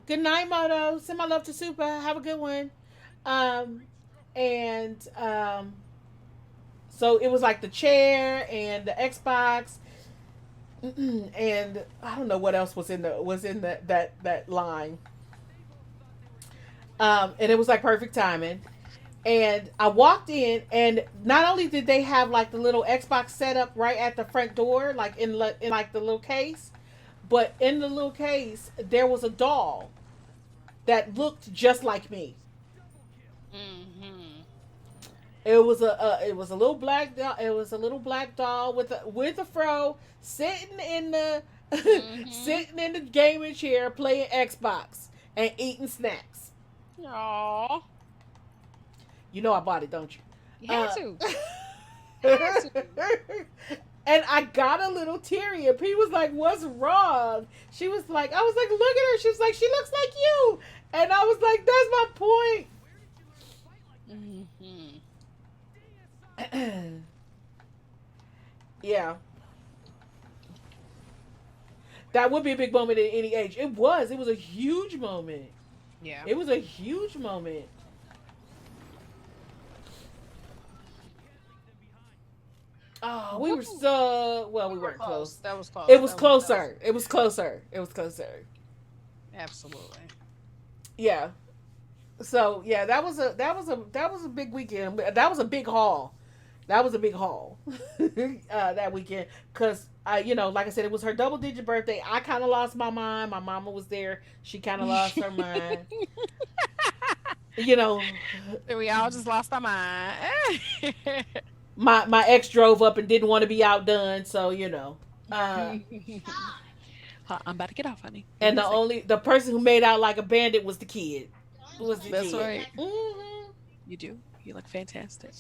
Good night, Moto. Send my love to Super. Have a good one. So it was like the chair and the Xbox, and I don't know what else was in that line. And it was like perfect timing. And I walked in, and not only did they have like the little Xbox set up right at the front door, like in like the little case, but in the little case there was a doll that looked just like me. It was a little black doll. It was a little black doll with a fro, sitting in the sitting in the gaming chair playing Xbox and eating snacks. Aww. You know I bought it, don't you? You had to. And I got a little teary, and P was like, "What's wrong?" She was like, "I was like, look at her." She was like, "She looks like you," and I was like, "That's my point." Yeah, that would be a big moment at any age. It was a huge moment. Yeah, it was a huge moment. Oh, we were so well. We weren't close. That was close. It was closer. It was closer. It was closer. Absolutely. Yeah. So yeah, that was a big weekend. That was a big haul. That was a big haul that weekend, because like I said, it was her double-digit birthday. I kind of lost my mind. My mama was there. She kind of lost her mind. We all just lost our mind. My ex drove up and didn't want to be outdone, so I'm about to get off, honey. And the person who made out like a bandit was the kid. That's right. Mm-hmm. You do. You look fantastic.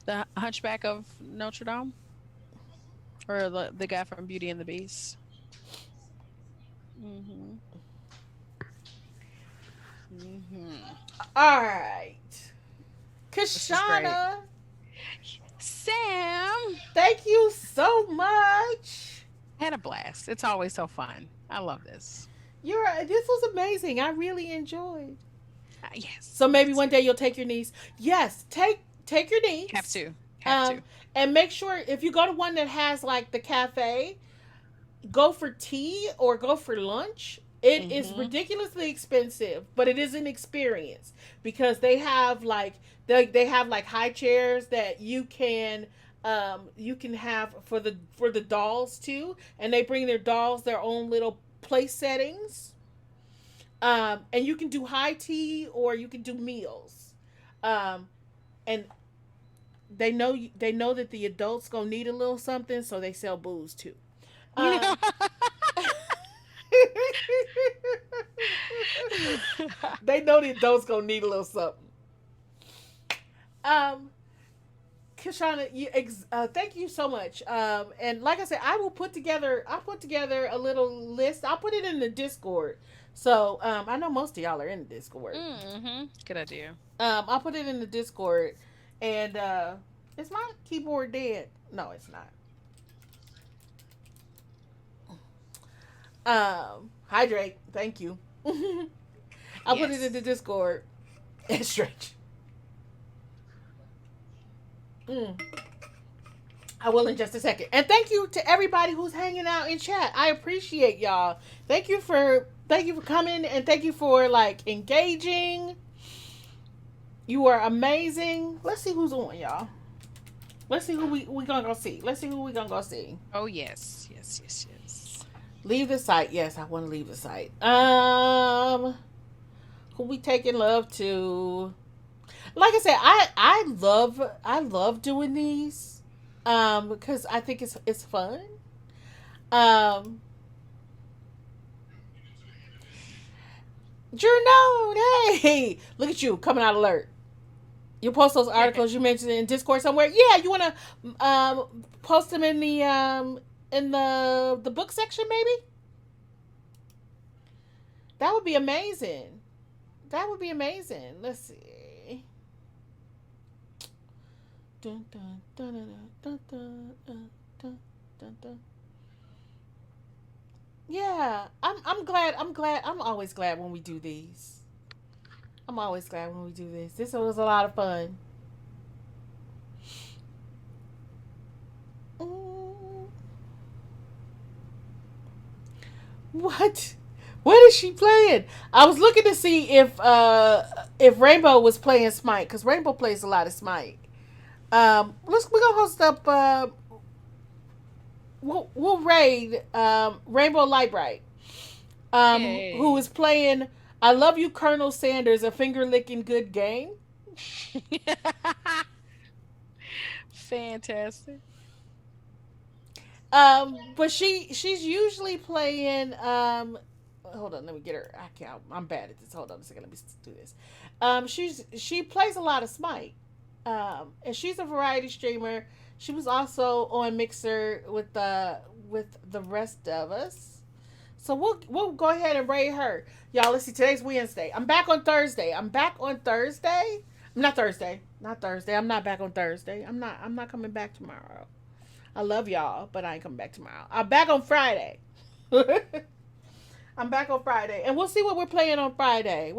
The Hunchback of Notre Dame, or the guy from Beauty and the Beast. All right, Kishonna, Sam, thank you so much. Had a blast. It's always so fun. I love this. This was amazing. I really enjoyed. Yes. So maybe one day you'll take your niece. Yes, take your Have niece. to. Have Um, to. and make sure if you go to one that has like the cafe, go for tea or go for lunch. It is Mm-hmm. ridiculously expensive, but it is an experience because they have like high chairs that you can have for the dolls too, and they bring their dolls their own little place settings. And you can do high tea or you can do meals. Um, and they know that the adults gonna need a little something, so they sell booze too. Um, they know the adults gonna need a little something. Um, Kishonna, thank you so much. And like I said, I'll put together a little list. I'll put it in the Discord. So I know most of y'all are in the Discord. Mm-hmm. Good idea. I'll put it in the Discord. And is my keyboard dead? No, it's not. Hydrate. Thank you. I'll put it in Yes. the Discord and stretch. Mm. I will in just a second. And thank you to everybody who's hanging out in chat. I appreciate y'all. Thank you for coming and thank you for like engaging. You are amazing. Let's see who's on, y'all. Let's see who we gonna go see. Let's see who we gonna go see. Oh yes. Yes. Yes. Yes. Leave the site. Yes, I want to leave the site. Who we taking love to? Like I said, I love doing these. Because I think it's fun. Um, Jernone, hey, look at you coming out alert. You post those articles you mentioned in Discord somewhere. Yeah, you wanna post them in the book section maybe? That would be amazing. That would be amazing. Let's see. Dun, dun, dun, dun, dun, dun, dun, dun, dun. Yeah, I'm always glad when we do these. I'm always glad when we do this. This was a lot of fun. Mm. What? What is she playing? I was looking to see if Rainbow was playing Smite because Rainbow plays a lot of Smite. We're gonna host up. We'll raid Rainbow Lightbright, who is playing "I Love You, Colonel Sanders," a finger licking good game. Fantastic. But she's usually playing. Hold on, let me get her. I can't. I'm bad at this. Hold on a second. Let me do this. She plays a lot of Smite. And she's a variety streamer. She was also on Mixer with the rest of us. So we'll go ahead and raid her. Y'all, let's see. Today's Wednesday. I'm back on Thursday. I'm not Thursday. Not Thursday. I'm not back on Thursday. I'm not coming back tomorrow. I love y'all, but I ain't coming back tomorrow. I'm back on Friday. I'm back on Friday, and we'll see what we're playing on Friday.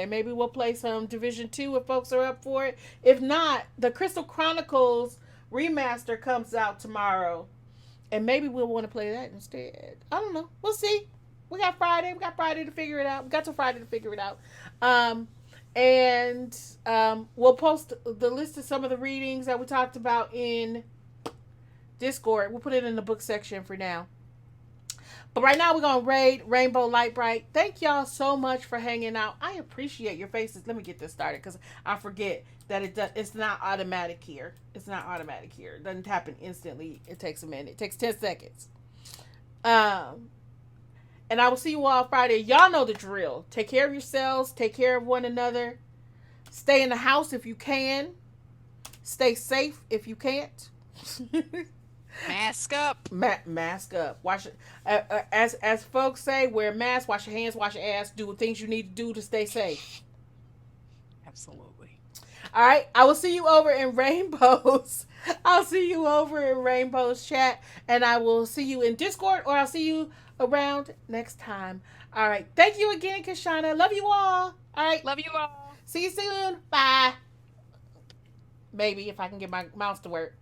Maybe we'll play some Division 2 if folks are up for it. If not, the Crystal Chronicles remaster comes out tomorrow, and maybe we'll want to play that instead. I don't know. We'll see. We got Friday. To figure it out. We got till Friday to figure it out. And we'll post the list of some of the readings that we talked about in Discord. We'll put it in the book section for now. But right now we're going to raid Rainbow Lightbright. Thank y'all so much for hanging out. I appreciate your faces. Let me get this started because I forget that it's not automatic here. It doesn't happen instantly. It takes a minute. It takes 10 seconds. And I will see you all Friday. Y'all know the drill. Take care of yourselves. Take care of one another. Stay in the house if you can. Stay safe if you can't. Mask up. Mask up. Wash it. As folks say, wear a mask, wash your hands, wash your ass, do things you need to do to stay safe. Absolutely. All right. I will see you over in Rainbows. I'll see you over in Rainbows chat, and I will see you in Discord, or I'll see you around next time. All right. Thank you again, Kishonna. Love you all. All right. Love you all. See you soon. Bye. Maybe if I can get my mouse to work.